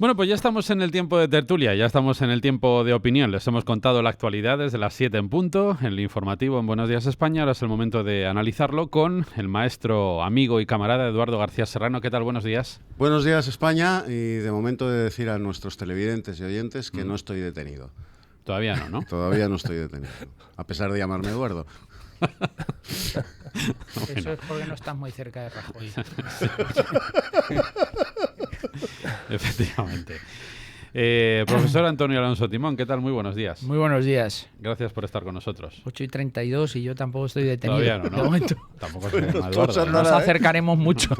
Bueno, pues ya estamos en el tiempo de tertulia, ya estamos en el tiempo de opinión. Les hemos contado la actualidad desde las 7 en punto, en el informativo en Buenos Días España. Ahora es el momento de analizarlo con el maestro, amigo y camarada Eduardo García Serrano. ¿Qué tal? Buenos días. Buenos días, España. Y de momento de decir a nuestros televidentes y oyentes que no estoy detenido. Todavía no, ¿no? Todavía no estoy detenido, a pesar de llamarme Eduardo. Eso es porque no estás muy cerca de Rajoy. Efectivamente. Profesor Antonio Alonso Timón, ¿qué tal? Muy buenos días. Muy buenos días. Gracias por estar con nosotros. 8:32 y yo tampoco estoy detenido. Todavía no, ¿no? De momento. Tampoco se llama Eduardo, ¿no? Nos acercaremos mucho.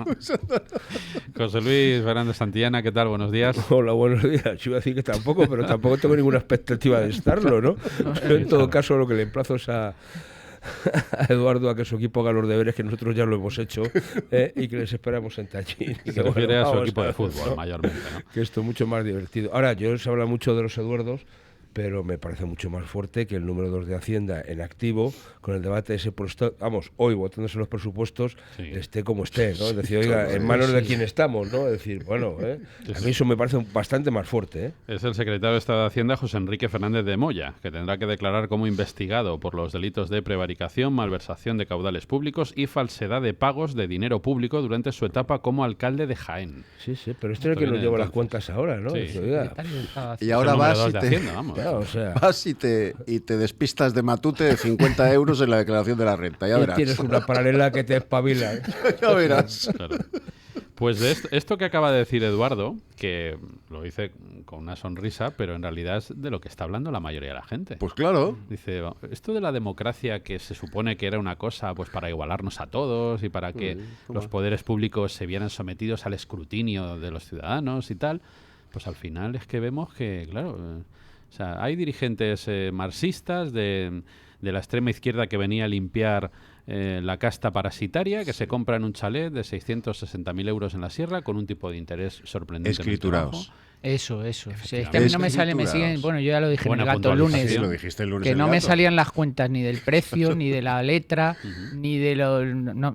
José Luis Fernández Santillana, ¿qué tal? Buenos días. Hola, buenos días. Yo iba a decir que tampoco, pero tampoco tengo ninguna expectativa de estarlo, ¿no? Pero en todo caso, lo que le emplazo es a Eduardo a que su equipo haga los deberes, que nosotros ya lo hemos hecho, y que les esperamos en Tallín. Se refiere a su equipo de fútbol, ¿no? Mayormente, ¿no? Que esto es mucho más divertido. Ahora, yo se habla mucho de los Eduardos, pero me parece mucho más fuerte que el número 2 de Hacienda en activo, con el debate ese vamos, hoy votándose los presupuestos, sí, esté como esté, ¿no? Es decir, oiga, en manos de quién estamos, ¿no? Es decir, bueno, a mí eso me parece bastante más fuerte, ¿eh? Es el secretario de Estado de Hacienda, José Enrique Fernández de Moya, que tendrá que declarar como investigado por los delitos de prevaricación, malversación de caudales públicos y falsedad de pagos de dinero público durante su etapa como alcalde de Jaén. Sí, pero este es el que nos lleva las cuentas ahora, ¿no? Sí. Decir, oiga, y ahora vas y Hacienda, vamos. Claro, o sea, vas y te despistas de Matute de 50 euros en la declaración de la renta, ya verás. Tienes una paralela que te espabila, ¿eh? Ya verás. Claro. Pues de esto que acaba de decir Eduardo, que lo dice con una sonrisa, pero en realidad es de lo que está hablando la mayoría de la gente. Pues claro. Dice, esto de la democracia, que se supone que era una cosa pues para igualarnos a todos y para que los poderes públicos se vieran sometidos al escrutinio de los ciudadanos y tal, pues al final es que vemos que, claro, o sea, hay dirigentes marxistas de la extrema izquierda que venía a limpiar la casta parasitaria, que se compran un chalet de 660.000 euros en la sierra con un tipo de interés sorprendente. Escriturados. Eso. Sí, es que a mí no me sale, me siguen, bueno, yo ya lo dije en el Gato el lunes, sí, lo dijiste el lunes que no me Gato. salían las cuentas ni del precio, ni de la letra, ni de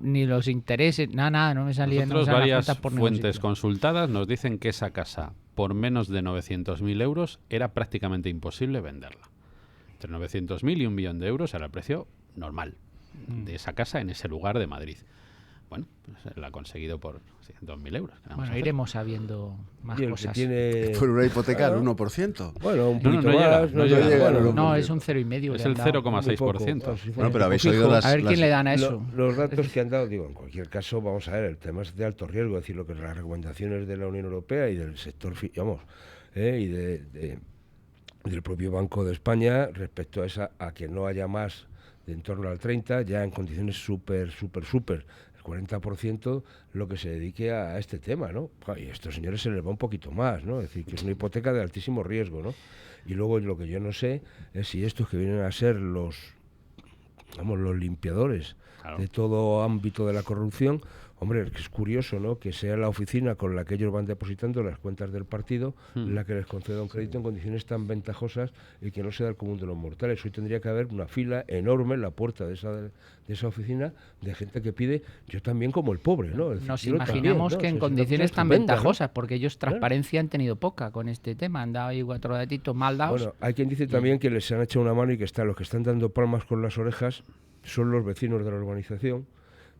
ni los intereses, nada, no me salían. Nosotros no me varias las cuentas por fuentes consultadas nos dicen que esa casa, por menos de 900.000 euros, era prácticamente imposible venderla. Entre 900.000 y 1 millón de euros era el precio normal de esa casa en ese lugar de Madrid. Bueno, pues la ha conseguido por 600.000 euros. Bueno, iremos sabiendo más cosas. Por una hipoteca del 1%. Bueno, un poquito más. No llega. No, es un 0,5%. Es el 0,6%. Bueno, pero habéis oído a ver quién le dan a eso. Los datos que han dado, digo, en cualquier caso, vamos a ver, el tema es de alto riesgo, es decir, lo que las recomendaciones de la Unión Europea y del sector, y del propio Banco de España respecto a que no haya más de en torno al 30, ya en condiciones súper, el 40% lo que se dedique a este tema, ¿no? Y a estos señores se les va un poquito más, ¿no? Es decir, que es una hipoteca de altísimo riesgo, ¿no? Y luego lo que yo no sé es si estos que vienen a ser los limpiadores, claro, de todo ámbito de la corrupción, hombre, es curioso, ¿no?, que sea la oficina con la que ellos van depositando las cuentas del partido la que les conceda un crédito en condiciones tan ventajosas y que no sea el común de los mortales. Hoy tendría que haber una fila enorme en la puerta de esa oficina de gente que pide, yo también como el pobre, ¿no? Es decir, nos imaginamos también, ¿no?, que en condiciones tan ventajosas, ¿no?, porque ellos transparencia han tenido poca con este tema, han dado ahí 4 datitos mal dados. Bueno, hay quien dice también que les han hecho una mano y que los que están dando palmas con las orejas son los vecinos de la urbanización,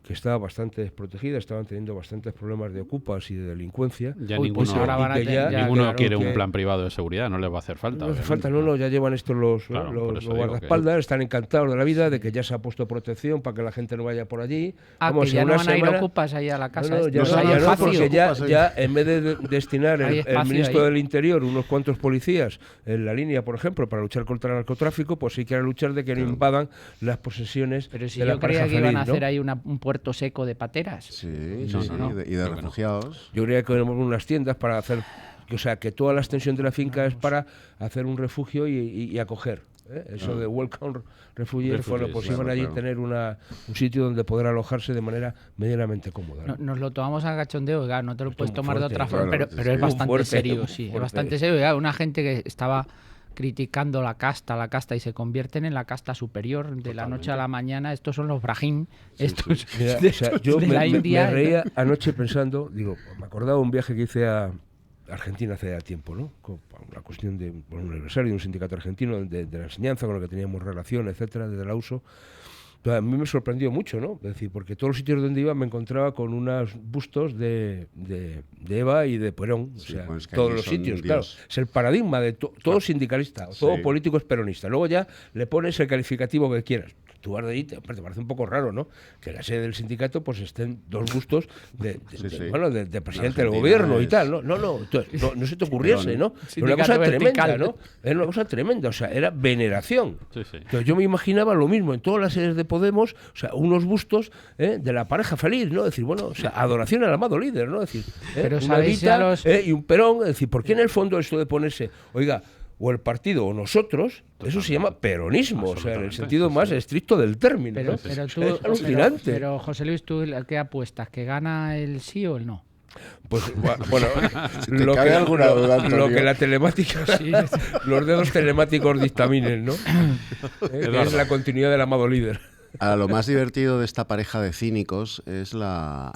que estaba bastante desprotegida, estaban teniendo bastantes problemas de ocupas y de delincuencia. Ya ninguno quiere un plan privado de seguridad, no les va a hacer falta. No hace falta, ya llevan esto los guardaespaldas, están encantados de la vida, de que ya se ha puesto protección para que la gente no vaya por allí. Que ya no van a ir ocupas allá a la casa. Porque ya en vez de destinar el ministro del Interior unos cuantos policías en la línea, por ejemplo, para luchar contra el narcotráfico, pues sí quieren luchar de que no invadan las posesiones de la pareja feliz. Pero si yo creía que iban a hacer ahí un puerto seco de pateras. Sí, y de refugiados. Yo creía que tenemos unas tiendas para hacer, o sea, que toda la extensión de la finca es para hacer un refugio y acoger. Eso de Welcome Refugees, pues iban allí a tener un sitio donde poder alojarse de manera medianamente cómoda. ¿no? Nos lo tomamos a cachondeo, no te lo puedes tomar fuerte, de otra forma, pero es bastante serio, sí, es bastante serio. Una gente que estaba criticando la casta y se convierten en la casta superior de la noche a la mañana. Estos son los brahim, yo me reía anoche pensando, me acordaba un viaje que hice a Argentina hace ya tiempo, ¿no? Con una cuestión de un aniversario de un sindicato argentino de la enseñanza con el que teníamos relación, etcétera, desde la USO. Entonces, a mí me sorprendió mucho, ¿no? Es decir, porque todos los sitios donde iba me encontraba con unos bustos de Eva y de Perón, o sea, pues todos los sitios, claro. Es el paradigma de todo sindicalista, todo político es peronista. Luego ya le pones el calificativo que quieras. Tú vas de ahí, te parece un poco raro, ¿no? Que en la sede del sindicato pues estén dos bustos de presidente del gobierno y tal, ¿no? No se te ocurriese, ¿no? Era una cosa tremenda, ¿no? Era una cosa tremenda, o sea, era veneración. Entonces yo me imaginaba lo mismo en todas las sedes de Podemos, o sea, unos bustos de la pareja feliz, ¿no? Es decir, bueno, o sea, adoración al amado líder, ¿no? Es decir, pero una Evita y un Perón, es decir, ¿por qué en el fondo esto de ponerse, oiga, o el partido o nosotros, eso se llama peronismo, o sea, en el sentido más estricto del término. Pero tú, es alucinante. Pero José Luis, ¿tú qué apuestas? ¿Que gana el sí o el no? Pues bueno, lo que la telemática, los dedos telemáticos dictaminen, ¿no? Que es la continuidad del amado líder. Ahora, lo más divertido de esta pareja de cínicos es la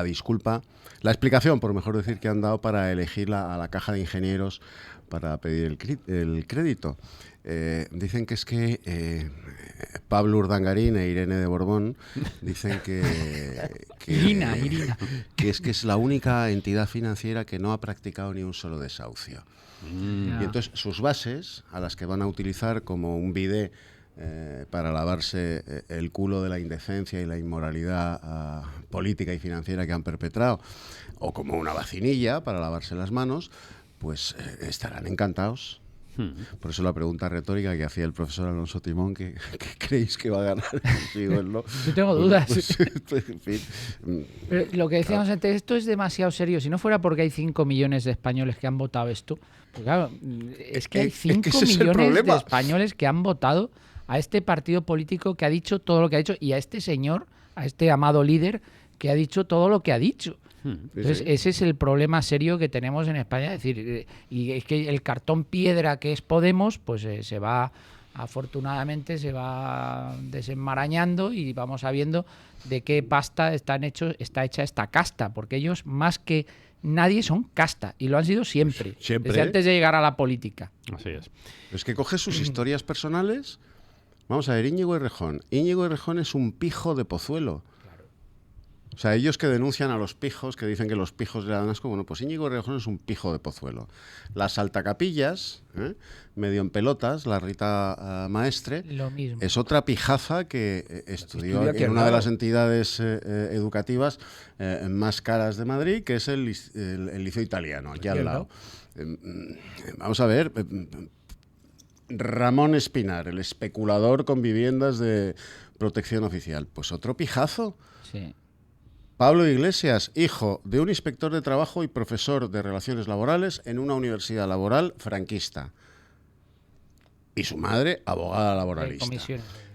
disculpa, la explicación, por mejor decir, que han dado para elegir a la caja de ingenieros para pedir el crédito. Dicen que es que Pablo Urdangarín e Irene de Borbón dicen que Irina. Que es la única entidad financiera que no ha practicado ni un solo desahucio. Y entonces sus bases, a las que van a utilizar como un bidet para lavarse el culo de la indecencia y la inmoralidad política y financiera que han perpetrado, o como una vacinilla para lavarse las manos, pues estarán encantados. Por eso la pregunta retórica que hacía el profesor Alonso Timón, ¿qué creéis que va a ganar consigo el no? Yo tengo dudas. Pues, en fin. Pero lo que decíamos antes, esto es demasiado serio. Si no fuera porque hay 5 millones de españoles que han votado esto, pues claro, es que hay 5 millones de españoles que han votado a este partido político que ha dicho todo lo que ha dicho y a este señor, a este amado líder que ha dicho todo lo que ha dicho. Entonces, ese es el problema serio que tenemos en España. Es decir, y es que el cartón piedra que es Podemos, pues afortunadamente se va desenmarañando y vamos sabiendo de qué pasta está hecha esta casta, porque ellos más que nadie son casta y lo han sido siempre. Desde antes de llegar a la política. Así es. Es que coge sus historias personales. Vamos a ver, Íñigo Errejón. Íñigo Errejón es un pijo de Pozuelo. O sea, ellos que denuncian a los pijos, que dicen que los pijos le dan asco, bueno, pues Íñigo Errejón es un pijo de Pozuelo. Las Altacapillas, medio en pelotas, la Rita Maestre, lo mismo. Es otra pijaza que estudió en una de las entidades educativas más caras de Madrid, que es el Liceo Italiano, aquí al lado. Vamos a ver... Ramón Espinar, el especulador con viviendas de protección oficial. Pues otro pijazo. Sí. Pablo Iglesias, hijo de un inspector de trabajo y profesor de relaciones laborales en una universidad laboral franquista. Y su madre, abogada laboralista.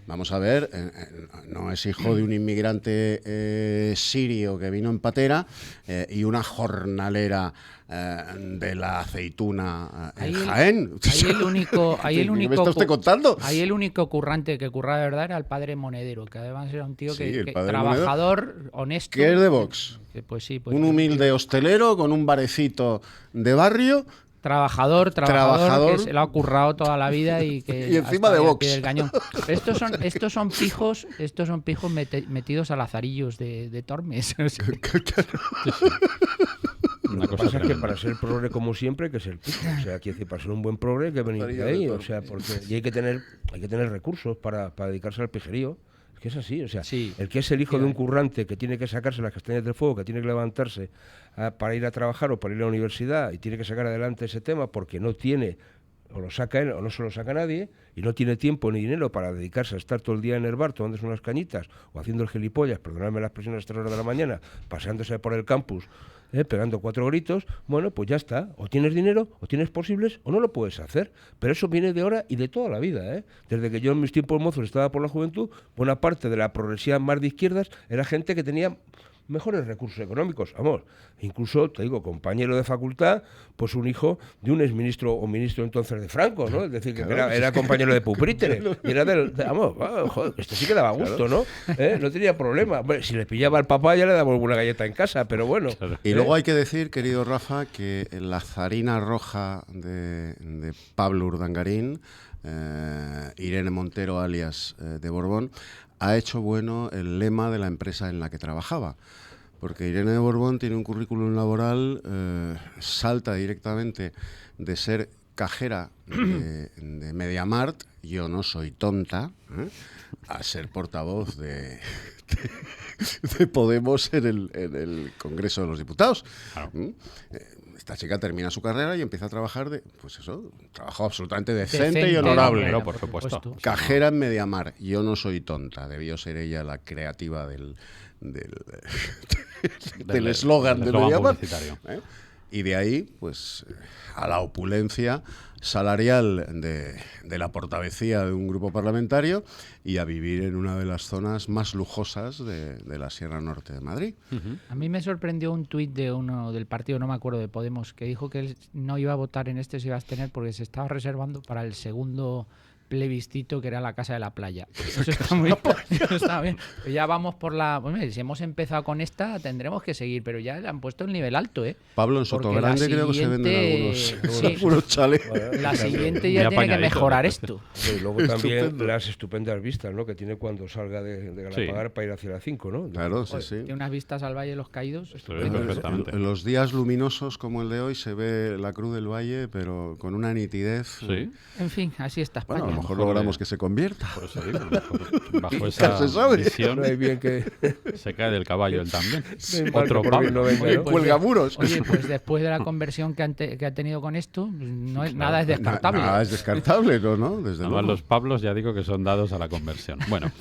Vamos a ver, no es hijo de un inmigrante sirio que vino en patera y una jornalera de la aceituna en Jaén. ¿Qué me está usted contando? Ahí el único currante que curraba de verdad era el padre Monedero, que además era un tío que trabajador, Monedero, honesto. Que es de Vox. Pues sí, un humilde hostelero con un barecito de barrio. Trabajador que se lo ha currado toda la vida y que y encima de Vox. Del cañón. Estos son pijos metidos a lazarillos de Tormes. Lo que pasa es que para ser progre como siempre hay que ser pijo. O sea, quiere decir, para ser un buen progre hay que venir de ahí. O sea, y hay que tener recursos para dedicarse al pijerío. Es que es así, o sea, el que es el hijo de un currante que tiene que sacarse las castañas del fuego, que tiene que levantarse para ir a trabajar o para ir a la universidad y tiene que sacar adelante ese tema porque no tiene, o lo saca él o no se lo saca nadie, y no tiene tiempo ni dinero para dedicarse a estar todo el día en el bar tomándose unas cañitas o haciendo el gilipollas, perdonadme la expresión, a las 3 horas de la mañana, paseándose por el campus, pegando 4 gritos, bueno, pues ya está. O tienes dinero, o tienes posibles, o no lo puedes hacer. Pero eso viene de ahora y de toda la vida, Desde que yo en mis tiempos mozos estaba por la juventud, buena parte de la progresividad más de izquierdas era gente que tenía mejores recursos económicos. Vamos, incluso, te digo, compañero de facultad, pues un hijo de un exministro o ministro entonces de Franco, ¿no? Es decir, que era compañero de pupitre. Y era vamos, joder, esto sí que daba gusto, ¿no? No tenía problema. Bueno, si le pillaba al papá ya le daba una galleta en casa, pero bueno. Y luego hay que decir, querido Rafa, que la zarina roja de Pablo Urdangarín, Irene Montero, alias de Borbón, ha hecho bueno el lema de la empresa en la que trabajaba. Porque Irene de Borbón tiene un currículum laboral, salta directamente de ser cajera de MediaMarkt, yo no soy tonta, a ser portavoz de Podemos en el Congreso de los Diputados. Claro. Esta chica termina su carrera y empieza a trabajar un trabajo absolutamente decente y honorable. Pero, por supuesto. Cajera en MediaMarkt. Yo no soy tonta. Debió ser ella la creativa del eslogan de MediaMarkt. Y de ahí, pues, a la opulencia salarial de la portavocía de un grupo parlamentario y a vivir en una de las zonas más lujosas de la Sierra Norte de Madrid. A mí me sorprendió un tuit de uno del partido, no me acuerdo, de Podemos, que dijo que él no iba a votar en se iba a abstener porque se estaba reservando para el segundo plebiscito, que era la Casa de la Playa. Eso está muy eso está bien. Pero ya vamos por bueno, si hemos empezado con esta, tendremos que seguir, pero ya le han puesto el nivel alto, ¿eh? Pablo, en Sotogrande creo que se venden algunos chales. La siguiente ya tiene que mejorar esto. Y luego también las estupendas vistas, ¿no?, que tiene cuando salga de Galapagar para ir hacia la 5, ¿no? Claro, sí. Tiene unas vistas al Valle de los Caídos. En los días luminosos como el de hoy se ve la Cruz del Valle, pero con una nitidez. Sí. En fin, así está España. Bueno, a lo mejor logramos que se convierta. Por eso digo, bajo esa visión no hay bien que... se cae del caballo él también. Otro Pablo. Cuelga muros. Oye, pues después de la conversión que ha tenido con esto, nada es descartable. Nada es descartable, ¿no? Desde luego. Los Pablos ya digo que son dados a la conversión. Bueno,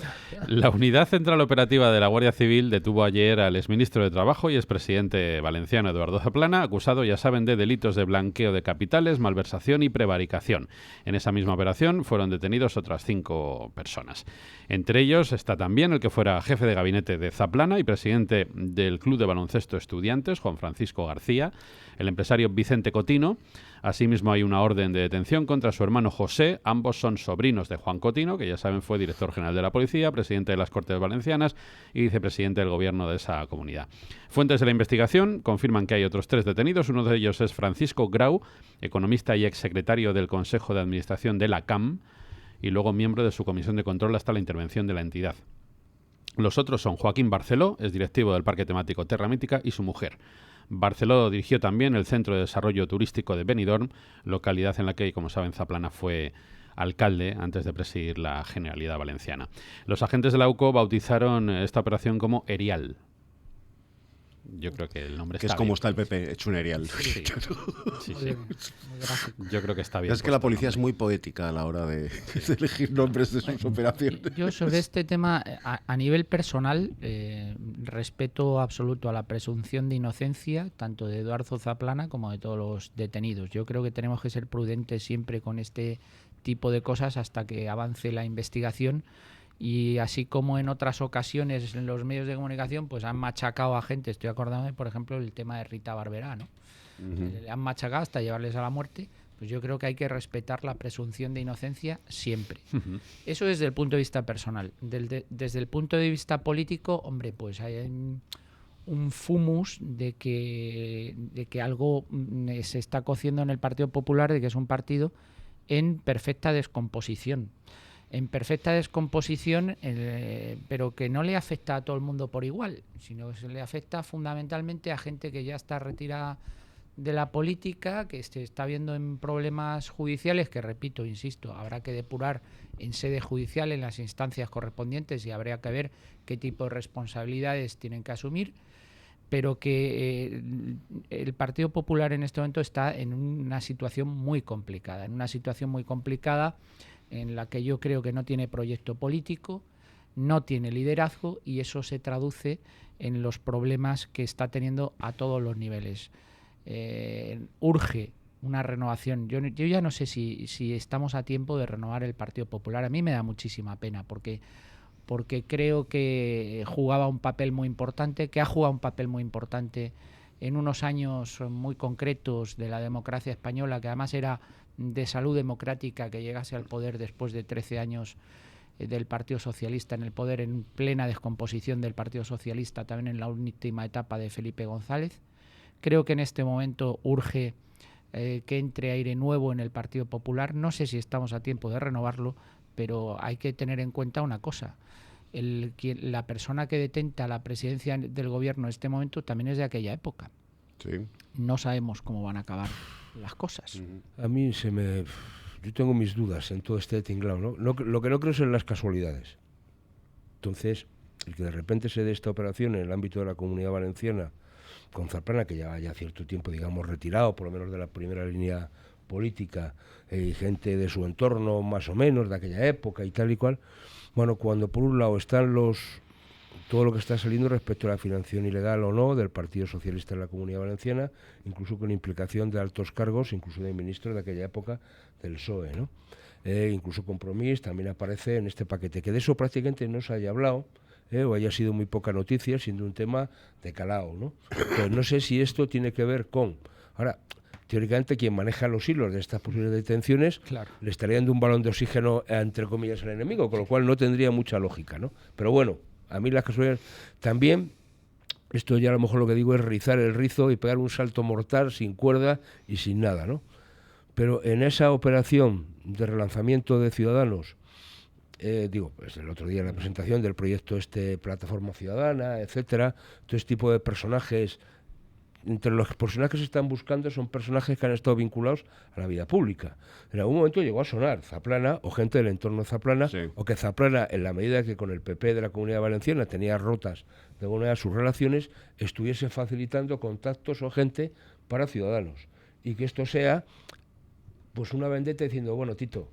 la Unidad Central Operativa de la Guardia Civil detuvo ayer al exministro de Trabajo y expresidente valenciano Eduardo Zaplana, acusado, ya saben, de delitos de blanqueo de capitales, malversación y prevaricación. En esa misma operación fueron detenidos otras 5 personas. Entre ellos está también el que fuera jefe de gabinete de Zaplana y presidente del Club de Baloncesto Estudiantes, Juan Francisco García, el empresario Vicente Cotino. Asimismo hay una orden de detención contra su hermano José. Ambos son sobrinos de Juan Cotino, que ya saben fue director general de la Policía, presidente de las Cortes Valencianas y vicepresidente del gobierno de esa comunidad. Fuentes de la investigación confirman que hay otros 3 detenidos. Uno de ellos es Francisco Grau, economista y exsecretario del Consejo de Administración de la CAM, y luego miembro de su comisión de control hasta la intervención de la entidad. Los otros son Joaquín Barceló, es directivo del Parque Temático Terra Mítica, y su mujer. Barceló dirigió también el Centro de Desarrollo Turístico de Benidorm, localidad en la que, como saben, Zaplana fue alcalde antes de presidir la Generalidad Valenciana. Los agentes de la UCO bautizaron esta operación como Erial. Yo creo que el nombre está bien. Que es como está el PP, hecho un Erial. Sí. Yo creo que está bien. Es que la policía es muy poética a la hora de elegir nombres de sus operaciones. Yo sobre este tema, a nivel personal, respeto absoluto a la presunción de inocencia, tanto de Eduardo Zaplana como de todos los detenidos. Yo creo que tenemos que ser prudentes siempre con este tipo de cosas hasta que avance la investigación. Y así como en otras ocasiones en los medios de comunicación pues han machacado a gente, estoy acordándome por ejemplo el tema de Rita Barberá, ¿no? Le han machacado hasta llevarles a la muerte. Pues yo creo que hay que respetar la presunción de inocencia siempre. Eso desde el punto de vista personal. Desde el punto de vista político, hombre, pues hay un fumus de que algo se está cociendo en el Partido Popular, de que es un partido en perfecta descomposición. Pero que no le afecta a todo el mundo por igual, sino que se le afecta fundamentalmente a gente que ya está retirada de la política, que se está viendo en problemas judiciales, que repito, insisto, habrá que depurar en sede judicial, en las instancias correspondientes, y habría que ver qué tipo de responsabilidades tienen que asumir, pero que el Partido Popular en este momento está en una situación muy complicada, en la que yo creo que no tiene proyecto político, no tiene liderazgo, y eso se traduce en los problemas que está teniendo a todos los niveles. Urge una renovación. Yo ya no sé si estamos a tiempo de renovar el Partido Popular. A mí me da muchísima pena, porque porque creo que jugaba un papel muy importante, que ha jugado un papel muy importante en unos años muy concretos de la democracia española, que además era de salud democrática, que llegase al poder después de 13 años del Partido Socialista en el poder, en plena descomposición del Partido Socialista, también en la última etapa de Felipe González. Creo que en este momento urge que entre aire nuevo en el Partido Popular. No sé si estamos a tiempo de renovarlo, pero hay que tener en cuenta una cosa. La persona que detenta la presidencia del gobierno en este momento también es de aquella época. Sí. No sabemos cómo van a acabar las cosas. A mí yo tengo mis dudas en todo este tinglado, ¿no? Lo que no creo son las casualidades. Entonces, el que de repente se dé esta operación en el ámbito de la Comunidad Valenciana con Zaplana, que ya haya cierto tiempo, digamos, retirado, por lo menos de la primera línea política, y gente de su entorno, más o menos, de aquella época y tal y cual. Bueno, cuando por un lado están todo lo que está saliendo respecto a la financiación ilegal o no del Partido Socialista en la Comunidad Valenciana, incluso con implicación de altos cargos, incluso de ministros de aquella época del PSOE, ¿no? Incluso Compromís también aparece en este paquete, que de eso prácticamente no se haya hablado, o haya sido muy poca noticia, siendo un tema de calado, ¿no? Entonces, no sé si esto tiene que ver con... Ahora, teóricamente, quien maneja los hilos de estas posibles detenciones, claro, le estaría dando un balón de oxígeno, entre comillas, al enemigo, con lo cual no tendría mucha lógica, ¿no? Pero bueno, a mí las casualidades también, esto ya a lo mejor lo que digo es rizar el rizo y pegar un salto mortal sin cuerda y sin nada, ¿no? Pero en esa operación de relanzamiento de Ciudadanos, pues el otro día en la presentación del proyecto Plataforma Ciudadana, etcétera, todo este tipo de personajes, entre los personajes que se están buscando son personajes que han estado vinculados a la vida pública. En algún momento llegó a sonar Zaplana o gente del entorno de Zaplana, sí, o que Zaplana, en la medida que con el PP de la Comunidad Valenciana tenía rotas de alguna manera sus relaciones, estuviese facilitando contactos o gente para Ciudadanos. Y que esto sea pues una vendetta diciendo, bueno, Tito,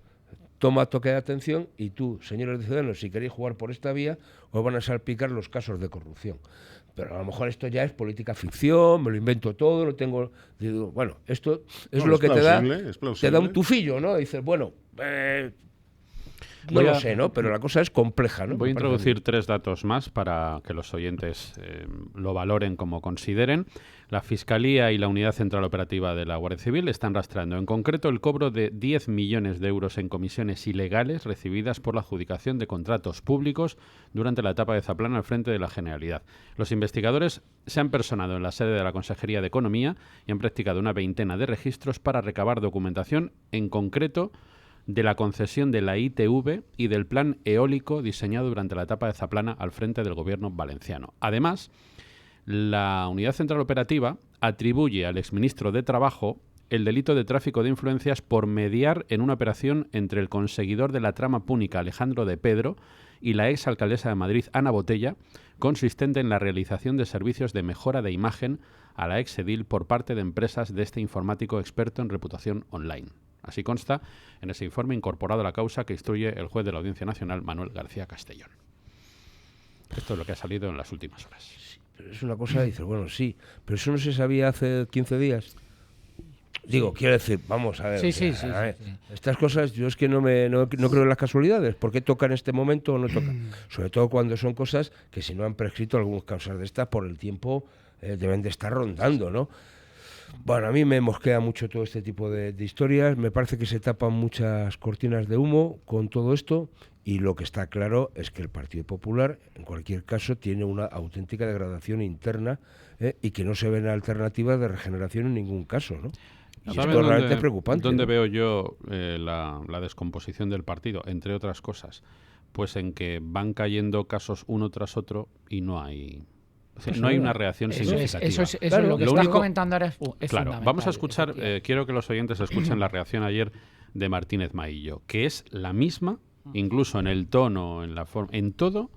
toma toque de atención y tú, señores de Ciudadanos, si queréis jugar por esta vía, os van a salpicar los casos de corrupción. Pero a lo mejor esto ya es política ficción, me lo invento todo, no tengo... Digo, bueno, esto es lo que te da un tufillo, ¿no? Dices, bueno, no lo sé, ¿no? Pero la cosa es compleja, ¿no? Voy a introducir 3 datos más para que los oyentes lo valoren como consideren. La Fiscalía y la Unidad Central Operativa de la Guardia Civil están rastreando en concreto el cobro de 10 millones de euros en comisiones ilegales recibidas por la adjudicación de contratos públicos durante la etapa de Zaplana al frente de la Generalidad. Los investigadores se han personado en la sede de la Consejería de Economía y han practicado una veintena de registros para recabar documentación, en concreto de la concesión de la ITV y del plan eólico diseñado durante la etapa de Zaplana al frente del gobierno valenciano. Además, la Unidad Central Operativa atribuye al exministro de Trabajo el delito de tráfico de influencias por mediar en una operación entre el conseguidor de la trama púnica Alejandro de Pedro y la exalcaldesa de Madrid, Ana Botella, consistente en la realización de servicios de mejora de imagen a la exedil por parte de empresas de este informático experto en reputación online. Así consta en ese informe incorporado a la causa que instruye el juez de la Audiencia Nacional, Manuel García Castellón. Esto es lo que ha salido en las últimas horas. Sí, pero es una cosa, dices, bueno, sí, pero eso no se sabía hace 15 días. Digo, quiero decir, vamos a ver. Sí. Estas cosas, yo es que no creo en las casualidades. ¿Por qué toca en este momento o no toca? Sobre todo cuando son cosas que si no han prescrito algunas causas de estas por el tiempo deben de estar rondando, ¿no? Bueno, a mí me mosquea mucho todo este tipo de historias. Me parece que se tapan muchas cortinas de humo con todo esto y lo que está claro es que el Partido Popular, en cualquier caso, tiene una auténtica degradación interna y que no se ven alternativas de regeneración en ningún caso, ¿no? Y esto es realmente preocupante. ¿Dónde ¿no? veo yo la descomposición del partido? Entre otras cosas, pues en que van cayendo casos uno tras otro y no hay... no hay una reacción significativa. Eso es lo que estás comentando ahora es claro, vamos a escuchar, quiero que los oyentes escuchen la reacción ayer de Martínez Maillo, que es la misma, incluso en el tono, en la forma, en todo,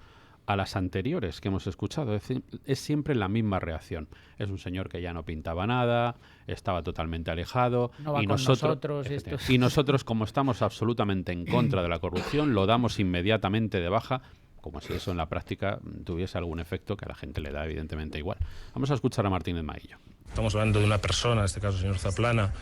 a las anteriores que hemos escuchado. Es siempre la misma reacción. Es un señor que ya no pintaba nada, estaba totalmente alejado. No va y nosotros, y nosotros, como estamos absolutamente en contra de la corrupción, lo damos inmediatamente de baja, como si eso en la práctica tuviese algún efecto que a la gente le da evidentemente igual. Vamos a escuchar a Martínez Maillo. Estamos hablando de una persona, en este caso el señor Zaplana,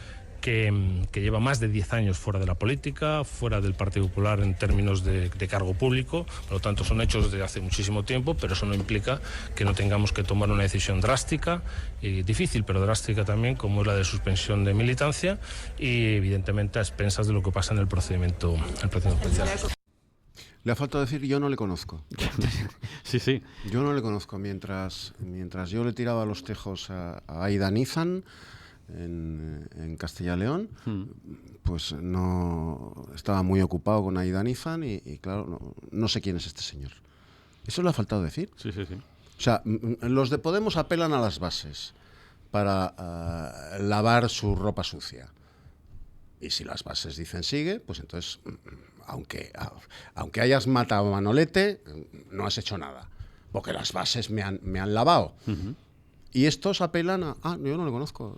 que lleva más de 10 años fuera de la política, fuera del Partido Popular en términos de cargo público. Por lo tanto, son hechos de hace muchísimo tiempo, pero eso no implica que no tengamos que tomar una decisión drástica, y difícil, pero drástica también, como es la de suspensión de militancia, y evidentemente a expensas de lo que pasa en el procedimiento judicial. Le ha faltado decir, yo no le conozco. Sí. Yo no le conozco. Mientras yo le tiraba los tejos a Aida Nizan en Castilla y León, pues no estaba muy ocupado con Aida Nizan y claro, no sé quién es este señor. Eso le ha faltado decir. Sí. O sea, los de Podemos apelan a las bases para lavar su ropa sucia. Y si las bases dicen sigue, pues entonces, aunque hayas matado a Manolete, no has hecho nada. Porque las bases me han lavado. Y estos apelan a... yo no lo conozco.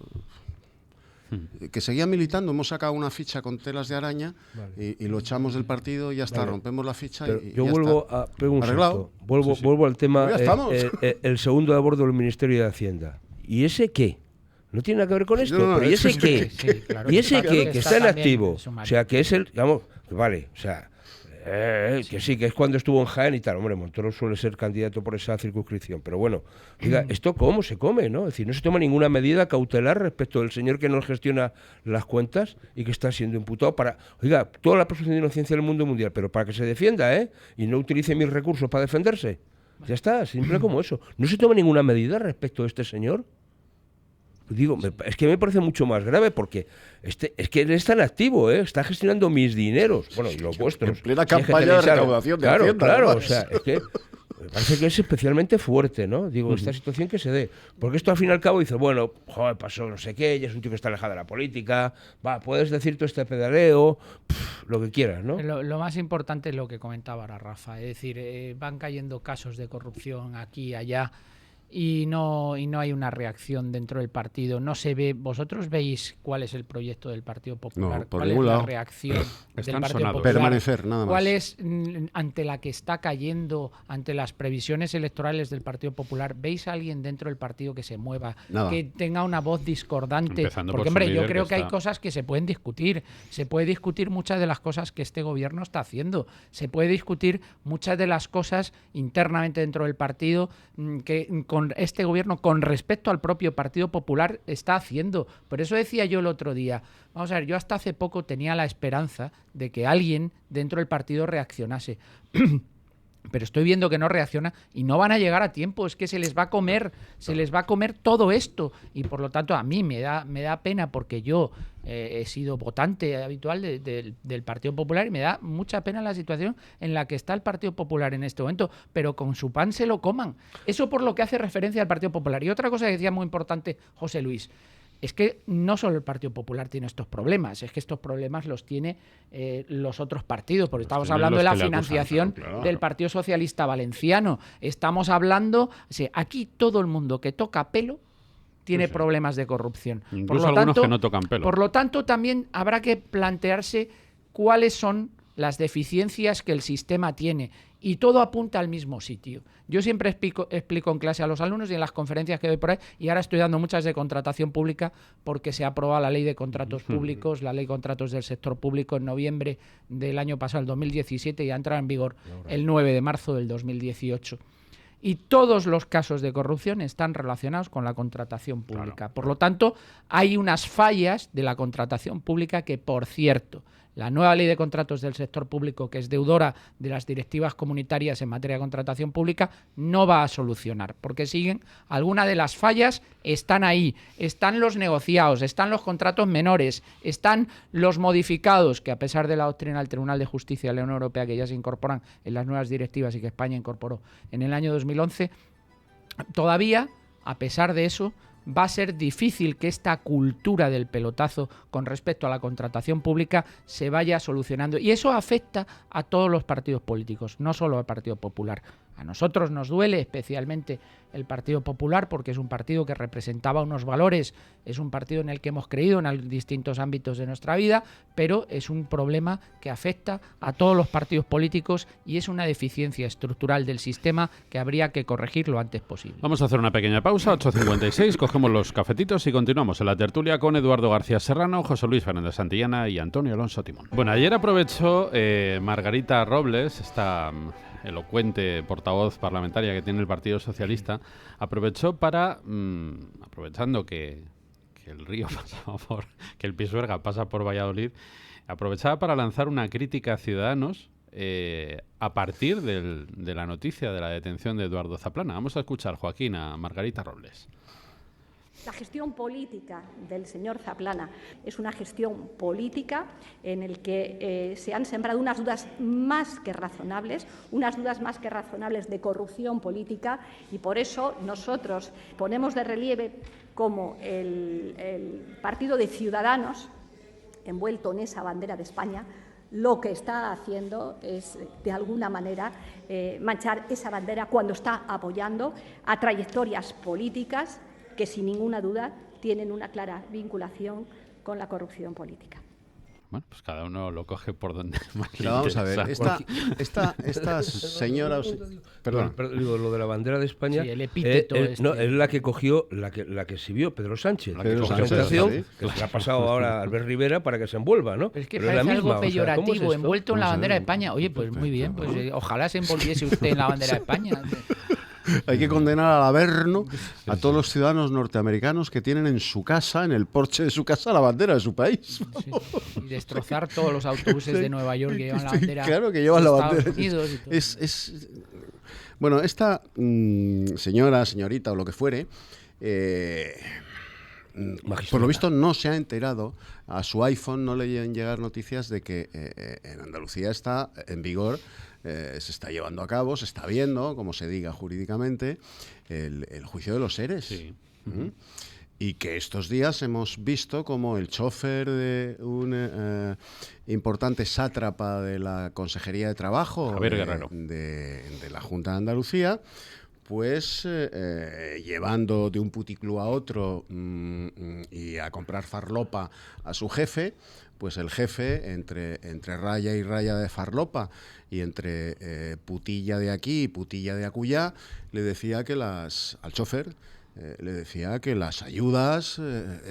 Que seguía militando, hemos sacado una ficha con telas de araña, vale, y lo echamos del partido y ya está, vale, rompemos la ficha. Pero y yo ya vuelvo está. Vuelvo al tema, el segundo de a bordo del Ministerio de Hacienda. ¿Y ese qué? No tiene nada que ver con esto, pero ¿y ese qué? Sí, claro, ¿y ese qué? Que está en activo. O sea, que es el... Digamos, vale, o sea... que sí, que es cuando estuvo en Jaén y tal. Hombre, Montoro suele ser candidato por esa circunscripción. Pero bueno, diga, ¿esto cómo se come, no? Es decir, no se toma ninguna medida cautelar respecto del señor que no gestiona las cuentas y que está siendo imputado para... Oiga, toda la presunción de inocencia del mundo mundial, pero para que se defienda, y no utilice mis recursos para defenderse. Ya está, simple como eso. ¿No se toma ninguna medida respecto a este señor? Digo, es que me parece mucho más grave porque es que él está en activo, está gestionando mis dineros, bueno, y los vuestros. En plena campaña de recaudación de Hacienda. Claro, o sea, es que me parece que es especialmente fuerte, ¿no? Digo, esta situación que se dé. Porque esto al fin y al cabo dice, bueno, joder, pasó no sé qué, ya es un tío que está alejado de la política, puedes decir todo este pedaleo, lo que quieras, ¿no? Lo más importante es lo que comentaba ahora Rafa, es decir, van cayendo casos de corrupción aquí y allá. Y no hay una reacción dentro del partido. No se ve. ¿Vosotros veis cuál es el proyecto del Partido Popular? ¿Cuál es la reacción del Partido Popular? Permanecer, nada más. ¿Cuál es, ante la que está cayendo, ante las previsiones electorales del Partido Popular, veis a alguien dentro del partido que se mueva, nada, que tenga una voz discordante? Empezando porque, por hombre, yo creo que está... hay cosas que se pueden discutir. Se puede discutir muchas de las cosas que este gobierno está haciendo. Se puede discutir muchas de las cosas internamente dentro del partido que con este gobierno con respecto al propio Partido Popular está haciendo. Por eso decía yo el otro día, vamos a ver, yo hasta hace poco tenía la esperanza de que alguien dentro del partido reaccionase. Pero estoy viendo que no reacciona y no van a llegar a tiempo, es que se les va a comer todo esto, y por lo tanto a mí me da pena porque yo he sido votante habitual del Partido Popular y me da mucha pena la situación en la que está el Partido Popular en este momento, pero con su pan se lo coman. Eso por lo que hace referencia al Partido Popular. Y otra cosa que decía muy importante José Luis, es que no solo el Partido Popular tiene estos problemas, es que estos problemas los tiene los otros partidos, porque estamos hablando de la financiación del Partido Socialista Valenciano, estamos hablando, aquí todo el mundo que toca pelo tiene problemas de corrupción. Incluso algunos que no tocan pelo. Por lo tanto, también habrá que plantearse cuáles son las deficiencias que el sistema tiene, y todo apunta al mismo sitio. Yo siempre explico en clase a los alumnos y en las conferencias que doy por ahí, y ahora estoy dando muchas de contratación pública porque se ha aprobado la ley de contratos públicos, la ley de contratos del sector público en noviembre del año pasado, el 2017, y ha entrado en vigor el 9 de marzo del 2018. Y todos los casos de corrupción están relacionados con la contratación pública. Por lo tanto, hay unas fallas de la contratación pública que, por cierto, la nueva ley de contratos del sector público, que es deudora de las directivas comunitarias en materia de contratación pública, no va a solucionar, porque siguen algunas de las fallas, están ahí, están los negociados, están los contratos menores, están los modificados, que a pesar de la doctrina del Tribunal de Justicia de la Unión Europea, que ya se incorporan en las nuevas directivas y que España incorporó en el año 2011, todavía, a pesar de eso, va a ser difícil que esta cultura del pelotazo con respecto a la contratación pública se vaya solucionando. Y eso afecta a todos los partidos políticos, no solo al Partido Popular. A nosotros nos duele especialmente el Partido Popular porque es un partido que representaba unos valores, es un partido en el que hemos creído en distintos ámbitos de nuestra vida, pero es un problema que afecta a todos los partidos políticos y es una deficiencia estructural del sistema que habría que corregir lo antes posible. Vamos a hacer una pequeña pausa, 8:56, cogemos los cafetitos y continuamos en la tertulia con Eduardo García Serrano, José Luis Fernández Santillana y Antonio Alonso Timón. Bueno, ayer aprovechó Margarita Robles, esta elocuente portavoz parlamentaria que tiene el Partido Socialista, aprovechó para, aprovechando que el río pasaba que el Pisuerga pasa por Valladolid, aprovechaba para lanzar una crítica a Ciudadanos a partir de la noticia de la detención de Eduardo Zaplana. Vamos a escuchar, Joaquín, a Margarita Robles. La gestión política del señor Zaplana es una gestión política en la que se han sembrado unas dudas más que razonables, de corrupción política, y por eso nosotros ponemos de relieve cómo el partido de Ciudadanos, envuelto en esa bandera de España, lo que está haciendo es, de alguna manera, manchar esa bandera cuando está apoyando a trayectorias políticas que sin ninguna duda tienen una clara vinculación con la corrupción política. Bueno, pues cada uno lo coge por donde más le Pero vamos a ver, interesa. esta señora... Perdón. Digo, lo de la bandera de España, Sí, el epíteto no, es la que cogió, la que exhibió Pedro Sánchez. Pedro La Sánchez, presentación, sí. que se le ha pasado ahora a Albert Rivera para que se envuelva, ¿no? Pero es que Pero es la parece misma, algo o sea, ¿cómo es peyorativo, esto? envuelto en la Vamos a bandera de ver. España. Oye, pues muy bien, pues ojalá se envolviese usted en la bandera de España. Hay que condenar al Averno a todos los ciudadanos norteamericanos que tienen en su casa, en el porche de su casa, la bandera de su país. Sí, y destrozar todos los autobuses de Nueva York que llevan la bandera Claro, que llevan la de Estados bandera. Unidos y todo. Bueno, esta señorita o lo que fuere, por lo visto no se ha enterado, a su iPhone no le llegan llegar noticias de que en Andalucía está en vigor, se está llevando a cabo, se está viendo, como se diga jurídicamente, el juicio de los seres. Sí. Y que estos días hemos visto como el chofer de un importante sátrapa de la Consejería de Trabajo, Javier Guerrero, de la Junta de Andalucía, pues llevando de un puticlub a otro y a comprar farlopa a su jefe, pues el jefe, entre raya y raya de farlopa y entre putilla de aquí y putilla de acullá, le decía que al chofer le decía que las ayudas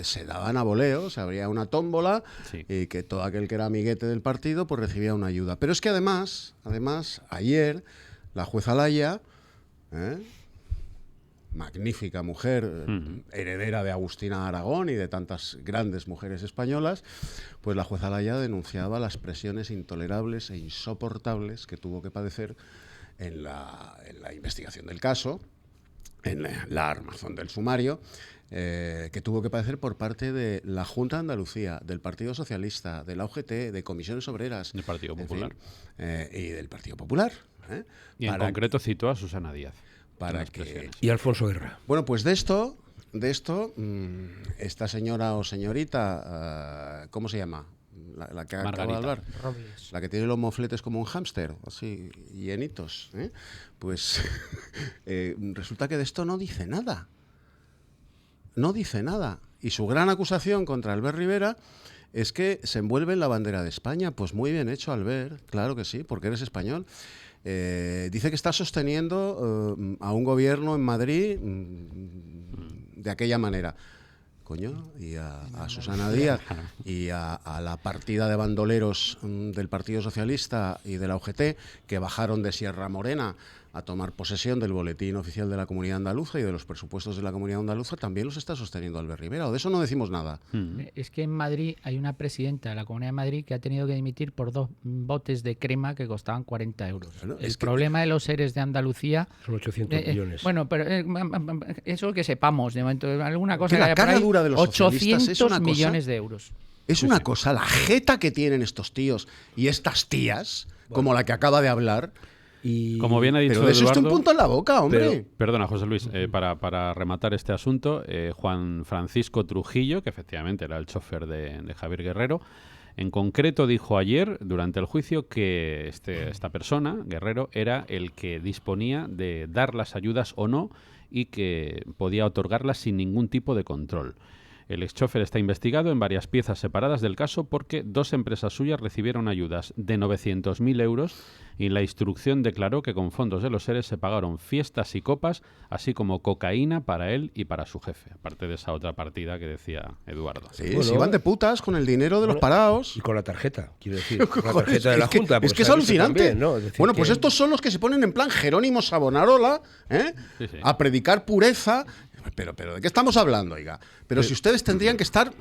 se daban a voleo, se abría una tómbola, sí, y que todo aquel que era amiguete del partido pues recibía una ayuda. Pero es que además ayer la jueza Laya, magnífica mujer, heredera de Agustina Aragón y de tantas grandes mujeres españolas, pues la jueza Laya denunciaba las presiones intolerables e insoportables que tuvo que padecer en la investigación del caso, en la armazón del sumario, que tuvo que padecer por parte de la Junta de Andalucía, del Partido Socialista, de la UGT, de Comisiones Obreras, del Partido Popular, y del Partido Popular. Y en concreto citó a Susana Díaz. Y Alfonso Guerra. Bueno, pues de esto, esta señora o señorita, ¿cómo se llama? La que acaba de hablar. Robles. La que tiene los mofletes como un hámster, así, llenitos. Pues resulta que de esto no dice nada. No dice nada. Y su gran acusación contra Albert Rivera es que se envuelve en la bandera de España. Pues muy bien hecho, Albert, claro que sí, porque eres español. Dice que está sosteniendo a un gobierno en Madrid de aquella manera. Coño, y a Susana Díaz y a la partida de bandoleros del Partido Socialista y de la UGT que bajaron de Sierra Morena a tomar posesión del boletín oficial de la Comunidad Andaluza y de los presupuestos de la Comunidad Andaluza, también los está sosteniendo Albert Rivera, o de eso no decimos nada. Es que en Madrid hay una presidenta de la Comunidad de Madrid que ha tenido que dimitir por 2 botes de crema que costaban 40 euros. Bueno, el problema de los seres de Andalucía... Son 800 millones. Bueno, pero eso que sepamos, de momento, alguna cosa Que la haya por cara ahí, dura de los socialistas 800 es una cosa- millones de euros. Es una cosa, la jeta que tienen estos tíos y estas tías, como la que acaba de hablar, Y Como bien ha dicho pero de eso está un Eduardo, punto en la boca, hombre. perdona, José Luis, para rematar este asunto, Juan Francisco Trujillo, que efectivamente era el chofer de Javier Guerrero, En concreto dijo ayer, durante el juicio, que esta persona, Guerrero, era el que disponía de dar las ayudas o no y que podía otorgarlas sin ningún tipo de control. El exchofer está investigado en varias piezas separadas del caso porque 2 empresas suyas recibieron ayudas de 900.000 euros y la instrucción declaró que con fondos de los seres se pagaron fiestas y copas, así como cocaína para él y para su jefe, aparte de esa otra partida que decía Eduardo. Sí, bueno, se iban de putas con el dinero de los parados. Y con la tarjeta, quiero decir, con la tarjeta de la Junta. Es que es alucinante. También, ¿no? Es decir, bueno, pues estos son los que se ponen en plan Jerónimo Savonarola, Sí, sí. a predicar pureza. Pero ¿de qué estamos hablando, oiga? Pero si ustedes tendrían que estar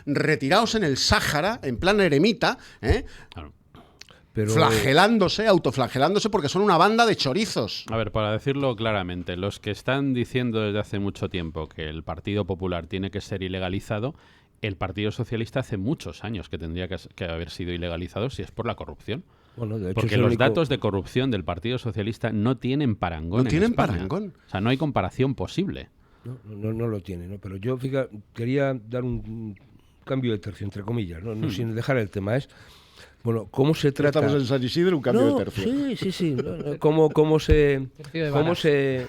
retirados en el Sáhara, en plan eremita, Claro. pero autoflagelándose porque son una banda de chorizos. A ver, para decirlo claramente, los que están diciendo desde hace mucho tiempo que el Partido Popular tiene que ser ilegalizado, el Partido Socialista hace muchos años que tendría que haber sido ilegalizado si es por la corrupción. bueno, de hecho, Porque los datos de corrupción del Partido Socialista no tienen parangón. No tienen en España. parangón. O sea, no hay comparación posible. No lo tiene, ¿no? Pero yo, fíjate, quería dar un cambio de tercio, entre comillas, no sin dejar el tema. Bueno, ¿cómo se trata? Estamos en San Isidro, un cambio de tercio. Sí. ¿Cómo se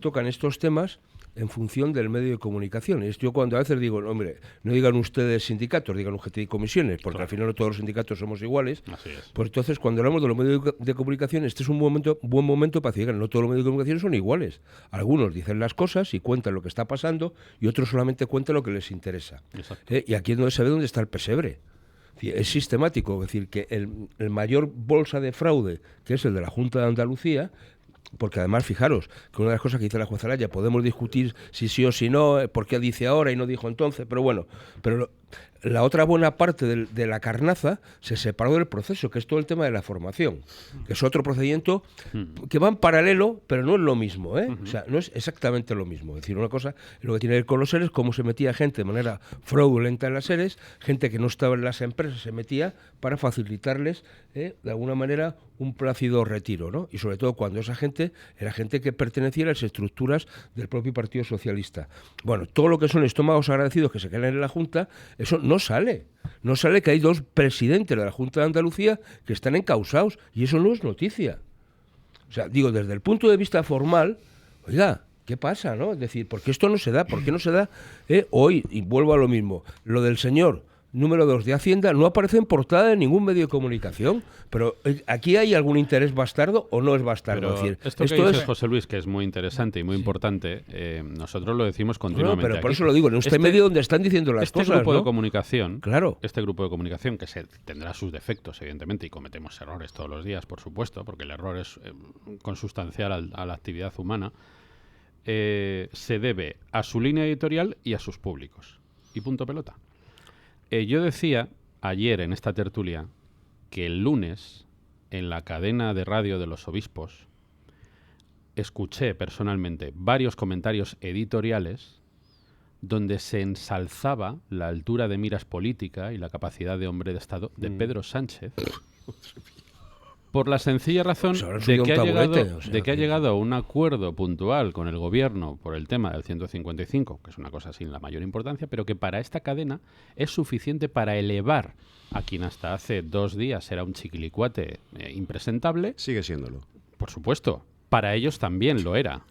tocan estos temas en función del medio de comunicación? Yo cuando a veces digo, hombre, no digan ustedes sindicatos, digan UGT y comisiones, porque Claro. al final no todos los sindicatos somos iguales. Así es. Pues entonces, cuando hablamos de los medios de comunicación, este es un buen momento para decir, no todos los medios de comunicación son iguales. Algunos dicen las cosas y cuentan lo que está pasando y otros solamente cuentan lo que les interesa. Exacto. Y aquí es donde se ve dónde está el pesebre. Es sistemático, es decir, que el mayor bolsa de fraude, que es el de la Junta de Andalucía, porque además, fijaros, que una de las cosas que dice la jueza Laya, podemos discutir si sí o si no, por qué dice ahora y no dijo entonces, pero bueno, la otra buena parte de la carnaza se separó del proceso, que es todo el tema de la formación, que es otro procedimiento que va en paralelo, pero no es lo mismo, O sea, no es exactamente lo mismo. Es decir, una cosa es lo que tiene que ver con los seres, cómo se metía gente de manera fraudulenta en las seres, gente que no estaba en las empresas se metía para facilitarles, de alguna manera, un plácido retiro, ¿no? Y sobre todo cuando esa gente era gente que pertenecía a las estructuras del propio Partido Socialista. Bueno, todo lo que son estómagos agradecidos que se quedan en la Junta, eso no sale. No sale que hay 2 presidentes de la Junta de Andalucía que están encausados y eso no es noticia. O sea, digo, desde el punto de vista formal, oiga, ¿qué pasa, no? Es decir, ¿por qué esto no se da? ¿Por qué no se da hoy? Y vuelvo a lo mismo. Lo del señor número 2 de Hacienda no aparece en portada de ningún medio de comunicación, pero ¿aquí hay algún interés bastardo o no es bastardo? Pero Es decir, esto que dice José Luis, que es muy interesante y muy importante, nosotros lo decimos continuamente. pero por aquí. eso lo digo, en este medio donde están diciendo las Este cosas, grupo ¿no? de comunicación, Claro. este grupo de comunicación que tendrá sus defectos, evidentemente, y cometemos errores todos los días, por supuesto, porque el error es consustancial a la actividad humana, se debe a su línea editorial y a sus públicos. Y punto pelota. Yo decía ayer en esta tertulia que el lunes, en la cadena de radio de los obispos, escuché personalmente varios comentarios editoriales donde se ensalzaba la altura de miras política y la capacidad de hombre de Estado de Pedro Sánchez por la sencilla razón Pues de que ha llegado a un acuerdo puntual con el gobierno por el tema del 155, que es una cosa sin la mayor importancia, pero que para esta cadena es suficiente para elevar a quien hasta hace 2 días era un chiquilicuate impresentable. Sigue siéndolo. Por supuesto, para ellos también lo era.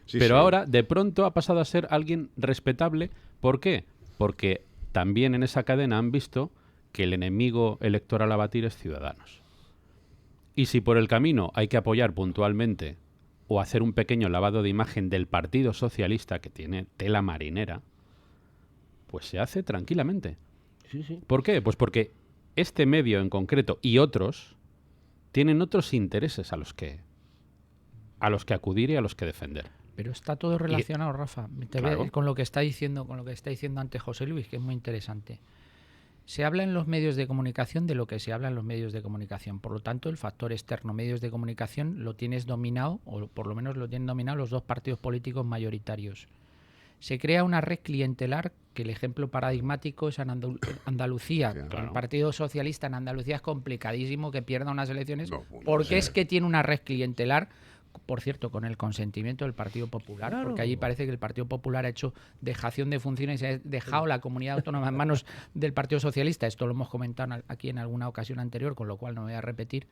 Sí, pero sí. ahora, de pronto, ha pasado a ser alguien respetable. ¿Por qué? Porque también en esa cadena han visto que el enemigo electoral a batir es Ciudadanos. Y si por el camino hay que apoyar puntualmente o hacer un pequeño lavado de imagen del Partido Socialista, que tiene tela marinera, pues se hace tranquilamente. Sí. ¿Por qué? Pues porque este medio en concreto y otros tienen otros intereses a los que acudir y a los que defender. Pero está todo relacionado, Rafa, Claro. con lo que está diciendo antes José Luis, que es muy interesante. Se habla en los medios de comunicación de lo que se habla en los medios de comunicación. Por lo tanto, el factor externo, medios de comunicación, lo tienes dominado, o por lo menos lo tienen dominado los 2 partidos políticos mayoritarios. Se crea una red clientelar, que el ejemplo paradigmático es en Andalucía. Claro. El Partido Socialista en Andalucía es complicadísimo que pierda unas elecciones, No, porque es que tiene una red clientelar por cierto, con el consentimiento del Partido Popular, Claro. porque allí parece que el Partido Popular ha hecho dejación de funciones y ha dejado la comunidad autónoma en manos del Partido Socialista. Esto lo hemos comentado aquí en alguna ocasión anterior, con lo cual no voy a repetir.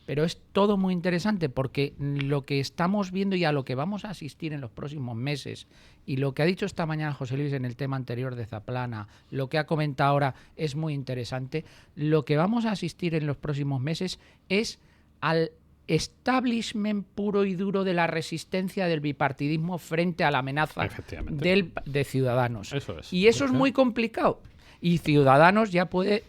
Pero es todo muy interesante porque lo que estamos viendo y a lo que vamos a asistir en los próximos meses, y lo que ha dicho esta mañana José Luis en el tema anterior de Zaplana, lo que ha comentado ahora es muy interesante. Lo que vamos a asistir en los próximos meses es al establishment puro y duro de la resistencia del bipartidismo frente a la amenaza de Ciudadanos. Eso es. Y eso es muy complicado. Y Ciudadanos ya puede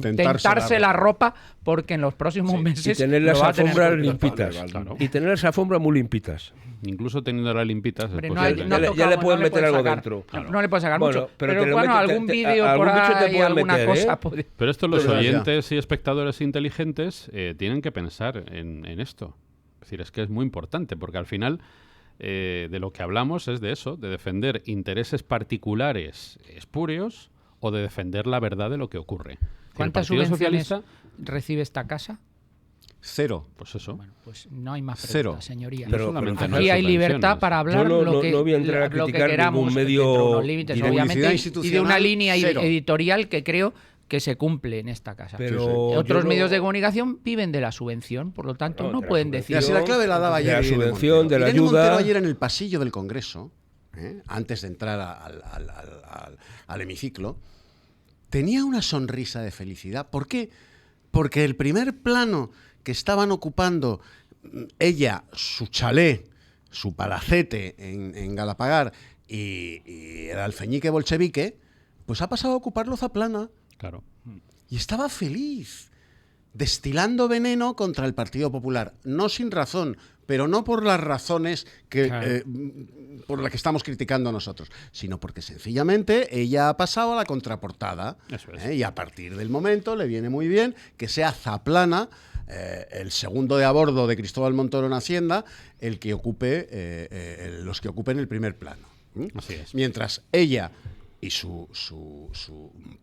tentarse la ropa porque en los próximos meses y tener las alfombras limpitas. Claro. Y tener las alfombras muy limpitas. Incluso teniéndolas limpitas. Hombre, ya le pueden meter algo dentro. No le puedes sacar mucho. Pero bueno, algún vídeo por ahí, alguna cosa. Pero esto los oyentes y espectadores inteligentes tienen que pensar en esto. Es decir, es que es muy importante, porque al final de lo que hablamos es de eso, de defender intereses particulares espurios o de defender la verdad de lo que ocurre. ¿Cuántas subvenciones recibe esta casa? 0. Pues eso. Bueno, pues no hay más Cero. preguntas, señoría. Pero aquí hay libertad para hablar lo que queramos, medio dentro de unos límites, y de obviamente, institucional, y de una línea 0. editorial que creo que se cumple en esta casa. Pero otros medios de comunicación viven de la subvención, por lo tanto no pueden decir. Y así la clave la daba ayer. De la subvención, de la Irene ayuda. Montero ayer en el pasillo del Congreso, antes de entrar al hemiciclo, tenía una sonrisa de felicidad. ¿Por qué? Porque el primer plano que estaban ocupando ella, su chalet, su palacete en Galapagar y el alfeñique bolchevique, pues ha pasado a ocuparlo Zaplana. Claro. Y estaba feliz, destilando veneno contra el Partido Popular. No sin razón, pero no por las razones por las que estamos criticando nosotros, sino porque sencillamente ella ha pasado a la contraportada. Eso es. Y a partir del momento le viene muy bien que sea Zaplana, el segundo de a bordo de Cristóbal Montoro en Hacienda, el que ocupe los que ocupen el primer plano. Así es. Mientras ella y su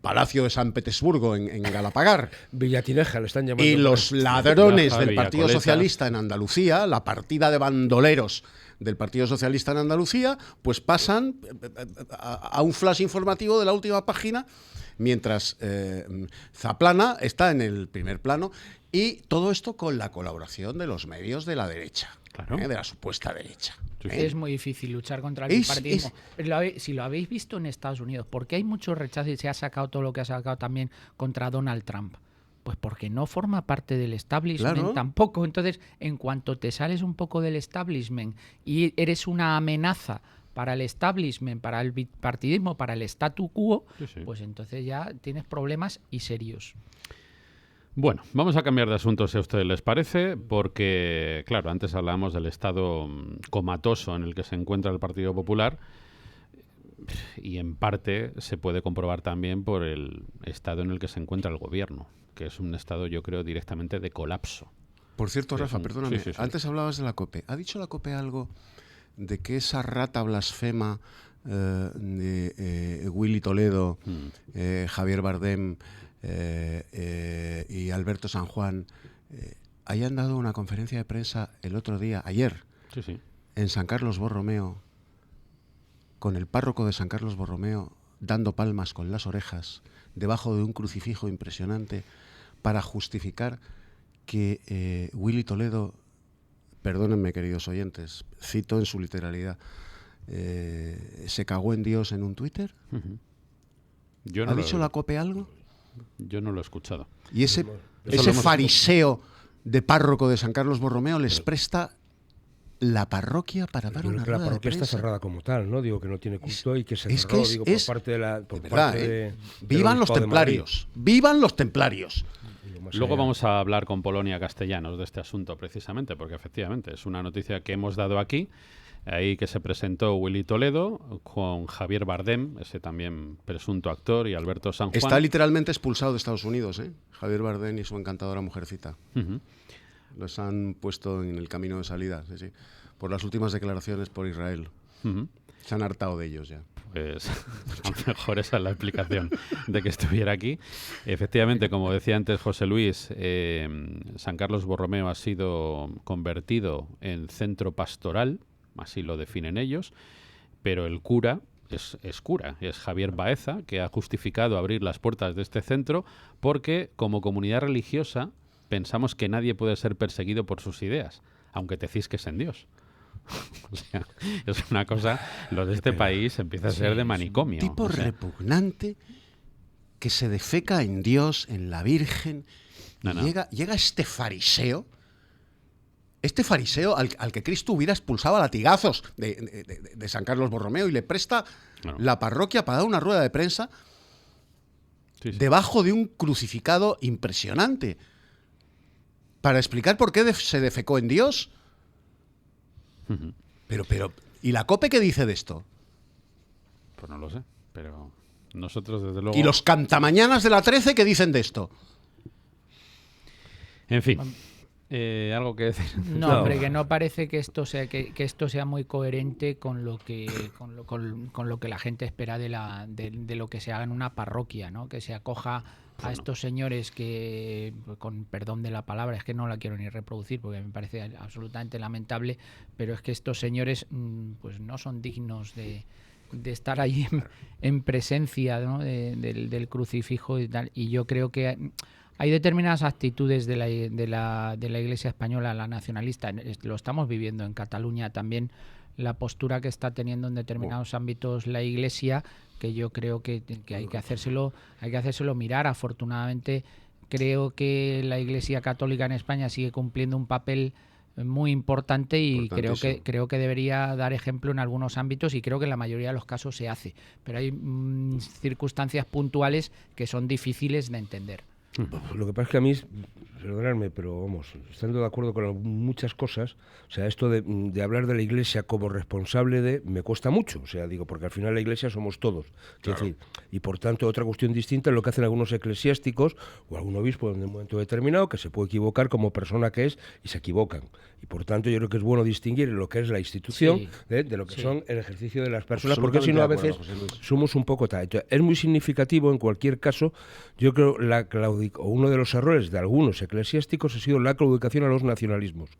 palacio de San Petersburgo en Galapagar Villatineja le están llamando. y los ladrones Baja, del Partido Villacoleta. Socialista en Andalucía, la partida de bandoleros del Partido Socialista en Andalucía, pues pasan a un flash informativo de la última página, mientras Zaplana está en el primer plano, y todo esto con la colaboración de los medios de la derecha, Claro. de la supuesta derecha. Sí, sí. Es muy difícil luchar contra el bipartidismo. Si lo habéis visto en Estados Unidos, ¿por qué hay mucho rechazo y se ha sacado todo lo que ha sacado también contra Donald Trump? Pues porque no forma parte del establishment Claro. tampoco. Entonces, en cuanto te sales un poco del establishment y eres una amenaza para el establishment, para el bipartidismo, para el statu quo, Sí. pues entonces ya tienes problemas y serios. Bueno, vamos a cambiar de asunto si a ustedes les parece, porque, claro, antes hablábamos del estado comatoso en el que se encuentra el Partido Popular y en parte se puede comprobar también por el estado en el que se encuentra el gobierno, que es un estado, yo creo, directamente de colapso. Por cierto, Sí, Rafa, sí. perdóname, Sí. antes hablabas de la COPE. ¿Ha dicho la COPE algo de que esa rata blasfema de Willy Toledo, Javier Bardem y Alberto San Juan hayan dado una conferencia de prensa el otro día, ayer, Sí. en San Carlos Borromeo, con el párroco de San Carlos Borromeo dando palmas con las orejas debajo de un crucifijo impresionante para justificar que Willy Toledo, perdónenme queridos oyentes, cito en su literalidad, se cagó en Dios en un Twitter? Yo no ¿Ha lo- dicho la COPE algo? Yo no lo he escuchado. Y ese Eso lo hemos- fariseo de párroco de San Carlos Borromeo les presta la parroquia para dar Yo creo una que la rueda de parroquia está prensa. cerrada como tal, ¿no? Digo que no tiene culto y que se es cerró, que digo, es- por parte de la... Por De verdad, parte del ¡Vivan los Obispado de templarios! ¡Vivan los templarios! Madrid, y lo más Luego allá. vamos a hablar con Polonia Castellanos de este asunto precisamente, porque efectivamente es una noticia que hemos dado aquí, ahí que se presentó Willy Toledo con Javier Bardem, ese también presunto actor, y Alberto San Juan. Está literalmente expulsado de Estados Unidos, Javier Bardem y su encantadora mujercita. Ujú. Los han puesto en el camino de salida, sí, por las últimas declaraciones por Israel. Ujú. Se han hartado de ellos ya. Pues a lo mejor esa es la explicación de que estuviera aquí. Efectivamente, como decía antes José Luis, San Carlos Borromeo ha sido convertido en centro pastoral, así lo definen ellos, pero el cura es cura, es Javier Baeza, que ha justificado abrir las puertas de este centro porque como comunidad religiosa pensamos que nadie puede ser perseguido por sus ideas, aunque te cisques en Dios. O sea, es una cosa, lo de este país empieza a ser de manicomio. Un tipo repugnante que se defeca en Dios, en la Virgen. Llega este fariseo al que Cristo hubiera expulsado a latigazos de San Carlos Borromeo y le presta la parroquia para dar una rueda de prensa debajo de un crucificado impresionante para explicar por qué se defecó en Dios. Pero, ¿y la COPE qué dice de esto? Pues no lo sé, pero nosotros desde luego... ¿Y los cantamañanas de la 13 qué dicen de esto? En fin, ¿algo que decir? No, hombre, que no parece que esto sea muy coherente con lo que la gente espera de lo que se haga en una parroquia, ¿no? Que se acoja a estos señores que, con perdón de la palabra, es que no la quiero ni reproducir porque me parece absolutamente lamentable, pero es que estos señores pues no son dignos de estar ahí en presencia, ¿no? del crucifijo y tal. Y yo creo que hay determinadas actitudes de la Iglesia española, la nacionalista, lo estamos viviendo en Cataluña también, la postura que está teniendo en determinados ámbitos la Iglesia, que yo creo que hay que hacérselo mirar. Afortunadamente creo que la Iglesia Católica en España sigue cumpliendo un papel muy importante y creo que debería dar ejemplo en algunos ámbitos, y creo que en la mayoría de los casos se hace, pero hay circunstancias puntuales que son difíciles de entender. Lo que pasa es que a mí, perdonadme, pero vamos, estando de acuerdo con muchas cosas, o sea, esto de hablar de la Iglesia como responsable me cuesta mucho, o sea, digo, porque al final la Iglesia somos todos, claro. Es decir, y por tanto otra cuestión distinta es lo que hacen algunos eclesiásticos o algún obispo en un momento determinado, que se puede equivocar como persona que es y se equivocan, y por tanto yo creo que es bueno distinguir lo que es la institución de lo que son el ejercicio de las personas, porque si no a veces somos un poco es muy significativo en cualquier caso. Yo creo uno de los errores de algunos eclesiásticos ha sido la claudicación a los nacionalismos,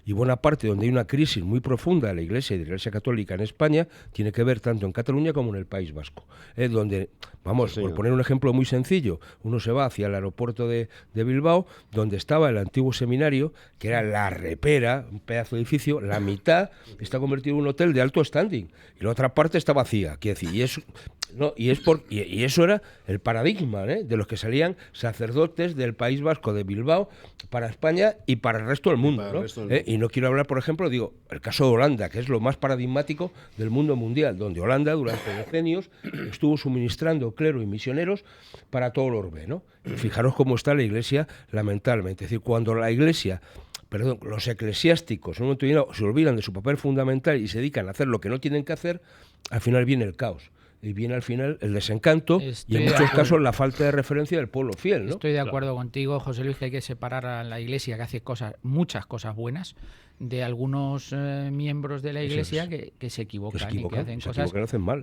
y buena parte donde hay una crisis muy profunda de la Iglesia y de la Iglesia Católica en España tiene que ver tanto en Cataluña como en el País Vasco, donde, vamos, por poner un ejemplo muy sencillo, uno se va hacia el aeropuerto de Bilbao, donde estaba el antiguo seminario, que era la repera, un pedazo de edificio, la mitad está convertido en un hotel de alto standing y la otra parte está vacía, quiere decir, y eso era el paradigma de los que salían sacerdotes del País Vasco de Bilbao para España y para el resto del mundo, ¿no? Y no quiero hablar, por ejemplo, el caso de Holanda, que es lo más paradigmático del mundo mundial, donde Holanda durante decenios estuvo suministrando clero y misioneros para todo el orbe, ¿no? Y fijaros cómo está la Iglesia, lamentablemente. Es decir, cuando los eclesiásticos en un momento determinado se olvidan de su papel fundamental y se dedican a hacer lo que no tienen que hacer, al final viene el caos. Y viene al final el desencanto y en muchos casos la falta de referencia del pueblo fiel, ¿no? Estoy de acuerdo contigo, José Luis, que hay que separar a la Iglesia, que hace muchas cosas buenas, de algunos miembros de la Iglesia que se equivocan y que hacen cosas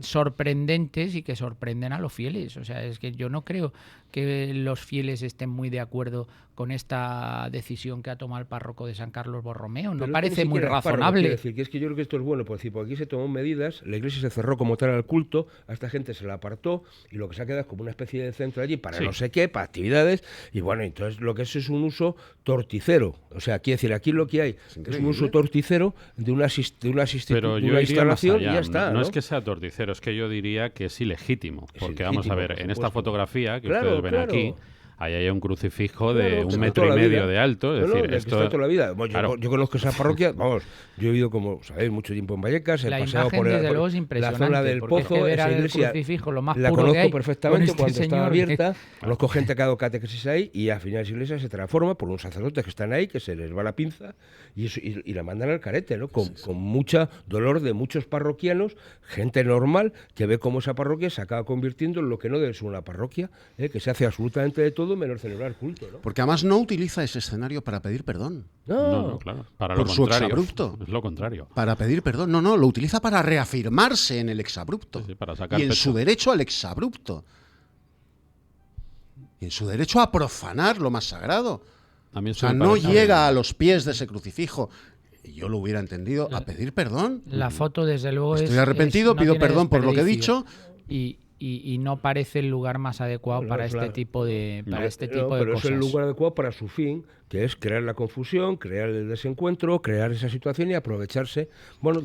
sorprendentes y que sorprenden a los fieles. O sea, es que yo no creo que los fieles estén muy de acuerdo con esta decisión que ha tomado el párroco de San Carlos Borromeo. No parece muy razonable. Es decir, que yo creo que esto es bueno, porque aquí se tomó medidas, la Iglesia se cerró como tal al culto, a esta gente se la apartó y lo que se ha quedado es como una especie de centro allí para no sé qué, para actividades, y bueno, entonces lo que es un uso torticero. O sea, quiere decir, aquí lo que hay es un uso torticero de una instalación y ya está. No es que sea torticero, es que yo diría que es ilegítimo, porque vamos a ver, en esta fotografía que ustedes ven aquí, ahí hay un crucifijo de 1,5 metros de alto. Es decir, esto está toda la vida. Yo conozco esa parroquia, vamos, yo he vivido, como sabéis, mucho tiempo en Vallecas, he paseado por la zona del Pozo, esa iglesia la conozco perfectamente cuando estaba abierta, conozco gente que ha dado catequesis ahí, y al final esa iglesia se transforma por unos sacerdotes que están ahí, que se les va la pinza y la mandan al carete, ¿no? Con mucho dolor de muchos parroquianos, gente normal que ve cómo esa parroquia se acaba convirtiendo en lo que no debe ser una parroquia, que se hace absolutamente de todo todo menos celebrar culto, ¿no? Porque además no utiliza ese escenario para pedir perdón. No, claro. Para por lo su contrario. exabrupto. Es lo contrario. Para pedir perdón. No, lo utiliza para reafirmarse en el exabrupto. Sí, para sacar y en pecho. su derecho al exabrupto. Y en su derecho a profanar lo más sagrado. A mí O eso sea, me no parece- llega a los pies de ese crucifijo. Y yo lo hubiera entendido a pedir perdón. La foto, desde luego, Estoy arrepentido, no pido tiene perdón por lo que he desperdicio. dicho. Y no parece el lugar más adecuado para claro. este tipo de, de Pero cosas. es el lugar adecuado para su fin, que es crear la confusión, crear el desencuentro, crear esa situación y aprovecharse. Bueno,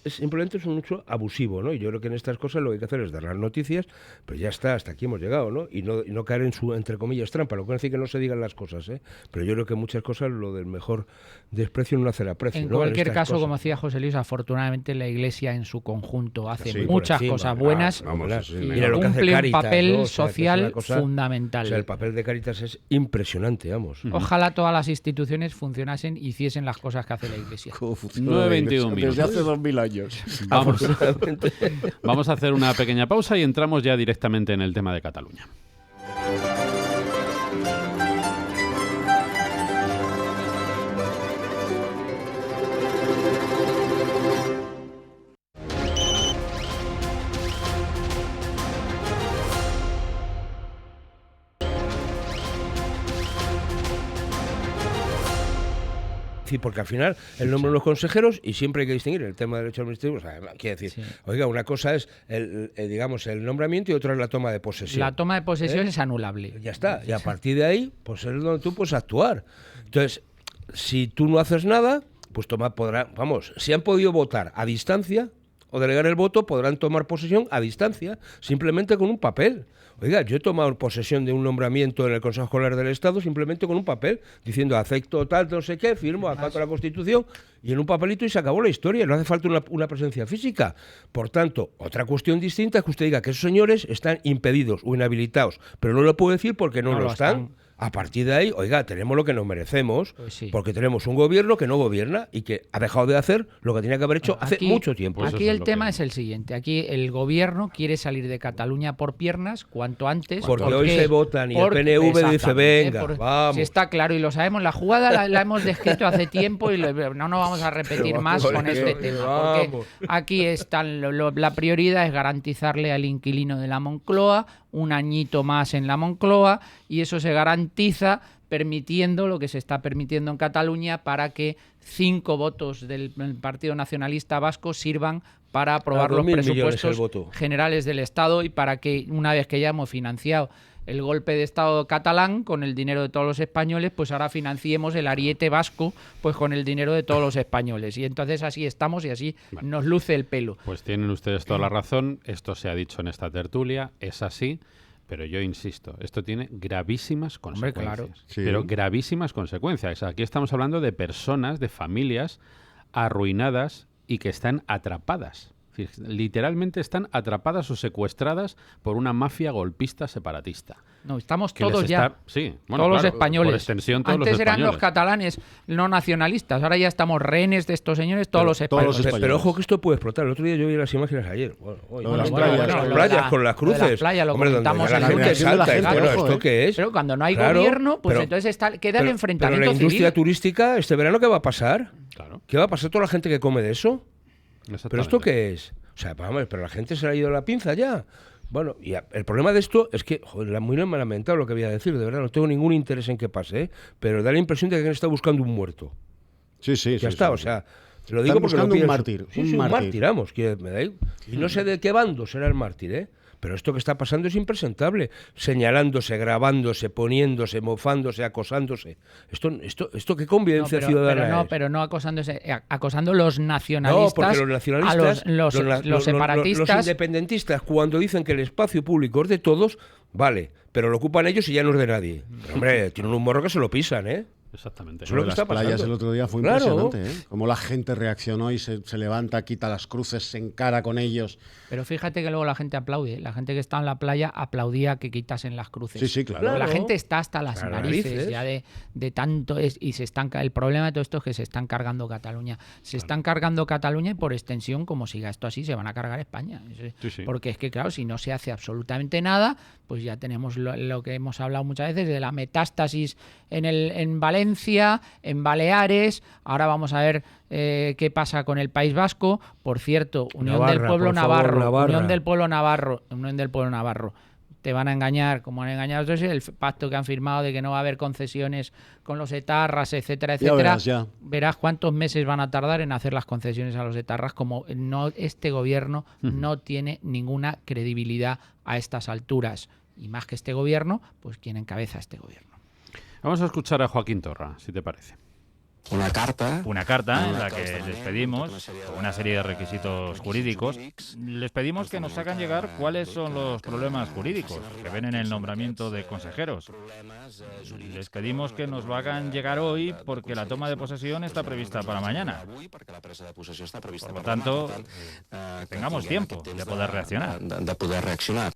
simplemente es un hecho abusivo, ¿no? Y yo creo que en estas cosas lo que hay que hacer es dar las noticias, pero ya está, hasta aquí hemos llegado, ¿no? Y no caer en su, entre comillas, trampa, lo que no decir que no se digan las cosas, ¿eh? Pero yo creo que muchas cosas lo del mejor desprecio no hace aprecio. En ¿no? cualquier estas caso, cosas. como decía José Luis, afortunadamente la Iglesia en su conjunto hace Sí, por muchas encima, cosas claro, buenas vamos, claro. sí, y Mira lo que hace cumple un Cáritas, papel ¿no? O sea, que es social una cosa- fundamental. O sea, el papel de Cáritas es impresionante, vamos. Ojalá todas las instituciones funcionasen y hiciesen las cosas que hace la Iglesia. ¿Cómo funciona la 9:21 Iglesia? minutos. Desde hace 2000 años. Vamos a hacer una pequeña pausa y entramos ya directamente en el tema de Cataluña. Porque al final el nombre de los consejeros, y siempre hay que distinguir el tema del derecho administrativo, o sea, quiere decir, oiga, una cosa es digamos el nombramiento y otra es la toma de posesión. La toma de posesión es anulable. Ya está, y a partir de ahí, pues es donde tú puedes actuar. Entonces, si tú no haces nada, pues si han podido votar a distancia o delegar el voto, podrán tomar posesión a distancia, simplemente con un papel. Oiga, yo he tomado posesión de un nombramiento en el Consejo Escolar del Estado simplemente con un papel, diciendo acepto tal, no sé qué, firmo, acato la Constitución, y en un papelito y se acabó la historia, no hace falta una presencia física. Por tanto, otra cuestión distinta es que usted diga que esos señores están impedidos o inhabilitados, pero no lo puedo decir porque no lo están. A partir de ahí, oiga, tenemos lo que nos merecemos, Pues sí. porque tenemos un gobierno que no gobierna y que ha dejado de hacer lo que tenía que haber hecho hace mucho tiempo. Pues Aquí eso es el lo tema que- es el siguiente. Aquí el gobierno quiere salir de Cataluña por piernas cuanto antes. Porque hoy se votan y el PNV dice, exactamente, venga, vamos. Si está claro y lo sabemos, la jugada la hemos descrito hace tiempo y no nos vamos a repetir Pero más vamos, con este que tema. Porque vamos. aquí la prioridad es garantizarle al inquilino de la Moncloa un añito más en la Moncloa, y eso se garantiza permitiendo lo que se está permitiendo en Cataluña para que 5 votos del Partido Nacionalista Vasco sirvan para aprobar los 2.000 millones el presupuestos voto. generales del Estado, y para que, una vez que ya hemos financiado el golpe de Estado catalán con el dinero de todos los españoles, pues ahora financiemos el ariete vasco pues con el dinero de todos los españoles. Y entonces así estamos y así nos luce el pelo. Pues tienen ustedes toda la razón. Esto se ha dicho en esta tertulia, es así. Pero yo insisto, esto tiene gravísimas Hombre, consecuencias. claro. Sí. Pero gravísimas consecuencias. Aquí estamos hablando de personas, de familias arruinadas y que están atrapadas. Literalmente están atrapadas o secuestradas por una mafia golpista separatista. No, estamos Que les todos ya. está- sí, bueno, todos los claro, españoles. por extensión, todos Antes los eran los españoles. catalanes no nacionalistas, ahora ya estamos rehenes de estos señores, todos los todos los españoles. Pero ojo que esto puede explotar. El otro día yo vi las imágenes ayer. Bueno, Lo de las Bueno, playas. bueno, las lo playas de la- con las lo de las cruces. playas lo Hombre, donde comentamos la en el gente reacción de la salta. gente, Bueno, ojo, ¿esto qué es? Pero cuando no hay Claro, gobierno, pues pero- entonces queda el Pero enfrentamiento la industria civil. turística, este verano, ¿qué va a pasar? Claro. ¿Qué va a pasar toda la gente que come de eso? ¿Pero esto Exactamente. qué es? O sea, vamos, pero la gente se le ha ido la pinza ya. Bueno, y el problema de esto es que, joder, muy lamentable lo que voy a decir, de verdad, no tengo ningún interés en que pase, ¿eh? Pero da la impresión de que alguien está buscando un muerto. Sí, sí, Ya sí, está, sí, o sí. sea, te lo Están digo porque lo buscando un pienso. mártir, Sí, un sí, un mártir. mártir, vamos, que me da igual. Y no sé de qué bando será el mártir, ¿eh? Pero esto que está pasando es impresentable. Señalándose, grabándose, poniéndose, mofándose, acosándose. Esto ¿qué convivencia ciudadana es? pero no acosándose, acosando los No, nacionalistas, porque los nacionalistas, a los separatistas. los independentistas, cuando dicen que el espacio público es de todos, vale, pero lo ocupan ellos y ya no es de nadie. Pero, hombre, tienen un morro que se lo pisan, ¿eh? Exactamente. Eso es lo que está las playas pasando. el otro día fue impresionante, ¿eh? Como la gente reaccionó y se levanta, quita las cruces, se encara con ellos. Pero fíjate que luego la gente aplaude. ¿Eh? La gente que está en la playa aplaudía que quitasen las cruces. Sí, sí, claro. La gente está hasta las narices narices. ya de tanto. Y se están. El problema de todo esto es que se están cargando Cataluña. Se están cargando Cataluña y por extensión, como siga esto así, se van a cargar España. Sí, sí. Porque es que, claro, si no se hace absolutamente nada, pues ya tenemos lo que hemos hablado muchas veces de la metástasis en Valencia, en Baleares. Ahora vamos a ver qué pasa con el País Vasco. Por cierto, Unión del Pueblo Navarro. Unión del Pueblo Navarro. Te van a engañar, como han engañado otros, el pacto que han firmado de que no va a haber concesiones con los etarras, etcétera, etcétera. Verás cuántos meses van a tardar en hacer las concesiones a los etarras, como este gobierno no tiene ninguna credibilidad a estas alturas. Y más que este gobierno, pues quien encabeza este gobierno. Vamos a escuchar a Joaquín Torra, si te parece. Una carta en la que les pedimos, con una serie de requisitos jurídicos, les pedimos que nos hagan llegar cuáles son los problemas jurídicos que ven en el nombramiento de consejeros. Les pedimos que nos lo hagan llegar hoy porque la toma de posesión está prevista para mañana. Por lo tanto, tengamos tiempo de poder reaccionar.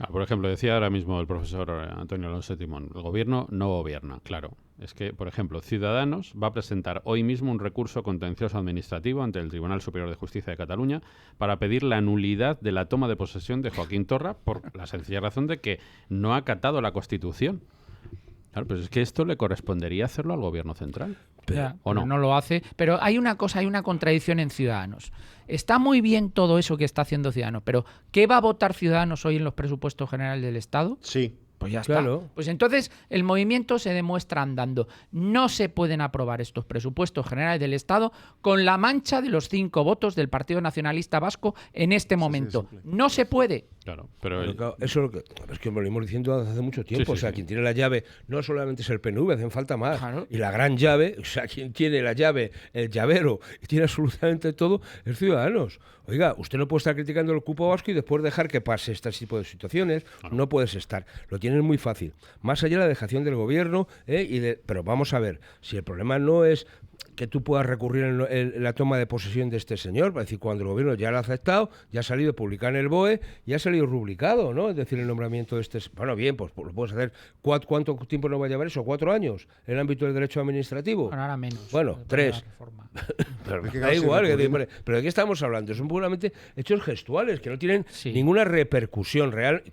Por ejemplo, decía ahora mismo el profesor Antonio Alonso Timón, el gobierno no gobierna, claro. Es que, por ejemplo, Ciudadanos va a presentar hoy mismo un recurso contencioso administrativo ante el Tribunal Superior de Justicia de Cataluña para pedir la nulidad de la toma de posesión de Joaquín Torra por la sencilla razón de que no ha acatado la Constitución. Claro, pues es que esto le correspondería hacerlo al gobierno central. ¿O no? No lo hace. Pero hay una cosa, hay una contradicción en Ciudadanos. Está muy bien todo eso que está haciendo Ciudadanos, pero ¿qué va a votar Ciudadanos hoy en los presupuestos generales del Estado? Sí. Pues ya está. Pues entonces el movimiento se demuestra andando. No se pueden aprobar estos presupuestos generales del Estado con la mancha de los 5 votos del Partido Nacionalista Vasco en este momento. No se puede. Claro, pero claro, eso es que me lo hemos diciendo hace mucho tiempo. Quien tiene la llave no solamente es el PNV, hacen falta más. Claro. Y la gran llave, quien tiene la llave, el llavero, y tiene absolutamente todo, es Ciudadanos. Oiga, usted no puede estar criticando el cupo vasco y después dejar que pase este tipo de situaciones. Claro. No puedes estar. Lo tienes muy fácil. Más allá de la dejación del gobierno, pero vamos a ver, si el problema no es que tú puedas recurrir en la toma de posesión de este señor, es decir, cuando el gobierno ya lo ha aceptado, ya ha salido publicado en el BOE y ha salido rubricado, ¿no? Es decir, el nombramiento de este... Bueno, bien, pues lo puedes hacer. ¿Cuánto tiempo nos va a llevar eso? ¿4 años? ¿En el ámbito del derecho administrativo? Bueno, ahora menos. Bueno, 3. Pero da igual. ¿Pero de qué estamos hablando? Son puramente hechos gestuales que no tienen ninguna repercusión real.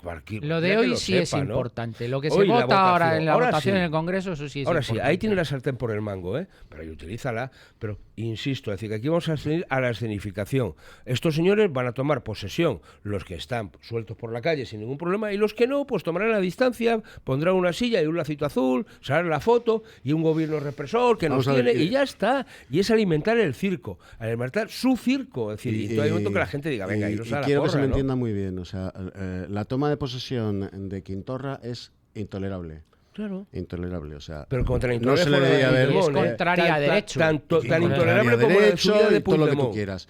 Lo de hoy sí es importante. Lo que se vota ahora en la votación en el Congreso, eso sí es importante. Ahora sí, ahí tiene la sartén por el mango, pero ahí utilízala. Pero insisto, es decir, que aquí vamos a seguir a la escenificación. Estos señores van a tomar posesión, los que están sueltos por la calle sin ningún problema, y los que no, pues tomarán la distancia, pondrán una silla y un lacito azul, saldrá la foto y un gobierno represor que nos tiene, y ya está. Y es alimentar el circo, alimentar su circo. Es decir, y hay un momento que la gente diga, venga, iros a la quiero porra, que se me ¿no? entienda muy bien. O sea, la toma de posesión de Quintorra es intolerable. Claro. Intolerable, o sea, pero contra no se le debería ver. Es contraria a derecho. Tan intolerable como la subida de todo lo que tú Puigdemont. quieras.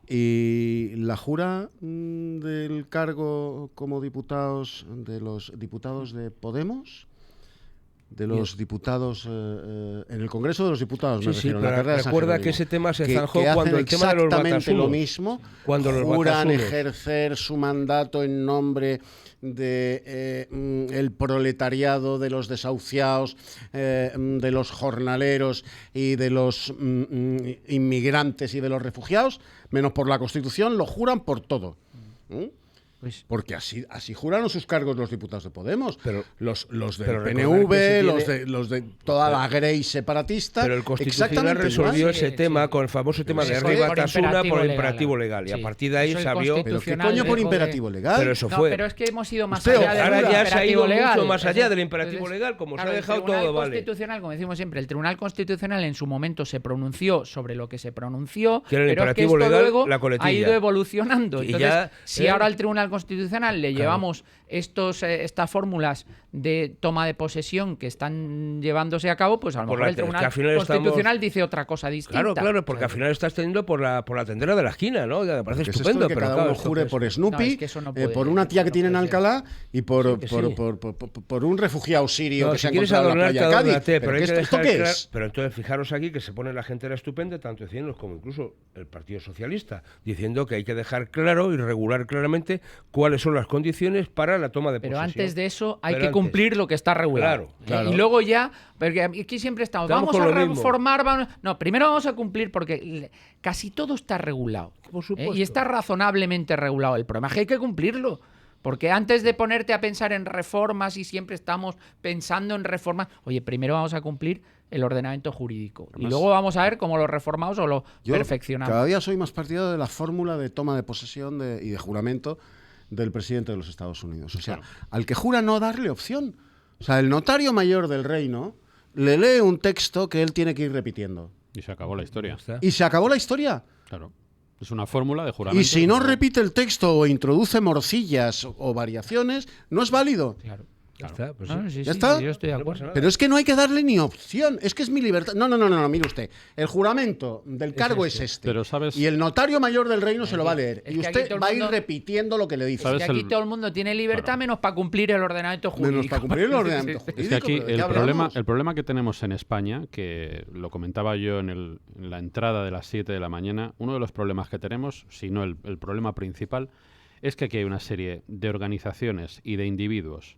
Y la jura del cargo como diputados, de los diputados de Podemos, de los diputados en el Congreso de los Diputados, me refiero, en la carrera de San recuerda Jerónimo, que ese tema se zanjó que cuando el tema de los exactamente batasunos. lo mismo, Cuando los juran batasunos. ejercer su mandato en nombre de el proletariado, de los desahuciados, de los jornaleros y de los inmigrantes y de los refugiados, menos por la Constitución, lo juran por todo. Porque así juraron sus cargos los diputados de Podemos, pero, los del pero PNV, los de toda la grey separatista. Pero el Constitucional resolvió ese tema con el famoso tema de Rey Batasuna por el imperativo legal. Y a partir de ahí se abrió... ¿Pero qué coño por imperativo legal? Pero eso fue... pero es que hemos ido más Usted, allá del ahora ya se ha ido legal. mucho más allá del imperativo legal, como se ha dejado todo, vale. Constitucional, como decimos siempre, el Tribunal Constitucional en su momento se pronunció sobre lo que se pronunció, que era el pero imperativo es que esto legal, luego la coletilla. ha ido evolucionando. Y Entonces, ya, si ahora el Tribunal Constitucional le llevamos estas fórmulas de toma de posesión que están llevándose a cabo, pues a lo mejor el Tribunal Constitucional dice otra cosa distinta. Claro, porque al final estás teniendo por la tendera de la esquina, ¿no? Me parece estupendo. Que cada uno jure por Snoopy, por una tía que tiene en Alcalá y por un refugiado sirio que se ha encontrado en la playa Cádiz. ¿Esto qué es? Pero entonces fijaros aquí que se pone la gente era estupenda, tanto Ciudadanos como incluso el Partido Socialista, diciendo que hay que dejar claro y regular claramente cuáles son las condiciones para la toma de posesión. Pero antes de eso hay que cumplir lo que está regulado. Claro. Y luego ya, porque aquí siempre estamos vamos a reformar... No, primero vamos a cumplir porque casi todo está regulado. Por supuesto. Y está razonablemente regulado. El problema es que hay que cumplirlo. Porque antes de ponerte a pensar en reformas y siempre estamos pensando en reformas, oye, primero vamos a cumplir el ordenamiento jurídico. Además, y luego vamos a ver cómo lo reformamos o lo perfeccionamos. Cada día soy más partidario de la fórmula de toma de posesión y de juramento del presidente de los Estados Unidos. O sea, al que jura no darle opción. O sea, el notario mayor del reino le lee un texto que él tiene que ir repitiendo. Y se acabó la historia. ¿Y se acabó la historia? Claro. Es una fórmula de juramento. Y si no repite el texto o introduce morcillas o variaciones, no es válido. Claro. Ya está, pues ¿Ya está? Yo estoy de acuerdo. Pero es que no hay que darle ni opción. Es que es mi libertad. No, mire usted. El juramento del cargo es este. Pero ¿sabes? Y el notario mayor del reino se lo va a leer. Y usted va a ir repitiendo lo que le dice. Es que aquí todo el mundo tiene libertad menos para cumplir el ordenamiento jurídico. Menos para cumplir el ordenamiento jurídico. Es que aquí el problema que tenemos en España, que lo comentaba yo en la entrada de las 7 de la mañana, uno de los problemas que tenemos, si no el problema principal, es que aquí hay una serie de organizaciones y de individuos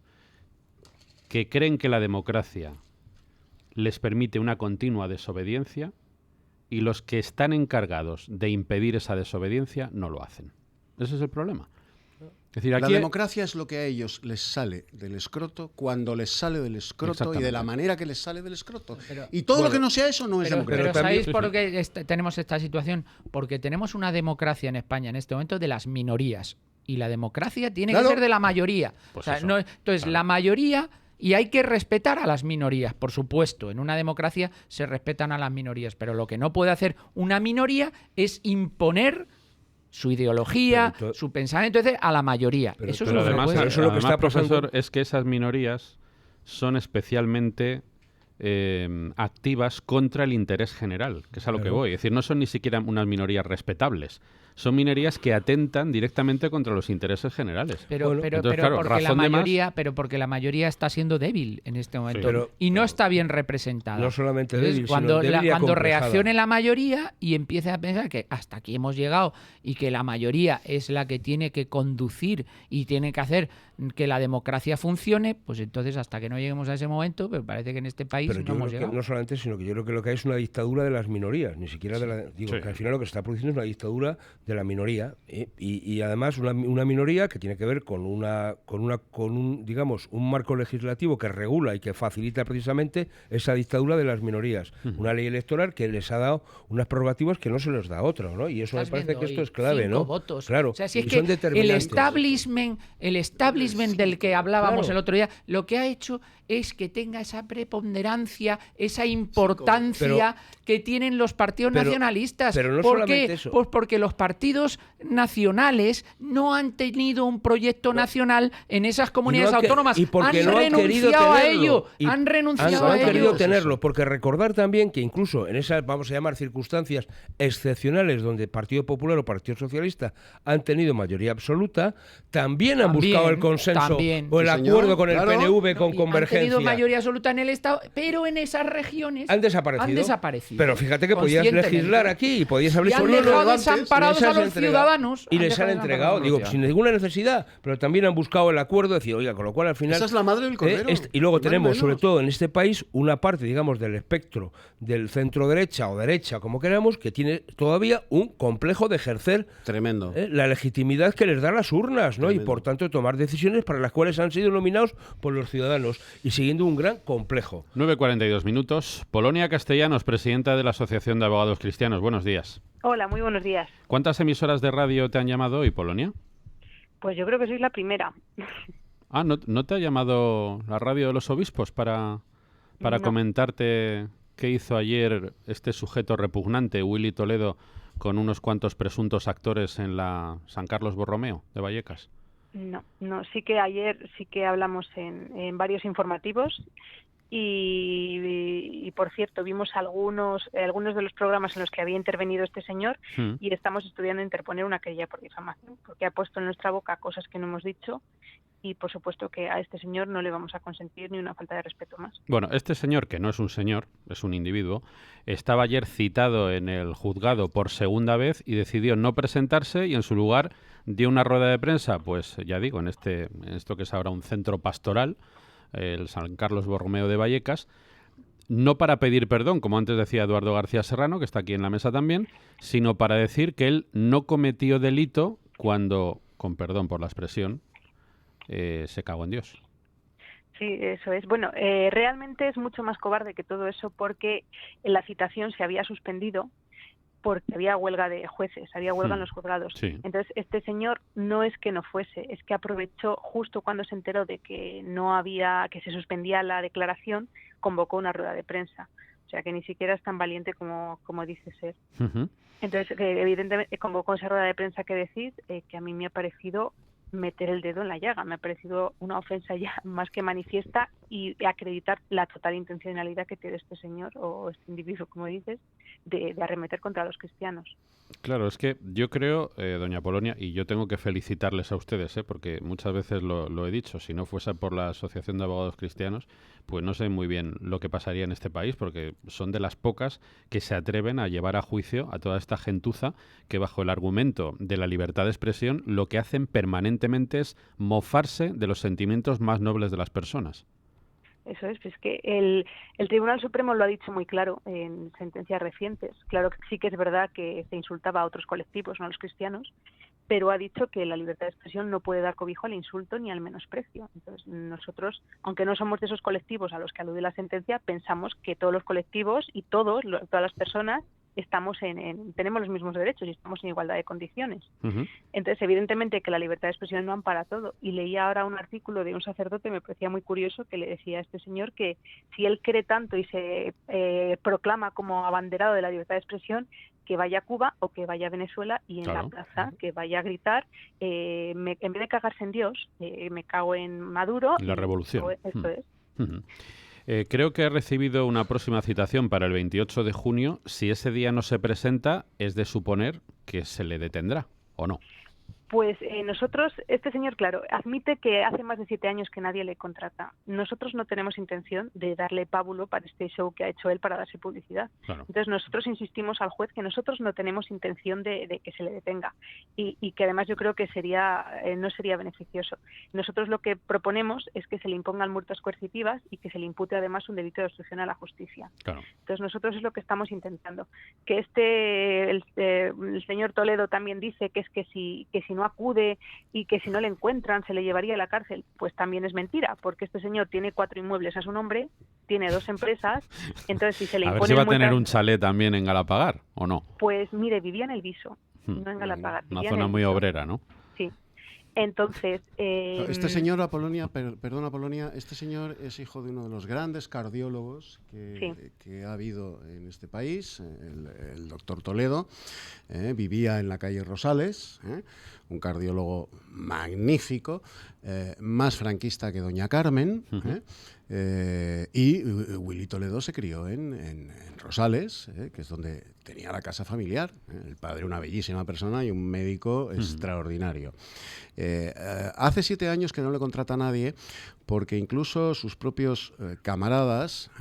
que creen que la democracia les permite una continua desobediencia y los que están encargados de impedir esa desobediencia no lo hacen. Ese es el problema. Es decir, aquí la democracia es lo que a ellos les sale del escroto cuando les sale del escroto y de la manera que les sale del escroto. Y todo lo que no sea eso no es democracia. Pero ¿sabéis por qué tenemos esta situación? Porque tenemos una democracia en España en este momento de las minorías. Y la democracia tiene que ser de la mayoría. Pues entonces, la mayoría... Y hay que respetar a las minorías, por supuesto. En una democracia se respetan a las minorías, pero lo que no puede hacer una minoría es imponer su ideología, su pensamiento a la mayoría. Eso es lo que además, puede. eso lo que está, profesor, es que esas minorías son especialmente activas contra el interés general, que es a lo que voy. Es decir, no son ni siquiera unas minorías respetables. Son minorías que atentan directamente contra los intereses generales. Pero porque la mayoría está siendo débil en este momento y no está bien representada. No solamente débil, cuando sino reaccione la mayoría y empiece a pensar que hasta aquí hemos llegado y que la mayoría es la que tiene que conducir y tiene que hacer que la democracia funcione, pues entonces hasta que no lleguemos a ese momento, pero parece que en este país no hemos llegado. No solamente, sino que yo creo que lo que hay es una dictadura de las minorías, ni siquiera de la... Digo, que al final lo que se está produciendo es una dictadura de la minoría, y además una minoría que tiene que ver con un digamos un marco legislativo que regula y que facilita precisamente esa dictadura de las minorías, una ley electoral que les ha dado unas prerrogativas que no se les da a otra, ¿no? Y eso me parece que esto es clave, ¿no? Votos. Claro. O sea, si es que el establishment del que hablábamos el otro día, lo que ha hecho es que tenga esa preponderancia, esa importancia que tienen los partidos nacionalistas. Pero no ¿Por solamente qué? eso. Pues porque los partidos nacionales no han tenido un proyecto nacional en esas comunidades autónomas. Y porque han no renunciado a ello. Y han renunciado a ello. Han querido tenerlo, porque recordar también que incluso en esas, vamos a llamar, circunstancias excepcionales donde Partido Popular o Partido Socialista han tenido mayoría absoluta, también han buscado el consenso o el acuerdo con el PNV, con Convergencia. Han tenido mayoría absoluta en el Estado, pero en esas regiones han desaparecido. Pero fíjate que podías legislar aquí y podías haber han dejado desamparados a los ciudadanos. Y les han entregado, digo, sin ninguna necesidad, pero también han buscado el acuerdo, decir, oiga, con lo cual al final... Esa es la madre del cordero. Y luego tenemos, sobre todo en este país, una parte, digamos, del espectro del centro-derecha o derecha, como queramos, que tiene todavía un complejo de ejercer tremendo la legitimidad que les da las urnas, ¿no? Tremendo. Y por tanto tomar decisiones para las cuales han sido nominados por los ciudadanos y siguiendo un gran complejo. 9:42 minutos. Polonia Castellanos, presidenta de la Asociación de Abogados Cristianos. Buenos días. Hola, muy buenos días. ¿Cuántas emisoras de radio te han llamado hoy, Polonia? Pues yo creo que sois la primera. Ah, ¿no te ha llamado la radio de los obispos para comentarte qué hizo ayer este sujeto repugnante, Willy Toledo, con unos cuantos presuntos actores en la San Carlos Borromeo de Vallecas? No, sí que ayer sí que hablamos en varios informativos y por cierto vimos algunos de los programas en los que había intervenido este señor y estamos estudiando interponer una querella por difamación porque ha puesto en nuestra boca cosas que no hemos dicho y por supuesto que a este señor no le vamos a consentir ni una falta de respeto más. Bueno, este señor, que no es un señor, es un individuo, estaba ayer citado en el juzgado por segunda vez y decidió no presentarse y en su lugar dio una rueda de prensa, pues ya digo, en esto que es ahora un centro pastoral, el San Carlos Borromeo de Vallecas, no para pedir perdón, como antes decía Eduardo García Serrano, que está aquí en la mesa también, sino para decir que él no cometió delito cuando, con perdón por la expresión, se cagó en Dios. Sí, eso es. Bueno, realmente es mucho más cobarde que todo eso porque la citación se había suspendido porque había huelga de jueces, había huelga en los juzgados. Sí. Entonces, este señor no es que no fuese, es que aprovechó justo cuando se enteró de que que se suspendía la declaración, convocó una rueda de prensa. O sea, que ni siquiera es tan valiente como dice ser. Entonces, evidentemente, convocó esa rueda de prensa que decís, que a mí me ha parecido meter el dedo en la llaga. Me ha parecido una ofensa ya más que manifiesta y acreditar la total intencionalidad que tiene este señor o este individuo, como dices, de arremeter contra los cristianos. Claro, es que yo creo, doña Polonia, y yo tengo que felicitarles a ustedes, porque muchas veces lo he dicho, si no fuese por la Asociación de Abogados Cristianos, pues no sé muy bien lo que pasaría en este país, porque son de las pocas que se atreven a llevar a juicio a toda esta gentuza que bajo el argumento de la libertad de expresión lo que hacen permanentemente es mofarse de los sentimientos más nobles de las personas. Eso es, pues que el Tribunal Supremo lo ha dicho muy claro en sentencias recientes. Claro que sí que es verdad que se insultaba a otros colectivos, no a los cristianos, pero ha dicho que la libertad de expresión no puede dar cobijo al insulto ni al menosprecio. Entonces, nosotros, aunque no somos de esos colectivos a los que alude la sentencia, pensamos que todos los colectivos y todas las personas tenemos los mismos derechos y estamos en igualdad de condiciones. Entonces, evidentemente que la libertad de expresión no ampara todo. Y leía ahora un artículo de un sacerdote, me parecía muy curioso, que le decía a este señor que si él cree tanto y se proclama como abanderado de la libertad de expresión, que vaya a Cuba o que vaya a Venezuela y en la plaza que vaya a gritar, en vez de cagarse en Dios, me cago en Maduro. La revolución. Esto es. Creo que he recibido una próxima citación para el 28 de junio. Si ese día no se presenta, es de suponer que se le detendrá, ¿o no? Pues nosotros, este señor, claro, admite que hace más de 7 años que nadie le contrata. Nosotros no tenemos intención de darle pábulo para este show que ha hecho él para darse publicidad. Claro. Entonces nosotros insistimos al juez que nosotros no tenemos intención de que se le detenga y que además yo creo que no sería beneficioso. Nosotros lo que proponemos es que se le impongan multas coercitivas y que se le impute además un delito de obstrucción a la justicia. Claro. Entonces nosotros es lo que estamos intentando. Que el señor Toledo también dice que es que si no acude y que si no le encuentran se le llevaría a la cárcel, pues también es mentira, porque este señor tiene 4 inmuebles a su nombre, tiene 2 empresas, entonces si se le impone... A ver si va a tener un chalet también en Galapagar, ¿o no? Pues mire, vivía en el Viso, no en Galapagar. Una zona muy obrera, ¿no? Sí. Entonces... Este señor, perdona Polonia, este señor es hijo de uno de los grandes cardiólogos que ha habido en este país, el doctor Toledo, vivía en la calle Rosales, un cardiólogo magnífico, más franquista que doña Carmen, y Willy Toledo se crió en Rosales, que es donde tenía la casa familiar. El padre, una bellísima persona y un médico extraordinario. Hace 7 años que no le contrata a nadie porque incluso sus propios camaradas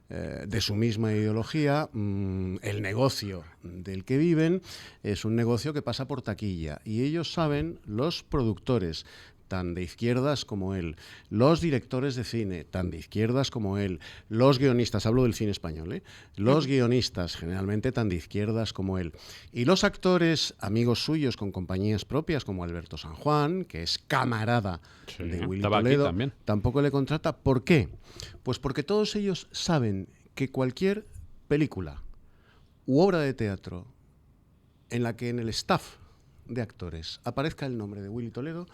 de su misma ideología, el negocio del que viven es un negocio que pasa por taquilla y ellos saben, los productores tan de izquierdas como él, los directores de cine tan de izquierdas como él, los guionistas, hablo del cine español, los guionistas generalmente tan de izquierdas como él, y los actores amigos suyos con compañías propias como Alberto San Juan, que es camarada de Willy Toledo, tampoco le contrata. ¿Por qué? Pues porque todos ellos saben que cualquier película u obra de teatro en la que en el staff de actores aparezca el nombre de Willy Toledo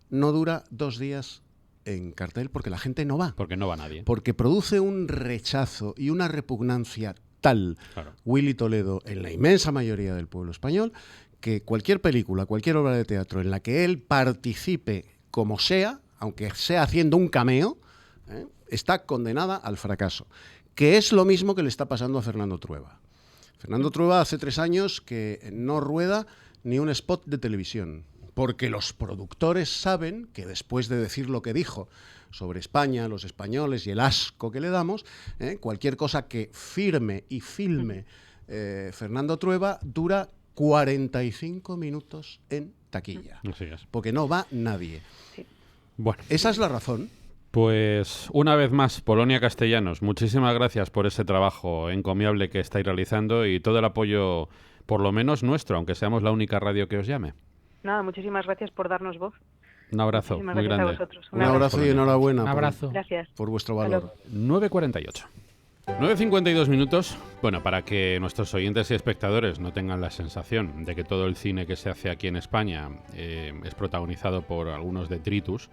no dura 2 días en cartel porque la gente no va. Porque no va nadie. Porque produce un rechazo y una repugnancia tal, Willy Toledo, en la inmensa mayoría del pueblo español, que cualquier película, cualquier obra de teatro en la que él participe como sea, aunque sea haciendo un cameo, está condenada al fracaso, que es lo mismo que le está pasando a Fernando Trueba. Fernando Trueba hace 3 años que no rueda ni un spot de televisión, porque los productores saben que después de decir lo que dijo sobre España, los españoles y el asco que le damos, cualquier cosa que firme y filme Fernando Trueba dura 45 minutos en taquilla, porque no va nadie. Bueno, esa es la razón. Pues una vez más, Polonia Castellanos, muchísimas gracias por ese trabajo encomiable que estáis realizando y todo el apoyo, por lo menos nuestro, aunque seamos la única radio que os llame. Nada, muchísimas gracias por darnos voz. Un abrazo Muchísimas muy gracias grande. A vosotros. Un abrazo y enhorabuena. Un abrazo. Gracias. Por vuestro valor. 9:48. 9:52 minutos. Bueno, para que nuestros oyentes y espectadores no tengan la sensación de que todo el cine que se hace aquí en España es protagonizado por algunos detritus,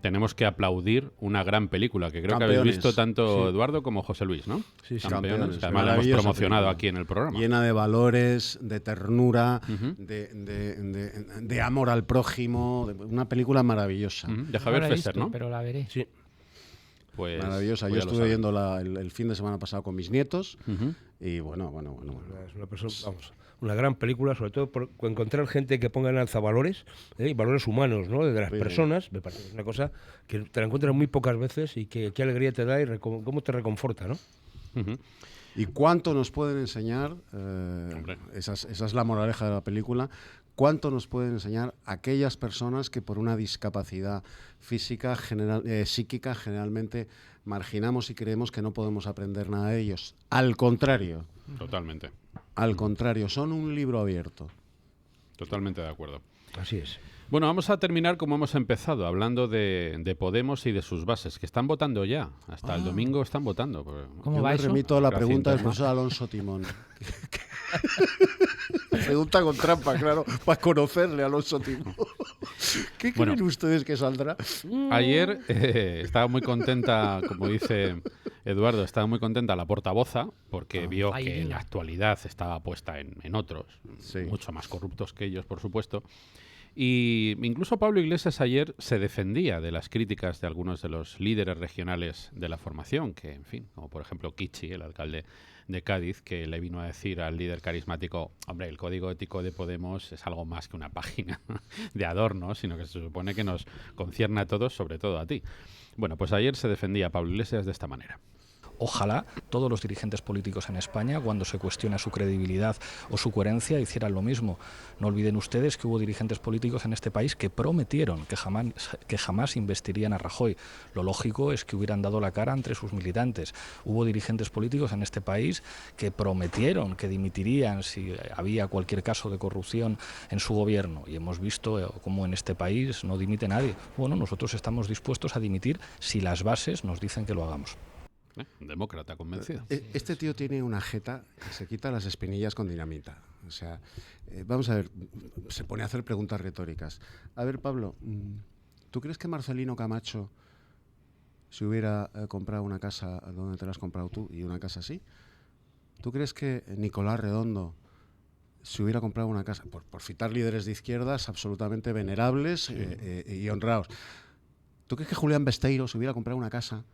tenemos que aplaudir una gran película que creo que habéis visto tanto Eduardo como José Luis, ¿no? Sí, Campeones. Que además la hemos promocionado aquí en el programa. Llena de valores, de ternura, de amor al prójimo, una película maravillosa. De Javier Fesser, ¿no? Pero la veré. Sí. Pues, maravillosa. Yo estuve viendo el fin de semana pasado con mis nietos y bueno. Es una persona, vamos, una gran película, sobre todo por encontrar gente que ponga en alza valores y valores humanos, ¿no? De las personas. Me parece que es una cosa que te la encuentras muy pocas veces y que qué alegría te da y cómo te reconforta, ¿no? ¿Y cuánto nos pueden enseñar? Esa es la moraleja de la película. ¿Cuánto nos pueden enseñar aquellas personas que por una discapacidad física, psíquica, generalmente marginamos y creemos que no podemos aprender nada de ellos? Al contrario. Totalmente. Al contrario, son un libro abierto. Totalmente de acuerdo. Así es. Bueno, vamos a terminar como hemos empezado, hablando de Podemos y de sus bases, que están votando ya. Hasta el domingo están votando. ¿Cómo va eso? Remito a la pregunta del profesor Alonso Timón. Pregunta con trampa, claro, para conocerle a Alonso Timón. ¿Qué creen ustedes que saldrá? Ayer estaba muy contenta, como dice Eduardo, estaba muy contenta la portavoza, porque vio que la actualidad estaba puesta en otros, mucho más corruptos que ellos, por supuesto. Y incluso Pablo Iglesias ayer se defendía de las críticas de algunos de los líderes regionales de la formación, que, en fin, como por ejemplo Kichi, el alcalde de Cádiz, que le vino a decir al líder carismático: hombre, el código ético de Podemos es algo más que una página de adorno, sino que se supone que nos concierne a todos, sobre todo a ti. Bueno, pues ayer se defendía Pablo Iglesias de esta manera. Ojalá todos los dirigentes políticos en España, cuando se cuestiona su credibilidad o su coherencia, hicieran lo mismo. No olviden ustedes que hubo dirigentes políticos en este país que prometieron que jamás investirían a Rajoy. Lo lógico es que hubieran dado la cara entre sus militantes. Hubo dirigentes políticos en este país que prometieron que dimitirían si había cualquier caso de corrupción en su gobierno. Y hemos visto cómo en este país no dimite nadie. Bueno, nosotros estamos dispuestos a dimitir si las bases nos dicen que lo hagamos. Demócrata convencido. Este tío tiene una jeta que se quita las espinillas con dinamita. O sea, vamos a ver, se pone a hacer preguntas retóricas. A ver, Pablo, ¿tú crees que Marcelino Camacho se hubiera comprado una casa donde te la has comprado tú y una casa así? ¿Tú crees que Nicolás Redondo se hubiera comprado una casa, por citar líderes de izquierdas absolutamente venerables y honrados? ¿Tú crees que Julián Besteiro se hubiera comprado una casa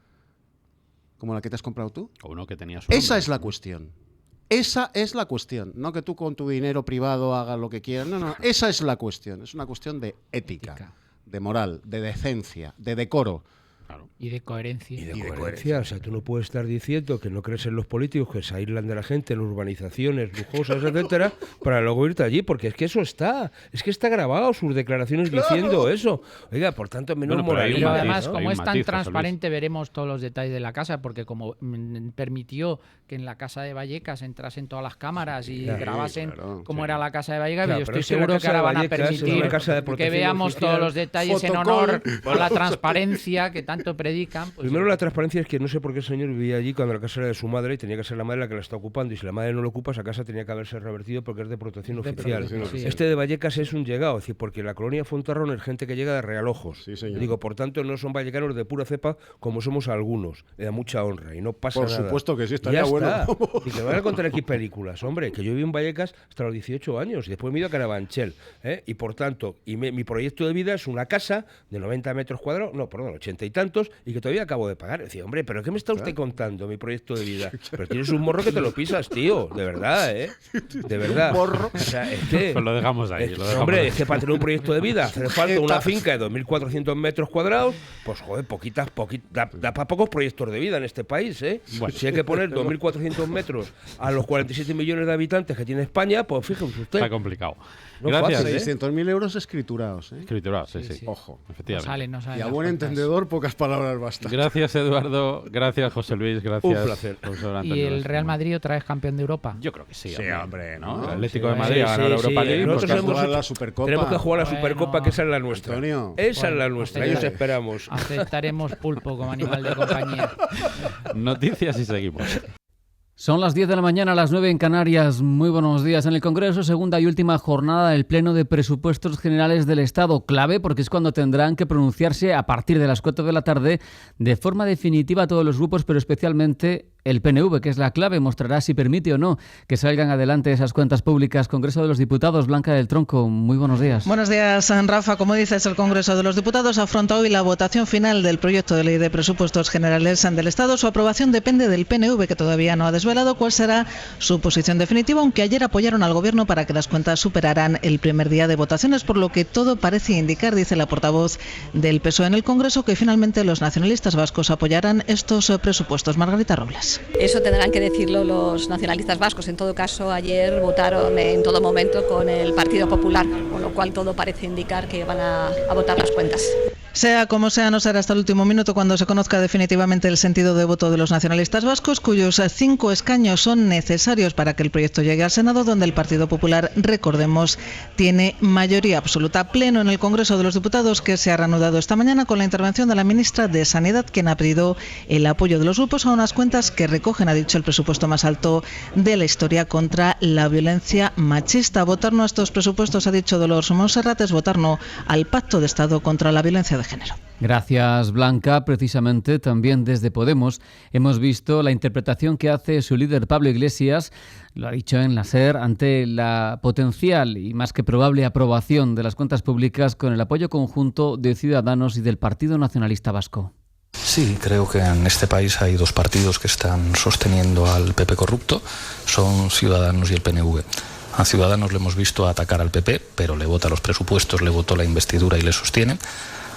como la que te has comprado tú? O uno que tenía su Esa nombre. es la cuestión. Esa es la cuestión. No que tú con tu dinero privado hagas lo que quieras. No. Esa es la cuestión. Es una cuestión de ética, de moral, de decencia, de decoro. Claro. Y de coherencia. Y de coherencia. O sea, tú no puedes estar diciendo que no crees en los políticos, que se aíslan de la gente en urbanizaciones lujosas, etcétera, para luego irte allí, porque es que eso está. Es que está grabado sus declaraciones diciendo eso. Oiga, por tanto, menos moralismo. Pero además, como es tan transparente, veremos todos los detalles de la casa, porque como permitió que en la casa de Vallecas entrasen todas las cámaras y grabasen cómo era la casa de Vallecas, yo estoy seguro que ahora van a permitir que veamos todos los detalles en honor a la transparencia que tanto tanto predican... Pues primero, la transparencia es que no sé por qué el señor vivía allí cuando la casa era de su madre y tenía que ser la madre la que la está ocupando, y si la madre no lo ocupa, esa casa tenía que haberse revertido porque es de protección oficial. Este de Vallecas es un llegado, es decir, porque la colonia Fontarrón es gente que llega de Realojos. Sí, digo, por tanto, no son vallecanos de pura cepa como somos algunos, de mucha honra, y no pasa nada. Por supuesto que sí, estaría bueno. Y te van a contar aquí películas, hombre, que yo viví en Vallecas hasta los 18 años y después me he ido a Carabanchel, y por tanto, mi proyecto de vida es una casa de 90 metros cuadrados, 80 y tantos, y que todavía acabo de pagar. Decía, hombre, ¿pero qué me está usted contando, mi proyecto de vida? Pero tienes un morro que te lo pisas, tío, de verdad, de verdad. Morro. O sea, es que... Pues lo dejamos ahí. Es que para tener un proyecto de vida hace falta una finca de 2.400 metros cuadrados, pues joder, da para pocos proyectos de vida en este país, Bueno. Si hay que poner 2.400 metros a los 47 millones de habitantes que tiene España, pues fíjese usted. Está complicado. No, gracias. 600.000 euros escriturados. Escriturados, sí. Ojo, efectivamente. No salen y a buen entendedor, pocas palabras bastan. Gracias, Eduardo. Gracias, José Luis. Gracias. Un placer. ¿Y el Real Madrid otra vez campeón de Europa? Yo creo que sí. Hombre, ¿no? El Atlético de Madrid ha ganado la Europa League. Nosotros jugar la Supercopa. Tenemos que jugar la Supercopa, que esa es la nuestra. Antonio. Esa es la nuestra. Ahí os esperamos. Aceptaremos pulpo como animal de compañía. Noticias y seguimos. Son las 10 de la mañana, las 9 en Canarias. Muy buenos días. En el Congreso, segunda y última jornada del Pleno de Presupuestos Generales del Estado. Clave porque es cuando tendrán que pronunciarse a partir de las 4 de la tarde de forma definitiva todos los grupos, pero especialmente el PNV, que es la clave, mostrará si permite o no que salgan adelante esas cuentas públicas. Congreso de los Diputados, Blanca del Tronco, muy buenos días. Buenos días, Rafa. Como dices, el Congreso de los Diputados afronta hoy la votación final del proyecto de ley de presupuestos generales del Estado. Su aprobación depende del PNV, que todavía no ha desvelado cuál será su posición definitiva, aunque ayer apoyaron al Gobierno para que las cuentas superaran el primer día de votaciones, por lo que todo parece indicar, dice la portavoz del PSOE en el Congreso, que finalmente los nacionalistas vascos apoyarán estos presupuestos. Margarita Robles. Eso tendrán que decirlo los nacionalistas vascos. En todo caso, ayer votaron en todo momento con el Partido Popular, con lo cual todo parece indicar que van a votar las cuentas. Sea como sea, no será hasta el último minuto cuando se conozca definitivamente el sentido de voto de los nacionalistas vascos, cuyos 5 escaños son necesarios para que el proyecto llegue al Senado, donde el Partido Popular, recordemos, tiene mayoría absoluta. Pleno en el Congreso de los Diputados, que se ha reanudado esta mañana con la intervención de la ministra de Sanidad, quien ha pedido el apoyo de los grupos a unas cuentas que recogen, ha dicho, el presupuesto más alto de la historia contra la violencia machista. Votar no a estos presupuestos, ha dicho Dolors Montserrat, es votar no al Pacto de Estado contra la violencia de género. Gracias, Blanca. Precisamente también desde Podemos hemos visto la interpretación que hace su líder Pablo Iglesias, lo ha dicho en la SER, ante la potencial y más que probable aprobación de las cuentas públicas con el apoyo conjunto de Ciudadanos y del Partido Nacionalista Vasco. Sí, creo que en este país hay dos partidos que están sosteniendo al PP corrupto, son Ciudadanos y el PNV. A Ciudadanos le hemos visto atacar al PP, pero le vota los presupuestos, le votó la investidura y le sostiene.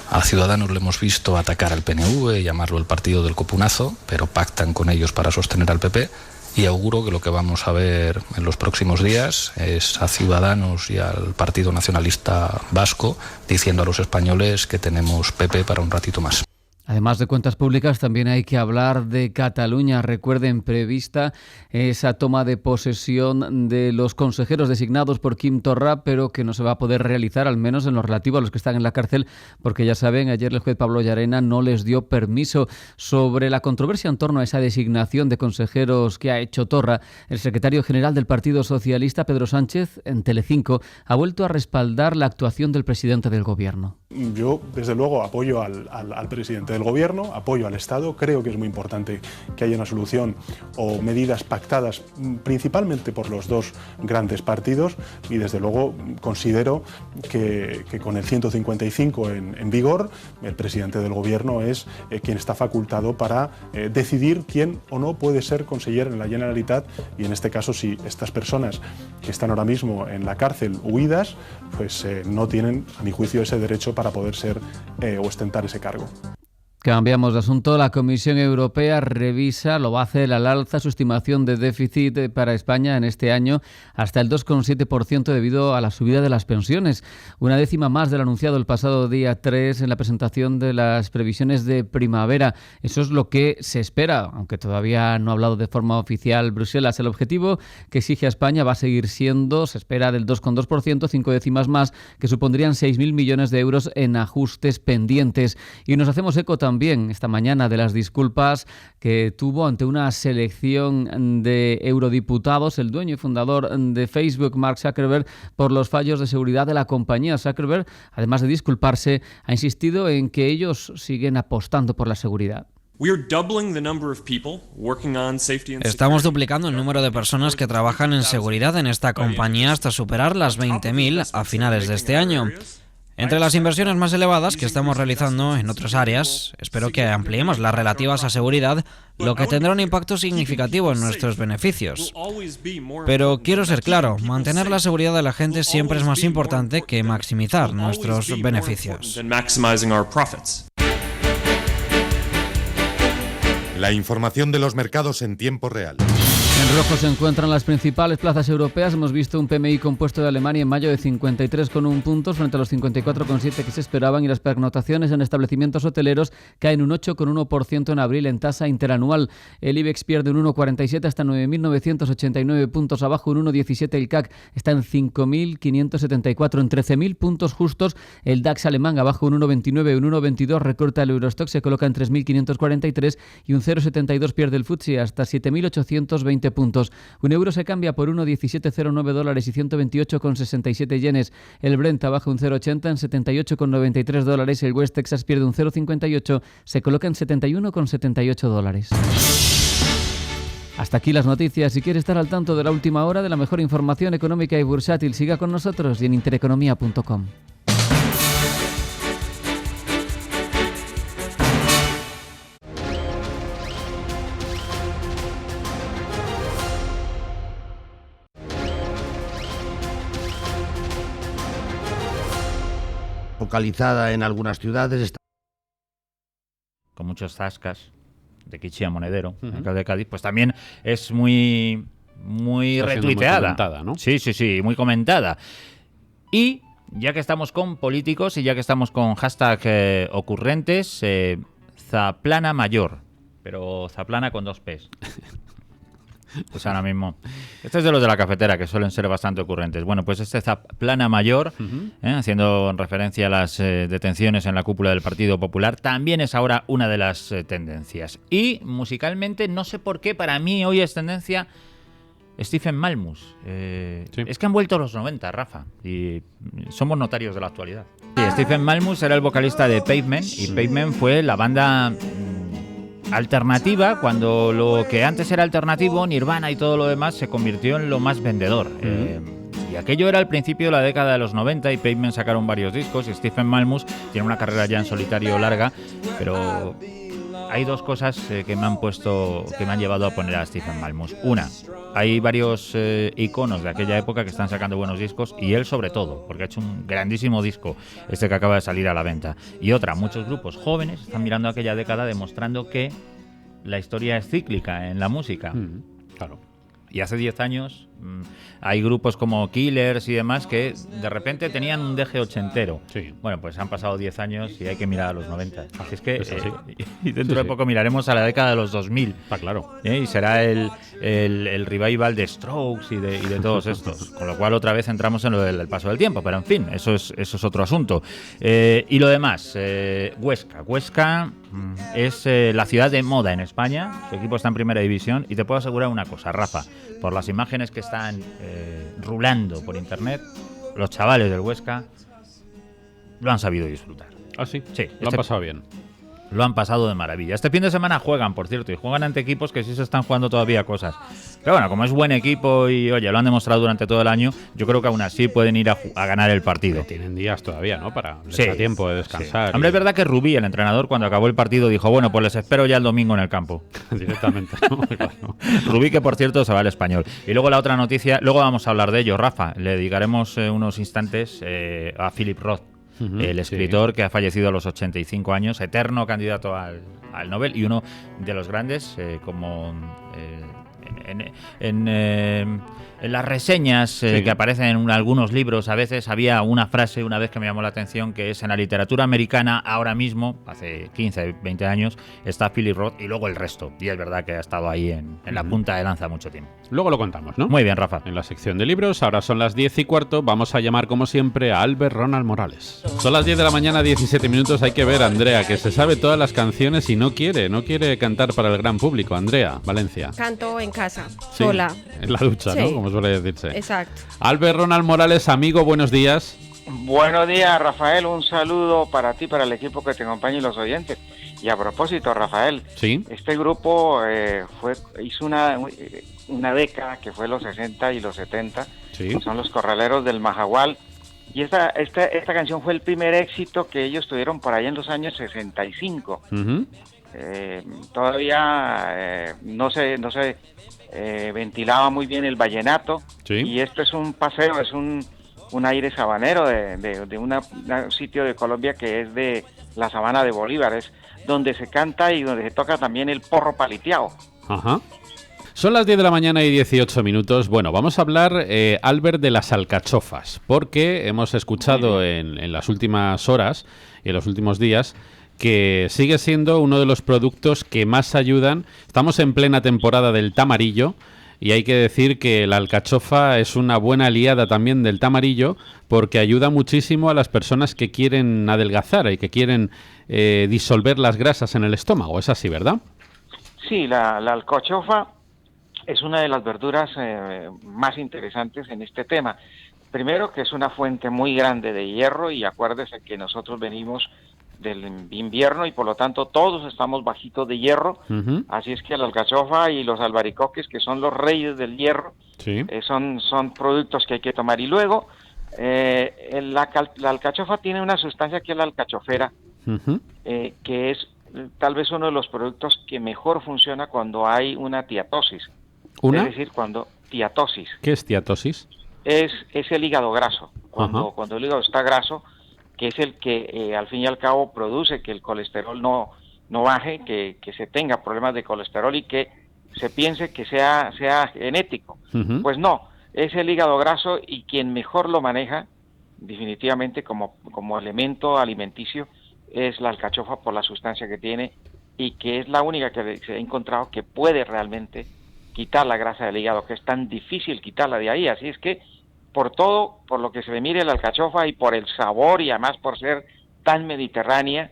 A Ciudadanos le hemos visto atacar al PNV, llamarlo el partido del copunazo, pero pactan con ellos para sostener al PP. Y auguro que lo que vamos a ver en los próximos días es a Ciudadanos y al Partido Nacionalista Vasco diciendo a los españoles que tenemos PP para un ratito más. Además de cuentas públicas, también hay que hablar de Cataluña. Recuerden, prevista esa toma de posesión de los consejeros designados por Quim Torra, pero que no se va a poder realizar, al menos en lo relativo a los que están en la cárcel, porque ya saben, ayer el juez Pablo Llarena no les dio permiso. Sobre la controversia en torno a esa designación de consejeros que ha hecho Torra, el secretario general del Partido Socialista, Pedro Sánchez, en Telecinco, ha vuelto a respaldar la actuación del presidente del Gobierno. Yo, desde luego, apoyo al presidente del Gobierno, apoyo al Estado. Creo que es muy importante que haya una solución o medidas pactadas principalmente por los dos grandes partidos y, desde luego, considero que con el 155 en vigor, el presidente del Gobierno es quien está facultado para decidir quién o no puede ser conseller en la Generalitat, y en este caso, si estas personas que están ahora mismo en la cárcel huidas, pues no tienen, a mi juicio, ese derecho para poder ser o ostentar ese cargo. Cambiamos de asunto. La Comisión Europea revisa, lo va a hacer al alza, su estimación de déficit para España en este año hasta el 2,7% debido a la subida de las pensiones. Una décima más del anunciado el pasado día 3 en la presentación de las previsiones de primavera. Eso es lo que se espera, aunque todavía no ha hablado de forma oficial Bruselas. El objetivo que exige a España va a seguir siendo, se espera, del 2,2%, 5 décimas más, que supondrían 6.000 millones de euros en ajustes pendientes. Y nos hacemos eco también también esta mañana de las disculpas que tuvo ante una selección de eurodiputados el dueño y fundador de Facebook, Mark Zuckerberg, por los fallos de seguridad de la compañía. Zuckerberg, además de disculparse, ha insistido en que ellos siguen apostando por la seguridad. Estamos duplicando el número de personas que trabajan en seguridad en esta compañía hasta superar las 20.000 a finales de este año. Entre las inversiones más elevadas que estamos realizando en otras áreas, espero que ampliemos las relativas a seguridad, lo que tendrá un impacto significativo en nuestros beneficios. Pero quiero ser claro, mantener la seguridad de la gente siempre es más importante que maximizar nuestros beneficios. La información de los mercados en tiempo real. En rojo se encuentran las principales plazas europeas. Hemos visto un PMI compuesto de Alemania en mayo de 53,1 puntos frente a los 54,7 que se esperaban, y las pernoctaciones en establecimientos hoteleros caen un 8,1% en abril en tasa interanual. El IBEX pierde un 1,47 hasta 9.989 puntos abajo, un 1,17 el CAC está en 5.574, en 13.000 puntos justos. El DAX alemán abajo un 1,29, un 1,22 recorta el Eurostock, se coloca en 3.543 y un 0,72 pierde el FTSE hasta 7.820 puntos. Un euro se cambia por 1,1709 dólares y 128,67 yenes. El Brent baja un 0,80 en 78,93 dólares. El West Texas pierde un 0,58, se coloca en 71,78 dólares. Hasta aquí las noticias. Si quiere estar al tanto de la última hora de la mejor información económica y bursátil, siga con nosotros y en intereconomía.com. Localizada en algunas ciudades. Con muchos zascas de Quichía Monedero, acá de Cádiz, pues también es muy retuiteada. Muy comentada, ¿no? Sí, muy comentada. Y ya que estamos con políticos y ya que estamos con hashtag ocurrentes, Zaplana Mayor, pero Zaplana con 2 P's. Pues ahora mismo. Este es de los de la cafetera, que suelen ser bastante ocurrentes. Bueno, pues este Zaplana Mayor, haciendo referencia a las detenciones en la cúpula del Partido Popular, también es ahora una de las tendencias. Y musicalmente, no sé por qué, para mí hoy es tendencia Stephen Malmus. Es que han vuelto los 90, Rafa, y somos notarios de la actualidad. Sí, Stephen Malmus era el vocalista de Pavement, y Pavement fue la banda alternativa cuando lo que antes era alternativo, Nirvana y todo lo demás, se convirtió en lo más vendedor. Y aquello era el principio de la década de los 90 y Pavement sacaron varios discos y Stephen Malmus tiene una carrera ya en solitario larga, pero hay 2 cosas que me han llevado a poner a Stephen Malmus. Una, hay varios iconos de aquella época que están sacando buenos discos, y él sobre todo, porque ha hecho un grandísimo disco este que acaba de salir a la venta. Y otra, muchos grupos jóvenes están mirando aquella década demostrando que la historia es cíclica en la música. Claro. Y hace 10 años hay grupos como Killers y demás que de repente tenían un deje ochentero. Sí. Bueno, pues han pasado 10 años y hay que mirar a los 90. Así es que y dentro de poco miraremos a la década de los 2000. Está claro. Y será el revival de Strokes y de todos estos. Con lo cual otra vez entramos en lo del paso del tiempo. Pero en fin, eso es otro asunto. Y lo demás, Huesca. Huesca es la ciudad de moda en España. Su equipo está en primera división y te puedo asegurar una cosa, Rafa. Por las imágenes que están rulando por internet, los chavales del Huesca lo han sabido disfrutar. ¿Ah, sí? Sí. Lo han pasado bien. Lo han pasado de maravilla. Este fin de semana juegan, por cierto, y juegan ante equipos que sí se están jugando todavía cosas. Pero bueno, como es buen equipo y, oye, lo han demostrado durante todo el año, yo creo que aún así pueden ir a ganar el partido. Pero tienen días todavía, ¿no? Les da tiempo de descansar. Sí. Hombre, es verdad que Rubí, el entrenador, cuando acabó el partido, dijo, bueno, pues les espero ya el domingo en el campo. Directamente, ¿no? Claro. Rubí, que por cierto se va al Español. Y luego la otra noticia, luego vamos a hablar de ello, Rafa. Le dedicaremos unos instantes a Philip Roth. El escritor que ha fallecido a los 85 años, eterno candidato al Nobel y uno de los grandes, como en las reseñas que aparecen en algunos libros, a veces había una frase una vez que me llamó la atención, que es: en la literatura americana ahora mismo, hace 15, 20 años, está Philip Roth y luego el resto. Y es verdad que ha estado ahí en la punta de lanza mucho tiempo. Luego lo contamos, ¿no? Muy bien, Rafa. En la sección de libros, ahora son las 10:15, vamos a llamar como siempre a Albert Ronald Morales. Son las 10 de la mañana, 17 minutos, hay que ver a Andrea, que se sabe todas las canciones y no quiere cantar para el gran público. Andrea, Valencia. Canto en casa, sola. En la ducha, sí, ¿no? Como suele decirse. Exacto. Albert Ronald Morales, amigo, buenos días. Buenos días, Rafael. Un saludo para ti, para el equipo que te acompaña y los oyentes. Y a propósito, Rafael, ¿sí? Este grupo hizo una década que fue los 60 y los 70. ¿Sí? Son los Corraleros del Majagual. Y esta canción fue el primer éxito que ellos tuvieron por ahí en los años 65. Uh-huh. Todavía no se ventilaba muy bien el vallenato. ¿Sí? Y esto es un paseo, es un aire sabanero de un sitio de Colombia que es de la Sabana de Bolívar, es donde se canta y donde se toca también el porro paliteado. Ajá. Son las 10 de la mañana y 18 minutos. Bueno, vamos a hablar, Albert, de las alcachofas, porque hemos escuchado en las últimas horas y en los últimos días que sigue siendo uno de los productos que más ayudan. Estamos en plena temporada del tamarillo y hay que decir que la alcachofa es una buena aliada también del tamarillo, porque ayuda muchísimo a las personas que quieren adelgazar y que quieren disolver las grasas en el estómago. Es así, ¿verdad? Sí, la alcachofa es una de las verduras más interesantes en este tema. Primero, que es una fuente muy grande de hierro, y acuérdese que nosotros venimos del invierno y por lo tanto todos estamos bajitos de hierro. Uh-huh. Así es que la alcachofa y los albaricoques, que son los reyes del hierro, sí, son productos que hay que tomar. Y luego la alcachofa tiene una sustancia que es la alcachofera, uh-huh, que es tal vez uno de los productos que mejor funciona cuando hay una tiatosis. ¿Una? Es decir, cuando tiatosis. ¿Qué es tiatosis? Es el hígado graso. Cuando el hígado está graso, que es el que al fin y al cabo produce que el colesterol no baje, que se tenga problemas de colesterol y que se piense que sea genético. Uh-huh. Pues no, es el hígado graso, y quien mejor lo maneja definitivamente como elemento alimenticio es la alcachofa, por la sustancia que tiene, y que es la única que se ha encontrado que puede realmente quitar la grasa del hígado, que es tan difícil quitarla de ahí. Así es que por todo, por lo que se le mire la alcachofa y por el sabor, y además por ser tan mediterránea,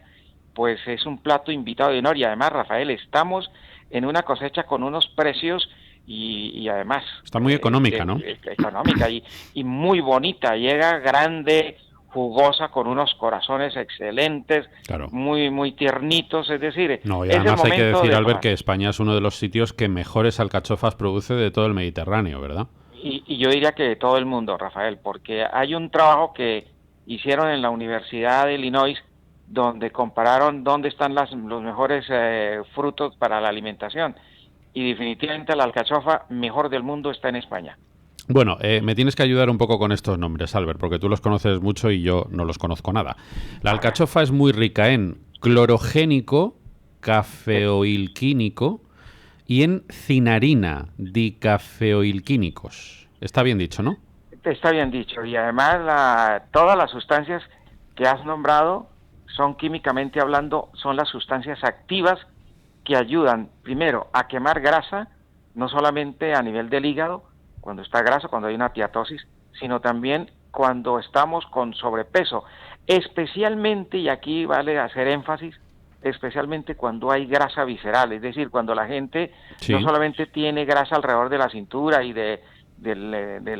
pues es un plato invitado de honor. Y además, Rafael, estamos en una cosecha con unos precios y además... Está muy económica, ¿no? Económica y muy bonita. Llega grande, jugosa, con unos corazones excelentes, claro, muy muy tiernitos, es decir... No, y además hay que decir, Albert, que España es uno de los sitios que mejores alcachofas produce de todo el Mediterráneo, ¿verdad? Y yo diría que de todo el mundo, Rafael, porque hay un trabajo que hicieron en la Universidad de Illinois, donde compararon dónde están los mejores frutos para la alimentación, y definitivamente la alcachofa mejor del mundo está en España. Bueno, me tienes que ayudar un poco con estos nombres, Albert, porque tú los conoces mucho y yo no los conozco nada. La alcachofa es muy rica en clorogénico, cafeoilquínico y en cinarina, dicafeoilquínicos. Está bien dicho, ¿no? Está bien dicho, y además todas las sustancias que has nombrado son, químicamente hablando, son las sustancias activas que ayudan, primero, a quemar grasa, no solamente a nivel del hígado, cuando está graso, cuando hay una tiatosis, sino también cuando estamos con sobrepeso, especialmente, y aquí vale hacer énfasis, especialmente cuando hay grasa visceral, es decir, cuando la gente no solamente tiene grasa alrededor de la cintura y del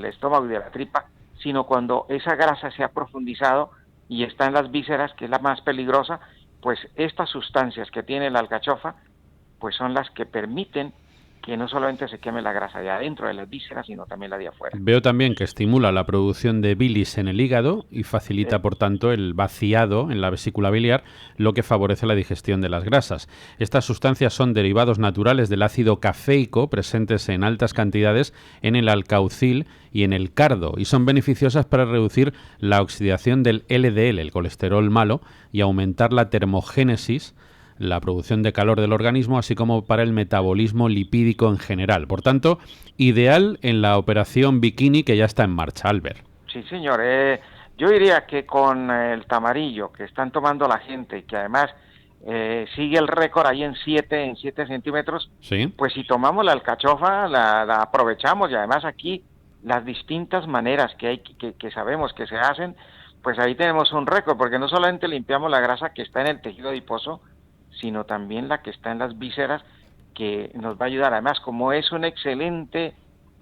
estómago y de la tripa, sino cuando esa grasa se ha profundizado y está en las vísceras, que es la más peligrosa, pues estas sustancias que tiene la alcachofa, pues son las que permiten que no solamente se queme la grasa de adentro de las vísceras, sino también la de afuera. Veo también que estimula la producción de bilis en el hígado y facilita, por tanto, el vaciado en la vesícula biliar, lo que favorece la digestión de las grasas. Estas sustancias son derivados naturales del ácido cafeico, presentes en altas cantidades en el alcaucil y en el cardo, y son beneficiosas para reducir la oxidación del LDL, el colesterol malo, y aumentar la termogénesis la producción de calor del organismo, así como para el metabolismo lipídico en general. Por tanto, ideal en la operación Bikini que ya está en marcha, Albert. Sí, señor. Yo diría que con el tamarillo que están tomando la gente, que además sigue el récord ahí en 7 centímetros, ¿sí? Pues si tomamos la alcachofa, la aprovechamos, y además aquí las distintas maneras que hay que sabemos que se hacen, pues ahí tenemos un récord, porque no solamente limpiamos la grasa que está en el tejido adiposo, sino también la que está en las vísceras, que nos va a ayudar. Además, como es un excelente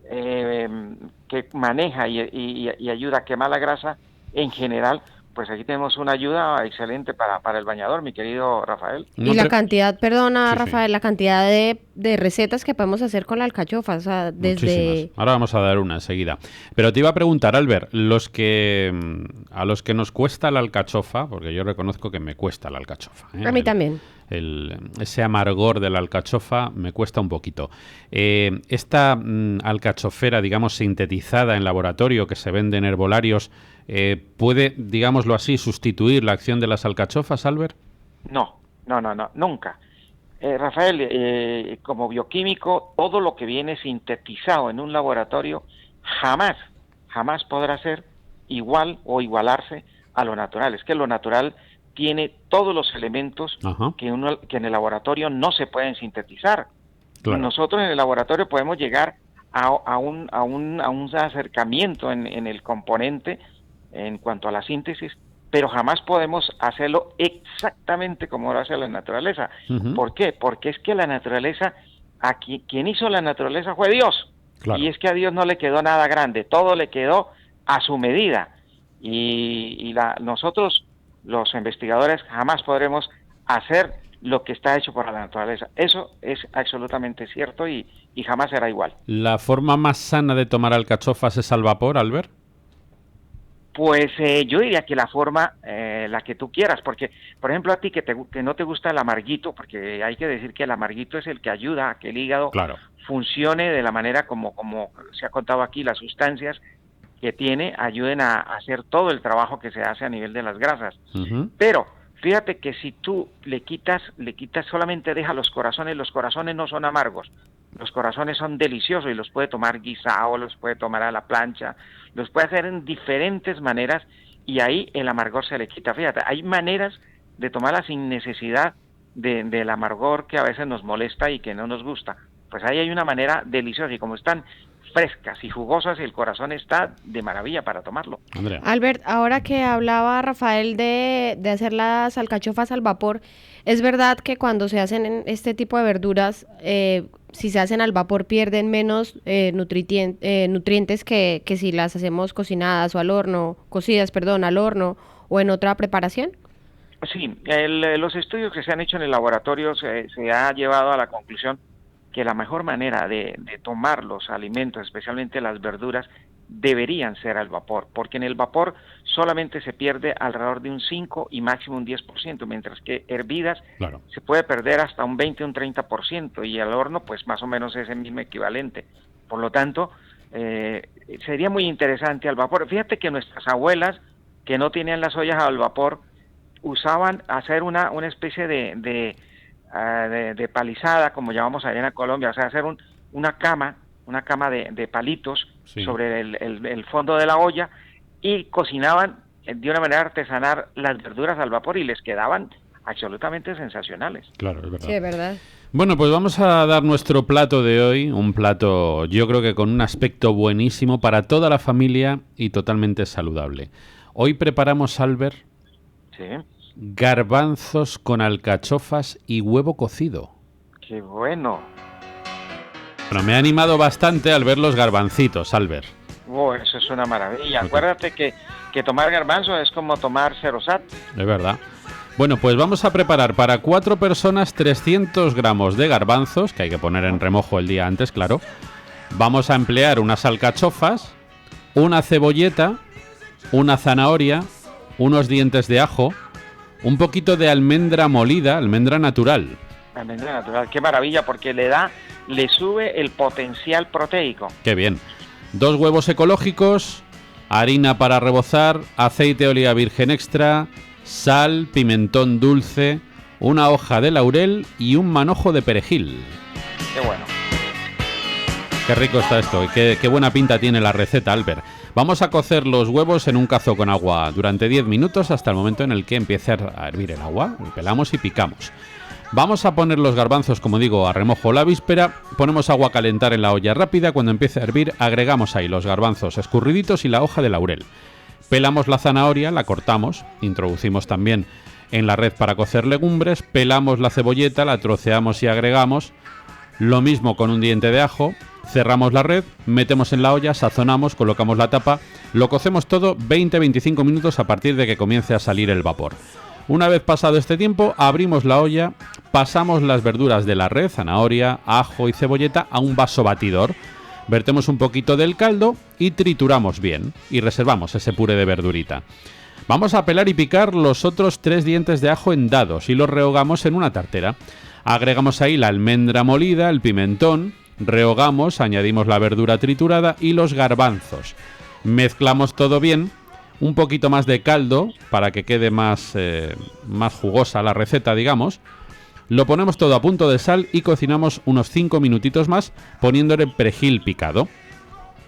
que maneja y ayuda a quemar la grasa en general, pues aquí tenemos una ayuda excelente para el bañador, mi querido Rafael. Y la cantidad, perdona, sí, Rafael, la cantidad de recetas que podemos hacer con la alcachofa, o sea, desde... Muchísimas. Ahora vamos a dar una enseguida. Pero te iba a preguntar, Albert, a los que nos cuesta la alcachofa, porque yo reconozco que me cuesta la alcachofa. A mí también. Ese amargor de la alcachofa me cuesta un poquito. Esta alcachofera, digamos, sintetizada en laboratorio que se vende en herbolarios, ¿puede, digámoslo así, sustituir la acción de las alcachofas, Albert? No, nunca. Rafael, como bioquímico, todo lo que viene sintetizado en un laboratorio jamás podrá ser igual o igualarse a lo natural. Es que lo natural tiene todos los elementos que en el laboratorio no se pueden sintetizar. Claro. Nosotros en el laboratorio podemos llegar a un acercamiento en el componente en cuanto a la síntesis, pero jamás podemos hacerlo exactamente como lo hace la naturaleza. ¿Por qué? Porque es que la naturaleza, quien hizo la naturaleza fue Dios. Claro. Y es que a Dios no le quedó nada grande, todo le quedó a su medida. Y nosotros, los investigadores, jamás podremos hacer lo que está hecho por la naturaleza. Eso es absolutamente cierto y jamás será igual. ¿La forma más sana de tomar alcachofas es al vapor, Albert? Pues yo diría que la forma, la que tú quieras, porque, por ejemplo, a ti que no te gusta el amarguito, porque hay que decir que el amarguito es el que ayuda a que el hígado funcione de la manera como se ha contado aquí, las sustancias que tiene ayuden a hacer todo el trabajo que se hace a nivel de las grasas. Pero fíjate que si tú le quitas solamente deja los corazones no son amargos. Los corazones son deliciosos y los puede tomar guisado, los puede tomar a la plancha, los puede hacer en diferentes maneras y ahí el amargor se le quita. Fíjate, hay maneras de tomarla sin necesidad del amargor que a veces nos molesta y que no nos gusta. Pues ahí hay una manera deliciosa y como están frescas y jugosas, el corazón está de maravilla para tomarlo. Andrea. Albert, ahora que hablaba Rafael de hacer las alcachofas al vapor, ¿es verdad que cuando se hacen este tipo de verduras, si se hacen al vapor pierden menos nutrientes que si las hacemos cocidas al horno o en otra preparación? Sí, los estudios que se han hecho en el laboratorio se ha llevado a la conclusión que la mejor manera de tomar los alimentos, especialmente las verduras, deberían ser al vapor, porque en el vapor solamente se pierde alrededor de un 5 y máximo un 10%, mientras que hervidas se puede perder hasta un 20 o un 30%, y al horno pues más o menos es el mismo equivalente. Por lo tanto, sería muy interesante al vapor. Fíjate que nuestras abuelas, que no tenían las ollas al vapor, usaban hacer una especie de palizada, como llamamos allá en Colombia, o sea, hacer una cama de palitos sobre el fondo de la olla y cocinaban de una manera artesanal las verduras al vapor y les quedaban absolutamente sensacionales. Claro, es verdad. Sí, es verdad. Bueno, pues vamos a dar nuestro plato de hoy, un plato yo creo que con un aspecto buenísimo para toda la familia y totalmente saludable. Hoy preparamos, Albert, garbanzos con alcachofas y huevo cocido. ¡Qué bueno! Bueno, me ha animado bastante al ver los garbancitos, Albert. Eso es una maravilla. Acuérdate que tomar garbanzos es como tomar cerosat. Es verdad. Bueno, pues vamos a preparar para 4 personas 300 gramos de garbanzos, que hay que poner en remojo el día antes, claro. Vamos a emplear unas alcachofas, una cebolleta, una zanahoria, unos dientes de ajo, un poquito de almendra molida, almendra natural. Almendra natural, qué maravilla, porque le sube el potencial proteico. Qué bien. 2 huevos ecológicos, harina para rebozar, aceite de oliva virgen extra, sal, pimentón dulce, una hoja de laurel y un manojo de perejil. Qué bueno. Qué rico está esto y qué buena pinta tiene la receta, Albert. Vamos a cocer los huevos en un cazo con agua durante 10 minutos hasta el momento en el que empiece a hervir el agua. Pelamos y picamos. Vamos a poner los garbanzos, como digo, a remojo la víspera. Ponemos agua a calentar en la olla rápida. Cuando empiece a hervir, agregamos ahí los garbanzos escurriditos y la hoja de laurel. Pelamos la zanahoria, la cortamos. Introducimos también en la red para cocer legumbres. Pelamos la cebolleta, la troceamos y agregamos. Lo mismo con un diente de ajo. Cerramos la red, metemos en la olla, sazonamos, colocamos la tapa. Lo cocemos todo 20-25 minutos a partir de que comience a salir el vapor. Una vez pasado este tiempo, abrimos la olla, pasamos las verduras de la red, zanahoria, ajo y cebolleta, a un vaso batidor. Vertemos un poquito del caldo y trituramos bien. Y reservamos ese puré de verdurita. Vamos a pelar y picar los otros 3 dientes de ajo en dados y los rehogamos en una tartera. Agregamos ahí la almendra molida, el pimentón, rehogamos, añadimos la verdura triturada y los garbanzos. Mezclamos todo bien. Un poquito más de caldo para que quede más jugosa la receta, digamos. Lo ponemos todo a punto de sal y cocinamos unos 5 minutitos más poniéndole perejil picado.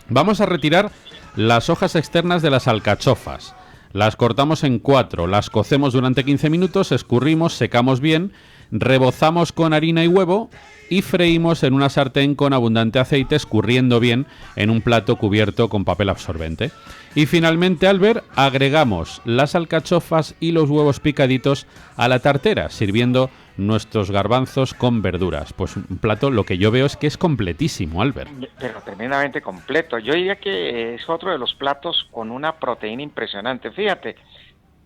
Vamos a retirar las hojas externas de las alcachofas. Las cortamos en 4, las cocemos durante 15 minutos, escurrimos, secamos bien, rebozamos con harina y huevo y freímos en una sartén con abundante aceite, escurriendo bien en un plato cubierto con papel absorbente. Y finalmente, Albert, agregamos las alcachofas y los huevos picaditos a la tartera, sirviendo nuestros garbanzos con verduras. Pues un plato, lo que yo veo es que es completísimo, Albert. Pero tremendamente completo. Yo diría que es otro de los platos con una proteína impresionante. Fíjate,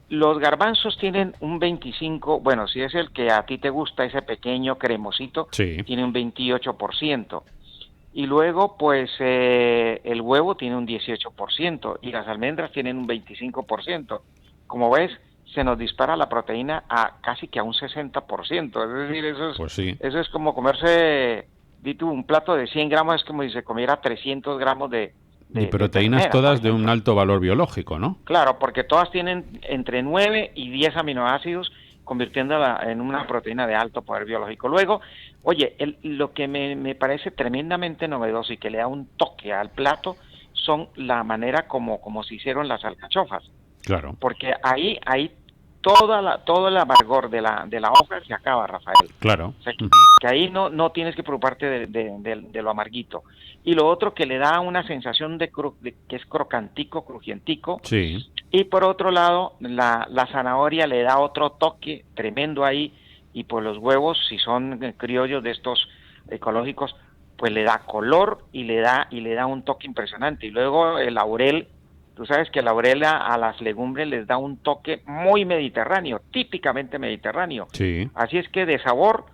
los garbanzos tienen un 25, bueno, si es el que a ti te gusta, ese pequeño cremosito, sí, tiene un 28%. Y luego, pues, el huevo tiene un 18% y las almendras tienen un 25%. Como ves, se nos dispara la proteína a casi que a un 60%. Es decir, eso es, pues sí, eso es como comerse, di tú, un plato de 100 gramos, es como si se comiera 300 gramos de proteínas todas de un alto valor biológico, ¿no? Claro, porque todas tienen entre 9 y 10 aminoácidos, convirtiéndola en una proteína de alto poder biológico. Luego, oye, lo que me parece tremendamente novedoso y que le da un toque al plato son la manera como se hicieron las alcachofas. Claro. Porque ahí todo el amargor de la hoja se acaba, Rafael. Claro. O sea, que ahí no tienes que preocuparte de lo amarguito. Y lo otro que le da una sensación de que es crocantico, crujientico. Sí. Y por otro lado, la zanahoria le da otro toque tremendo ahí, y pues los huevos, si son criollos de estos ecológicos, pues le da color y le da un toque impresionante. Y luego el laurel, tú sabes que el laurel a las legumbres les da un toque muy mediterráneo, típicamente mediterráneo. Sí. Así es que de sabor,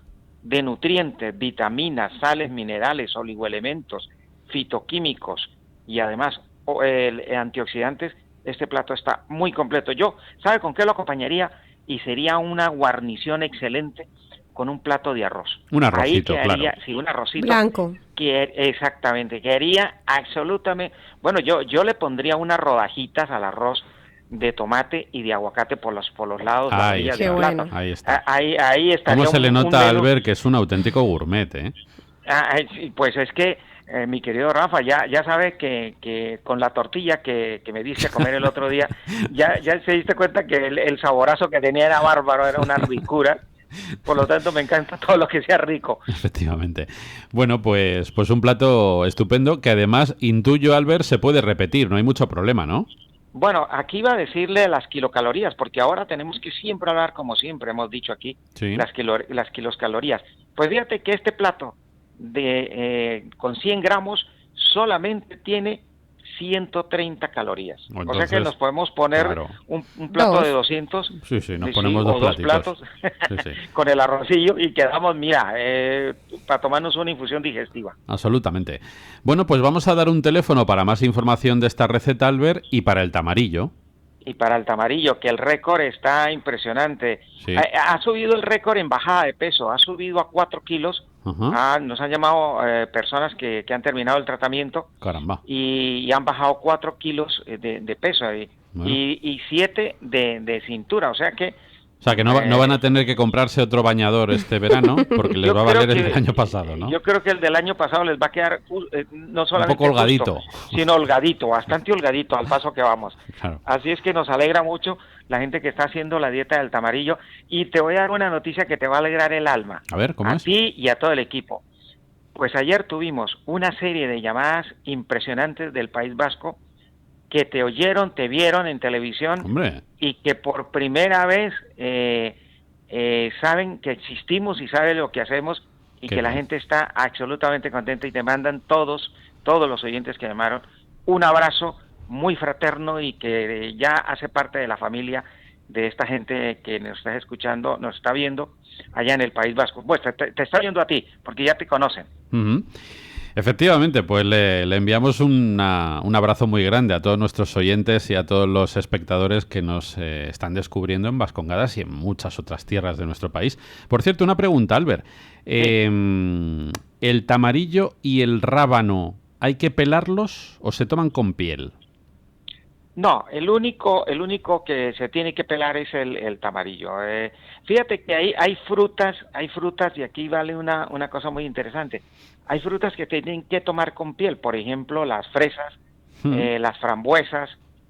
de nutrientes, vitaminas, sales, minerales, oligoelementos, fitoquímicos y además antioxidantes, este plato está muy completo. Yo, ¿sabe con qué lo acompañaría? Y sería una guarnición excelente con un plato de arroz. Un arrocito, ahí quedaría, claro. Sí, un arrocito. Blanco. Exactamente, quedaría absolutamente... Bueno, yo le pondría unas rodajitas al arroz de tomate y de aguacate por los lados. Ahí está. Ahí estaría. ¿Cómo se le nota a Albert que es un auténtico gourmet, eh? Pues es que, mi querido Rafa, ya sabe que con la tortilla que me diste a comer el otro día, ya se diste cuenta que el saborazo que tenía era bárbaro, era una ricura. Por lo tanto, me encanta todo lo que sea rico. Efectivamente. Bueno, pues un plato estupendo que además, intuyo, Albert, se puede repetir, no hay mucho problema, ¿no? Bueno, aquí iba a decirle las kilocalorías, porque ahora tenemos que siempre hablar, como siempre hemos dicho aquí, sí, las kilocalorías. Pues fíjate que este plato con 100 gramos solamente tiene 130 calorías. Entonces, o sea que nos podemos poner, claro, un plato de 200. Sí, nos ponemos dos platos sí. Con el arrocillo y quedamos, mira, para tomarnos una infusión digestiva. Absolutamente. Bueno, pues vamos a dar un teléfono para más información de esta receta, Albert, y para el tamarillo. Y para el tamarillo, que el récord está impresionante. Sí. Ha subido el récord en bajada de peso, ha subido a 4 kilos. Nos han llamado personas que han terminado el tratamiento. Caramba. Y han bajado 4 kilos de peso y 7 de cintura. O sea que O sea, que no van a tener que comprarse otro bañador este verano, porque les va a valer el del año pasado, ¿no? Yo creo que el del año pasado les va a quedar no solamente un poco holgadito, justo, sino holgadito, bastante holgadito al paso que vamos. Claro. Así es que nos alegra mucho la gente que está haciendo la dieta del tamarillo, y te voy a dar una noticia que te va a alegrar el alma. A ver, ¿cómo es? A ti y a todo el equipo. Pues ayer tuvimos una serie de llamadas impresionantes del País Vasco que te oyeron, te vieron en televisión. ¡Hombre! Y que por primera vez saben que existimos y saben lo que hacemos, y que la gente está absolutamente contenta, y te mandan todos los oyentes que llamaron un abrazo muy fraterno, y que ya hace parte de la familia de esta gente que nos está escuchando, nos está viendo allá en el País Vasco. Pues te está viendo a ti, porque ya te conocen. Uh-huh. Efectivamente, pues le enviamos un abrazo muy grande a todos nuestros oyentes y a todos los espectadores que nos están descubriendo en Vascongadas y en muchas otras tierras de nuestro país. Por cierto, una pregunta, Albert. ¿El tamarillo y el rábano hay que pelarlos o se toman con piel? No, el único que se tiene que pelar es el tamarillo. Fíjate que hay frutas, y aquí vale una cosa muy interesante. Hay frutas que tienen que tomar con piel, por ejemplo, las fresas, las frambuesas,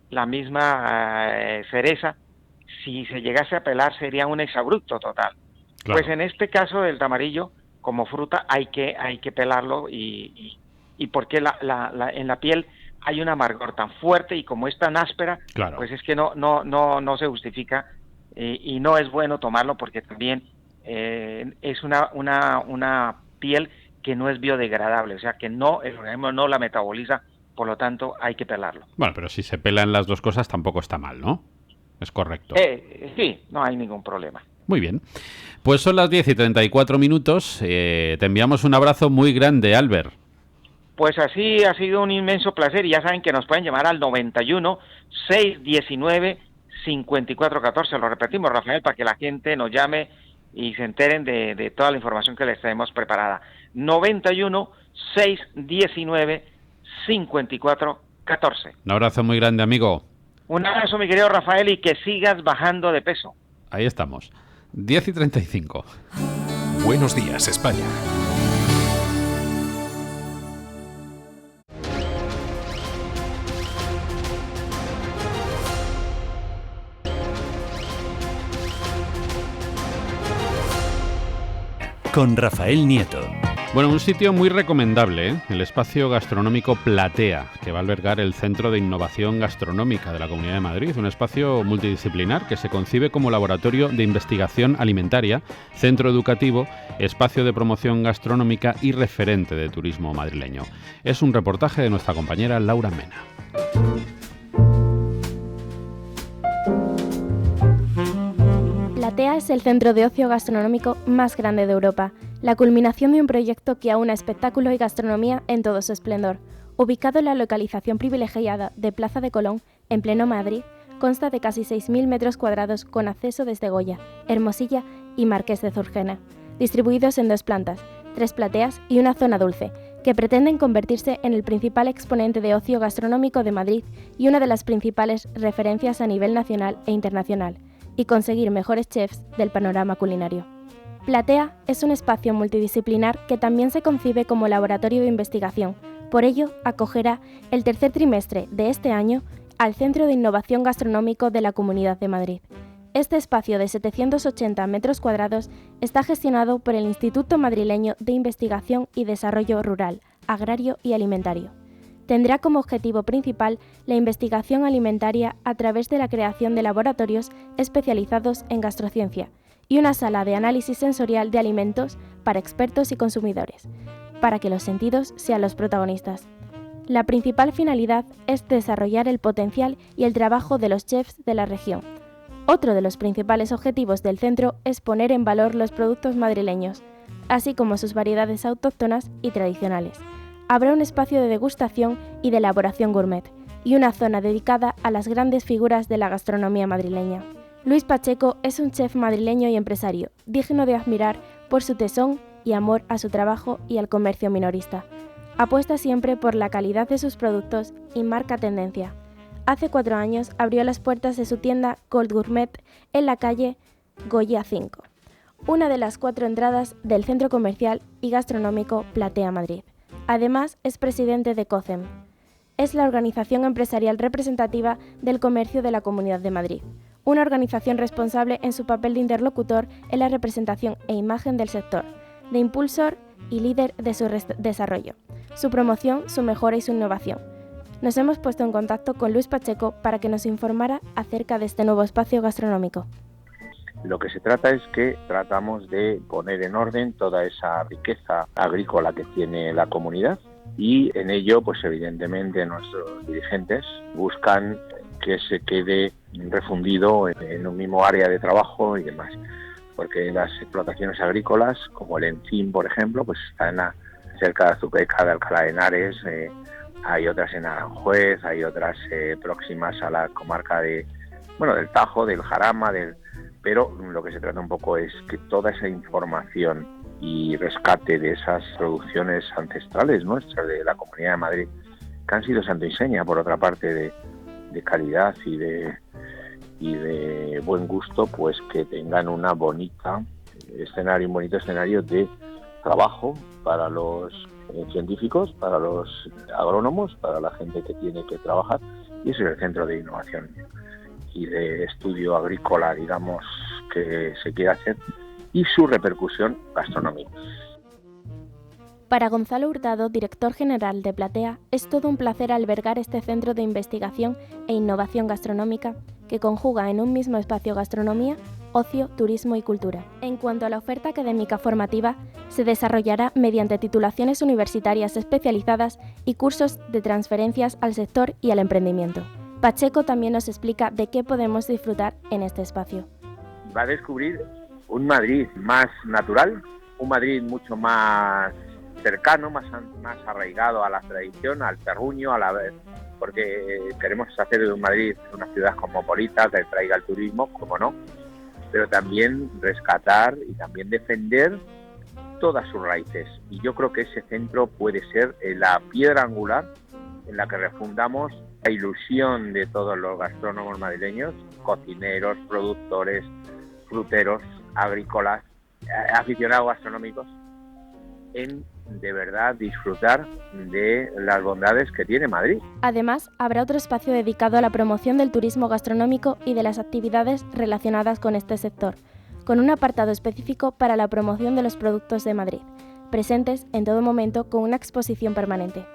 la misma cereza. Si se llegase a pelar sería un exabrupto total. Claro. Pues en este caso del tamarillo, como fruta, hay que pelarlo, y porque en la piel hay un amargor tan fuerte, y como es tan áspera, claro, pues es que no se justifica, y no es bueno tomarlo, porque también es una piel que no es biodegradable, o sea que el organismo no la metaboliza, por lo tanto hay que pelarlo. Bueno, pero si se pelan las dos cosas tampoco está mal, ¿no? Es correcto. Sí, no hay ningún problema. Muy bien. Pues son las 10:34. Te enviamos un abrazo muy grande, Albert. Pues así ha sido un inmenso placer, y ya saben que nos pueden llamar al 91 619 5414. Lo repetimos, Rafael, para que la gente nos llame y se enteren de toda la información que les tenemos preparada. 91 619 5414. Un abrazo muy grande, amigo. Un abrazo, mi querido Rafael, y que sigas bajando de peso. Ahí estamos. 10:35. Buenos días, España. Con Rafael Nieto. Bueno, un sitio muy recomendable, el espacio gastronómico Platea, que va a albergar el Centro de Innovación Gastronómica de la Comunidad de Madrid, un espacio multidisciplinar que se concibe como laboratorio de investigación alimentaria, centro educativo, espacio de promoción gastronómica y referente de turismo madrileño. Es un reportaje de nuestra compañera Laura Mena. Platea es el centro de ocio gastronómico más grande de Europa, la culminación de un proyecto que aúna espectáculo y gastronomía en todo su esplendor. Ubicado en la localización privilegiada de Plaza de Colón, en pleno Madrid, consta de casi 6.000 metros cuadrados con acceso desde Goya, Hermosilla y Marqués de Zurgena, distribuidos en 2 plantas, 3 plateas y una zona dulce, que pretenden convertirse en el principal exponente de ocio gastronómico de Madrid y una de las principales referencias a nivel nacional e internacional, y conseguir mejores chefs del panorama culinario. Platea es un espacio multidisciplinar que también se concibe como laboratorio de investigación. Por ello, acogerá el tercer trimestre de este año al Centro de Innovación Gastronómico de la Comunidad de Madrid. Este espacio de 780 metros cuadrados está gestionado por el Instituto Madrileño de Investigación y Desarrollo Rural, Agrario y Alimentario. Tendrá como objetivo principal la investigación alimentaria a través de la creación de laboratorios especializados en gastrociencia y una sala de análisis sensorial de alimentos para expertos y consumidores, para que los sentidos sean los protagonistas. La principal finalidad es desarrollar el potencial y el trabajo de los chefs de la región. Otro de los principales objetivos del centro es poner en valor los productos madrileños, así como sus variedades autóctonas y tradicionales. Habrá un espacio de degustación y de elaboración gourmet, y una zona dedicada a las grandes figuras de la gastronomía madrileña. Luis Pacheco es un chef madrileño y empresario, digno de admirar por su tesón y amor a su trabajo y al comercio minorista. Apuesta siempre por la calidad de sus productos y marca tendencia. Hace 4 años abrió las puertas de su tienda Cold Gourmet en la calle Goya 5, una de las 4 entradas del centro comercial y gastronómico Platea Madrid. Además, es presidente de COCEM. Es la organización empresarial representativa del comercio de la Comunidad de Madrid, una organización responsable en su papel de interlocutor en la representación e imagen del sector, de impulsor y líder de su desarrollo, su promoción, su mejora y su innovación. Nos hemos puesto en contacto con Luis Pacheco para que nos informara acerca de este nuevo espacio gastronómico. Lo que se trata es que tratamos de poner en orden toda esa riqueza agrícola que tiene la comunidad y en ello, pues evidentemente nuestros dirigentes buscan que se quede refundido en un mismo área de trabajo y demás, porque las explotaciones agrícolas, como el Encín, por ejemplo, pues están cerca de Azuqueca, de Alcalá de Henares, hay otras en Aranjuez, hay otras próximas a la comarca del Tajo, del Jarama, pero lo que se trata un poco es que toda esa información y rescate de esas producciones ancestrales nuestras de la Comunidad de Madrid, que han sido santo y seña, por otra parte, de calidad y de buen gusto, pues que tengan un bonito escenario de trabajo para los científicos, para los agrónomos, para la gente que tiene que trabajar, y ese es el centro de innovación y de estudio agrícola, digamos, que se quiere hacer, y su repercusión gastronómica. Para Gonzalo Hurtado, director general de Platea, es todo un placer albergar este centro de investigación e innovación gastronómica que conjuga en un mismo espacio gastronomía, ocio, turismo y cultura. En cuanto a la oferta académica formativa, se desarrollará mediante titulaciones universitarias especializadas y cursos de transferencias al sector y al emprendimiento. Pacheco también nos explica de qué podemos disfrutar en este espacio. Va a descubrir un Madrid más natural, un Madrid mucho más cercano, más arraigado a la tradición, al terruño, porque queremos hacer de un Madrid una ciudad cosmopolita que traiga el turismo, como no, pero también rescatar y también defender todas sus raíces. Y yo creo que ese centro puede ser la piedra angular en la que refundamos la ilusión de todos los gastrónomos madrileños, cocineros, productores, fruteros, agrícolas, aficionados gastronómicos, en de verdad disfrutar de las bondades que tiene Madrid. Además, habrá otro espacio dedicado a la promoción del turismo gastronómico y de las actividades relacionadas con este sector, con un apartado específico para la promoción de los productos de Madrid, presentes en todo momento con una exposición permanente.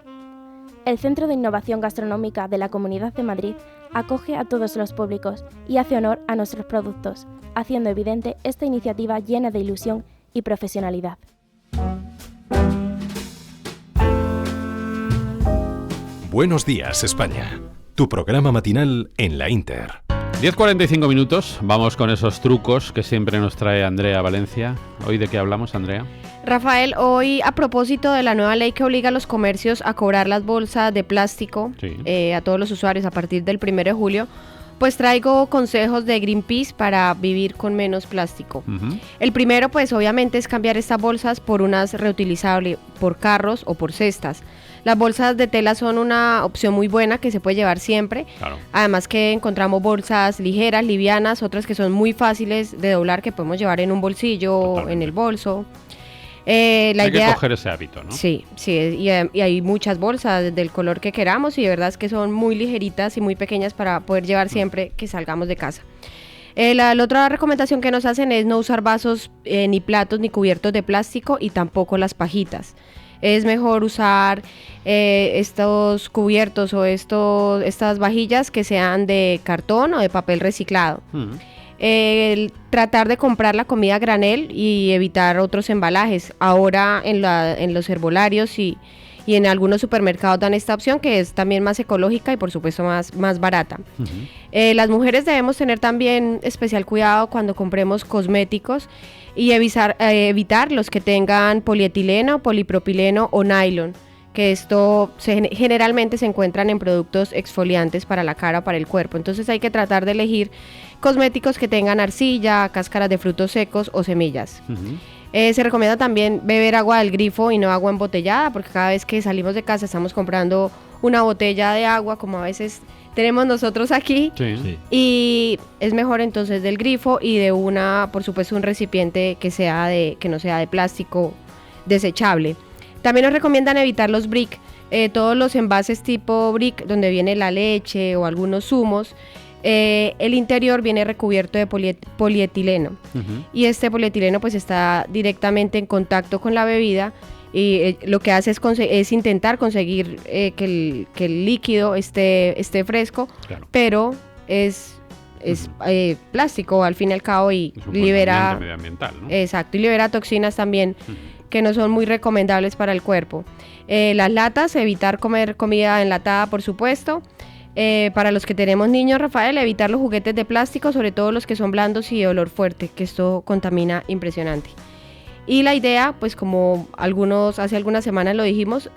El Centro de Innovación Gastronómica de la Comunidad de Madrid acoge a todos los públicos y hace honor a nuestros productos, haciendo evidente esta iniciativa llena de ilusión y profesionalidad. Buenos días, España. Tu programa matinal en la Inter. 10:45 minutos. Vamos con esos trucos que siempre nos trae Andrea Valencia. ¿Hoy de qué hablamos, Andrea? Rafael, hoy a propósito de la nueva ley que obliga a los comercios a cobrar las bolsas de plástico a todos los usuarios a partir del 1 de julio, pues traigo consejos de Greenpeace para vivir con menos plástico. El primero, pues obviamente, es cambiar estas bolsas por unas reutilizables, por carros o por cestas. Las bolsas de tela son una opción muy buena que se puede llevar siempre. Claro. Además que encontramos bolsas ligeras, livianas, otras que son muy fáciles de doblar, que podemos llevar en un bolsillo, totalmente, en el bolso. Hay que coger ese hábito, ¿no? Sí, y hay muchas bolsas del color que queramos y de verdad es que son muy ligeritas y muy pequeñas para poder llevar siempre que salgamos de casa. La otra recomendación que nos hacen es no usar vasos, ni platos, ni cubiertos de plástico y tampoco las pajitas. Es mejor usar estos cubiertos o estas vajillas que sean de cartón o de papel reciclado. Tratar de comprar la comida a granel y evitar otros embalajes. Ahora en los herbolarios y en algunos supermercados dan esta opción, que es también más ecológica y por supuesto más barata. Las mujeres debemos tener también especial cuidado cuando compremos cosméticos y evitar los que tengan polietileno, polipropileno o nylon, que esto generalmente se encuentran en productos exfoliantes para la cara o para el cuerpo. Entonces hay que tratar de elegir cosméticos que tengan arcilla, cáscaras de frutos secos o semillas. Se recomienda también beber agua del grifo y no agua embotellada, porque cada vez que salimos de casa estamos comprando una botella de agua, como a veces tenemos nosotros aquí, sí. Y es mejor entonces del grifo y de por supuesto, un recipiente que no sea de plástico desechable. También nos recomiendan evitar los brick, todos los envases tipo brick, donde viene la leche o algunos zumos. El interior viene recubierto de polietileno, y este polietileno pues está directamente en contacto con la bebida, y lo que hace es intentar conseguir que el líquido esté fresco, claro. Pero es plástico al fin y al cabo, y libera medioambiental, ¿no? Exacto, y libera toxinas también que no son muy recomendables para el cuerpo. Las latas, evitar comer comida enlatada, por supuesto. Para los que tenemos niños, Rafael, evitar los juguetes de plástico, sobre todo los que son blandos y de olor fuerte, que esto contamina impresionante. Y la idea, pues como hace algunas semanas lo dijimos,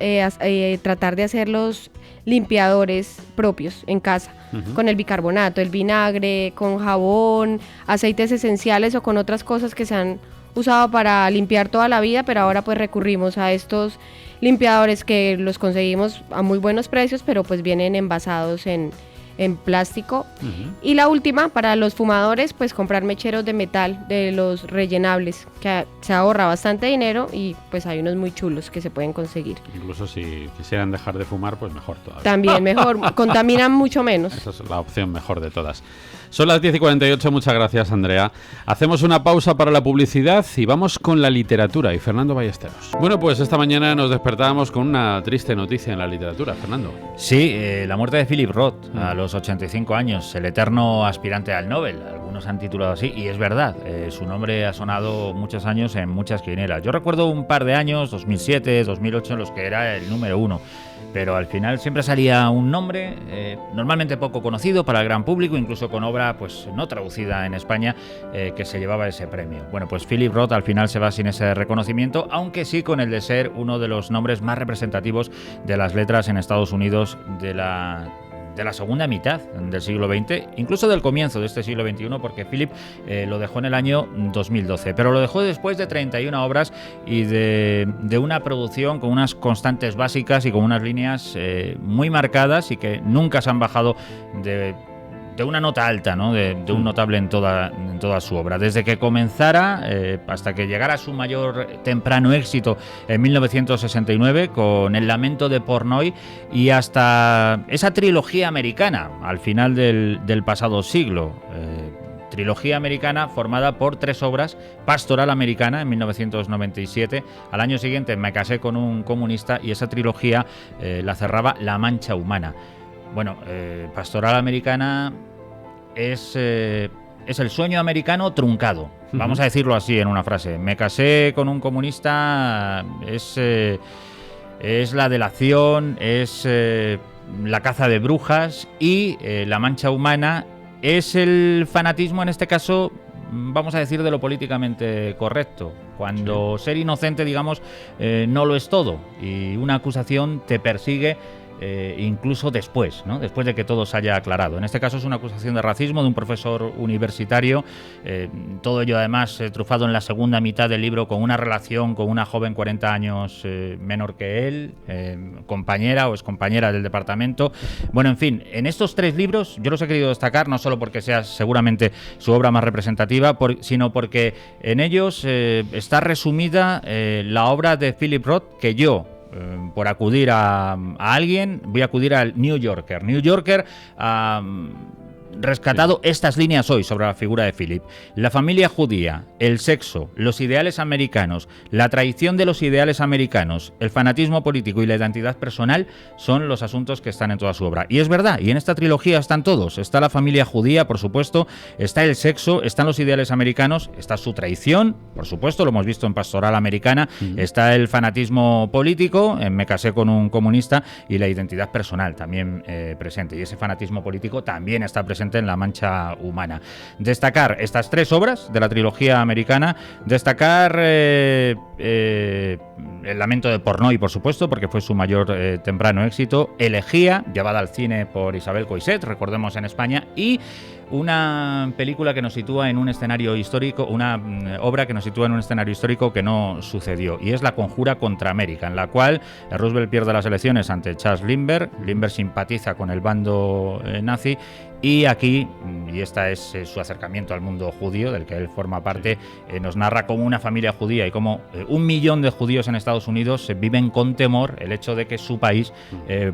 tratar de hacer los limpiadores propios en casa, con el bicarbonato, el vinagre, con jabón, aceites esenciales o con otras cosas que se han usado para limpiar toda la vida, pero ahora pues recurrimos a estos limpiadores que los conseguimos a muy buenos precios, pero pues vienen envasados en plástico. Y la última, para los fumadores, pues comprar mecheros de metal, de los rellenables, que se ahorra bastante dinero, y pues hay unos muy chulos que se pueden conseguir. Incluso si quisieran dejar de fumar, pues mejor todavía. También mejor, contaminan mucho menos. Esa es la opción mejor de todas. Son las 10:48, muchas gracias, Andrea. Hacemos una pausa para la publicidad y vamos con la literatura y Fernando Ballesteros. Bueno, pues esta mañana nos despertábamos con una triste noticia en la literatura, Fernando. Sí, la muerte de Philip Roth a los 85 años, el eterno aspirante al Nobel. Algunos han titulado así, y es verdad, su nombre ha sonado muchos años en muchas quinielas. Yo recuerdo un par de años, 2007, 2008, en los que era el número uno. Pero al final siempre salía un nombre, normalmente poco conocido para el gran público, incluso con obra pues no traducida en España, que se llevaba ese premio. Bueno, pues Philip Roth al final se va sin ese reconocimiento, aunque sí con el de ser uno de los nombres más representativos de las letras en Estados Unidos de la segunda mitad del siglo XX, incluso del comienzo de este siglo XXI, porque Philip lo dejó en el año 2012, pero lo dejó después de 31 obras y de una producción con unas constantes básicas y con unas líneas muy marcadas, y que nunca se han bajado de una nota alta, ¿no? de un notable en toda su obra. Desde que comenzara hasta que llegara a su mayor temprano éxito en 1969 con El lamento de Portnoy, y hasta esa trilogía americana al final del pasado siglo. Trilogía americana formada por 3 obras: Pastoral americana en 1997, al año siguiente Me casé con un comunista, y esa trilogía la cerraba La mancha humana. Bueno, Pastoral americana es el sueño americano truncado, vamos a decirlo así en una frase. Me casé con un comunista es la delación, es la caza de brujas, y La mancha humana es el fanatismo, en este caso, vamos a decir, de lo políticamente correcto, cuando ser inocente, digamos, no lo es todo, y una acusación te persigue incluso después, ¿no? Después de que todo se haya aclarado. En este caso es una acusación de racismo de un profesor universitario, todo ello además trufado en la segunda mitad del libro con una relación con una joven 40 años menor que él, compañera o excompañera del departamento. Bueno, en fin, en estos 3 libros yo los he querido destacar, no solo porque sea seguramente su obra más representativa, sino porque en ellos está resumida la obra de Philip Roth, que yo, por acudir a alguien, voy a acudir al New Yorker. New Yorker ha rescatado estas líneas hoy sobre la figura de Philip. La familia judía, el sexo, los ideales americanos, la traición de los ideales americanos, el fanatismo político y la identidad personal son los asuntos que están en toda su obra. Y es verdad, y en esta trilogía están todos. Está la familia judía, por supuesto, está el sexo, están los ideales americanos, está su traición, por supuesto, lo hemos visto en Pastoral americana, está el fanatismo político, en Me casé con un comunista, y la identidad personal también presente. Y ese fanatismo político también está presente en La mancha humana. Destacar estas 3 obras de la trilogía americana, destacar El lamento de Portnoy, por supuesto, porque fue su mayor temprano éxito, Elegía, llevada al cine por Isabel Coixet, recordemos, en España, y una película que nos sitúa en un escenario histórico, una obra que nos sitúa en un escenario histórico que no sucedió, y es La Conjura contra América, en la cual Roosevelt pierde las elecciones ante Charles Lindbergh. Lindbergh simpatiza con el bando nazi, y aquí, y esta es su acercamiento al mundo judío, del que él forma parte, nos narra cómo una familia judía y cómo 1 millón de judíos en Estados Unidos viven con temor el hecho de que su país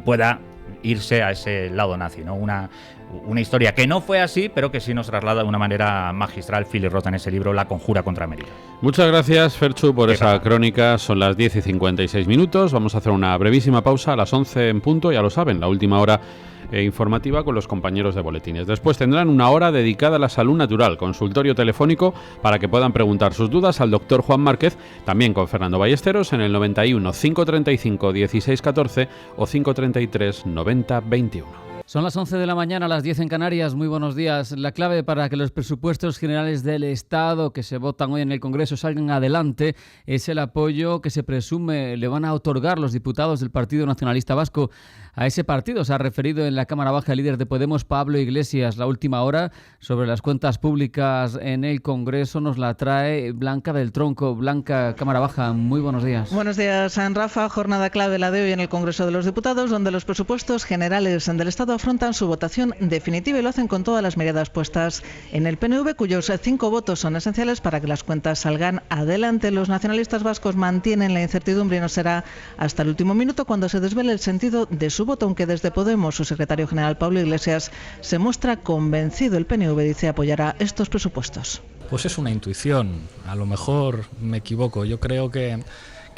pueda irse a ese lado nazi, ¿no? Una historia que no fue así, pero que sí nos traslada de una manera magistral Philip Roth en ese libro, La Conjura contra América. Muchas gracias, Ferchu, por esa crónica. Son las 10:56. Vamos a hacer una brevísima pausa a las 11 en punto, ya lo saben, la última hora informativa con los compañeros de boletines. Después tendrán una hora dedicada a la salud natural, consultorio telefónico para que puedan preguntar sus dudas al doctor Juan Márquez, también con Fernando Ballesteros en el 91 535 1614 o 533 90 21. Son las 11 de la mañana, las 10 en Canarias. Muy buenos días. La clave para que los presupuestos generales del Estado que se votan hoy en el Congreso salgan adelante es el apoyo que se presume le van a otorgar los diputados del Partido Nacionalista Vasco. A ese partido se ha referido en la Cámara Baja el líder de Podemos, Pablo Iglesias. La última hora sobre las cuentas públicas en el Congreso nos la trae Blanca del Tronco. Blanca, Cámara Baja, muy buenos días. Buenos días, Rafa. Jornada clave la de hoy en el Congreso de los Diputados, donde los presupuestos generales del Estado afrontan su votación definitiva y lo hacen con todas las miradas puestas en el PNV, cuyos 5 votos son esenciales para que las cuentas salgan adelante. Los nacionalistas vascos mantienen la incertidumbre y no será hasta el último minuto cuando se desvele el sentido de su voto, aunque desde Podemos su secretario general Pablo Iglesias se muestra convencido. El PNV dice apoyará estos presupuestos. Pues es una intuición, a lo mejor me equivoco. Yo creo que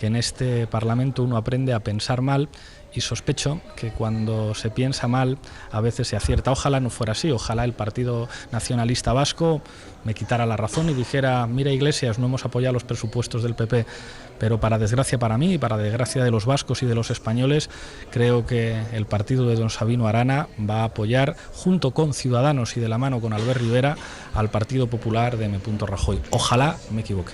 en este Parlamento uno aprende a pensar mal, y sospecho que cuando se piensa mal a veces se acierta. Ojalá no fuera así, ojalá el Partido Nacionalista Vasco me quitara la razón y dijera: mira, Iglesias, no hemos apoyado los presupuestos del PP, pero para desgracia para mí y para desgracia de los vascos y de los españoles, creo que el partido de don Sabino Arana va a apoyar, junto con Ciudadanos y de la mano con Albert Rivera, al Partido Popular de M. Rajoy. Ojalá me equivoque.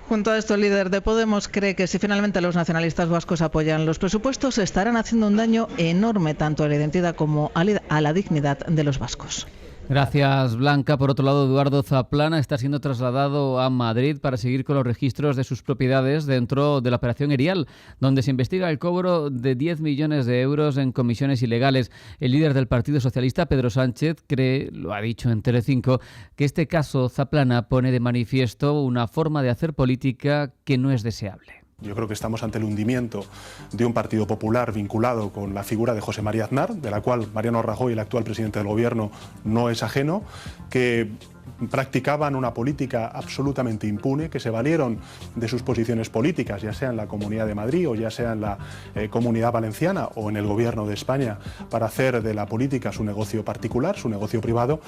Junto a esto, el líder de Podemos cree que si finalmente los nacionalistas vascos apoyan los presupuestos, estarán haciendo un daño enorme tanto a la identidad como a la dignidad de los vascos. Gracias, Blanca. Por otro lado, Eduardo Zaplana está siendo trasladado a Madrid para seguir con los registros de sus propiedades dentro de la operación Erial, donde se investiga el cobro de 10 millones de euros en comisiones ilegales. El líder del Partido Socialista, Pedro Sánchez, cree, lo ha dicho en Telecinco, que este caso Zaplana pone de manifiesto una forma de hacer política que no es deseable. Yo creo que estamos ante el hundimiento de un Partido Popular vinculado con la figura de José María Aznar, de la cual Mariano Rajoy, el actual presidente del Gobierno, no es ajeno, que practicaban una política absolutamente impune, que se valieron de sus posiciones políticas, ya sea en la Comunidad de Madrid o ya sea en la Comunidad Valenciana o en el Gobierno de España, para hacer de la política su negocio particular, su negocio privado.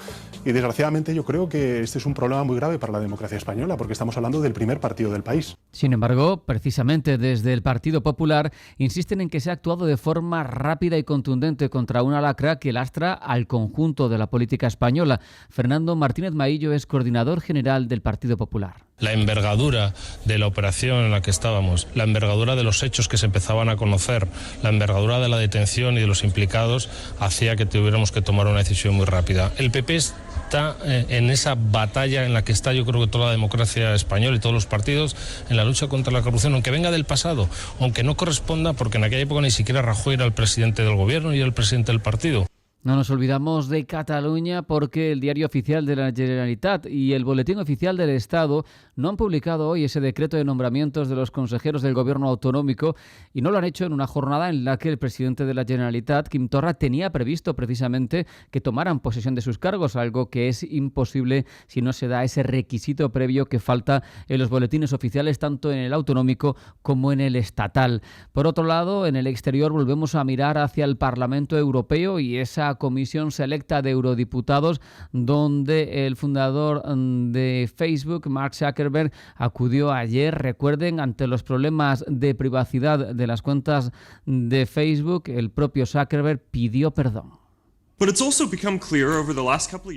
Y desgraciadamente yo creo que este es un problema muy grave para la democracia española, porque estamos hablando del primer partido del país. Sin embargo, precisamente desde el Partido Popular insisten en que se ha actuado de forma rápida y contundente contra una lacra que lastra al conjunto de la política española. Fernando Martínez Maillo es coordinador general del Partido Popular. La envergadura de la operación en la que estábamos, la envergadura de los hechos que se empezaban a conocer, la envergadura de la detención y de los implicados hacía que tuviéramos que tomar una decisión muy rápida. El PP está en esa batalla en la que está, yo creo que toda la democracia española y todos los partidos, en la lucha contra la corrupción, aunque venga del pasado, aunque no corresponda, porque en aquella época ni siquiera Rajoy era el presidente del gobierno y era el presidente del partido. No nos olvidamos de Cataluña porque el Diario Oficial de la Generalitat y el Boletín Oficial del Estado no han publicado hoy ese decreto de nombramientos de los consejeros del Gobierno autonómico, y no lo han hecho en una jornada en la que el presidente de la Generalitat, Quim Torra, tenía previsto precisamente que tomaran posesión de sus cargos, algo que es imposible si no se da ese requisito previo que falta en los boletines oficiales tanto en el autonómico como en el estatal. Por otro lado, en el exterior volvemos a mirar hacia el Parlamento Europeo y esa comisión selecta de eurodiputados donde el fundador de Facebook, Mark Zuckerberg, acudió ayer, recuerden, ante los problemas de privacidad de las cuentas de Facebook. El propio Zuckerberg pidió perdón.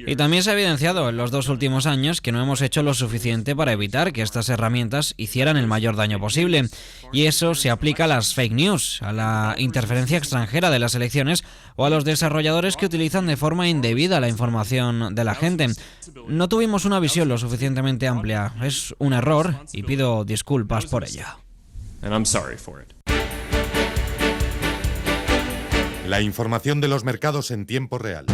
Y también se ha evidenciado en los 2 últimos años que no hemos hecho lo suficiente para evitar que estas herramientas hicieran el mayor daño posible. Y eso se aplica a las fake news, a la interferencia extranjera de las elecciones o a los desarrolladores que utilizan de forma indebida la información de la gente. No tuvimos una visión lo suficientemente amplia. Es un error y pido disculpas por ello. La información de los mercados en tiempo real.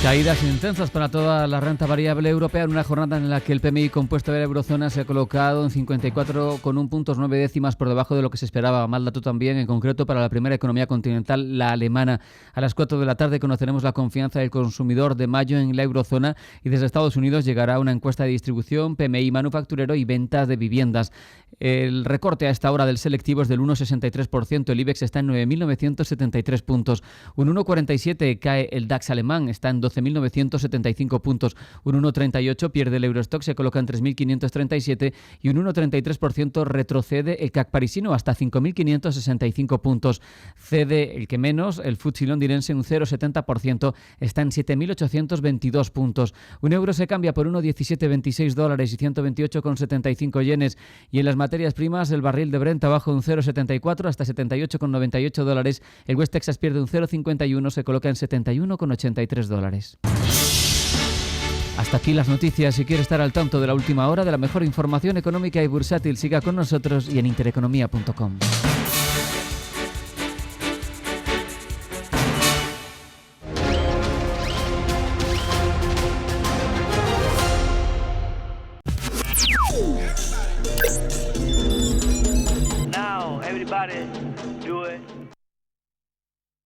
Caídas intensas para toda la renta variable europea en una jornada en la que el PMI compuesto de la eurozona se ha colocado en 54,1 puntos 9 décimas por debajo de lo que se esperaba. Mal dato también, en concreto, para la primera economía continental, la alemana. A las 4 de la tarde conoceremos la confianza del consumidor de mayo en la eurozona y desde Estados Unidos llegará una encuesta de distribución, PMI manufacturero y ventas de viviendas. El recorte a esta hora del selectivo es del 1,63%. El IBEX está en 9.973 puntos. Un 1,47 cae el DAX alemán, está en 12.975 puntos. Un 1,38 pierde el Eurostock, se coloca en 3.537 y un 1,33% retrocede el CAC parisino hasta 5.565 puntos. Cede el que menos, el FTSE londinense, un 0,70%, está en 7.822 puntos. Un euro se cambia por 1,1726 dólares y 128,75 yenes. Y en las materias primas, el barril de Brent abajo un 0,74 hasta 78,98 dólares. El West Texas pierde un 0,51, se coloca en 71,83 dólares. Hasta aquí las noticias. Si quiere estar al tanto de la última hora de la mejor información económica y bursátil, siga con nosotros y en intereconomía.com.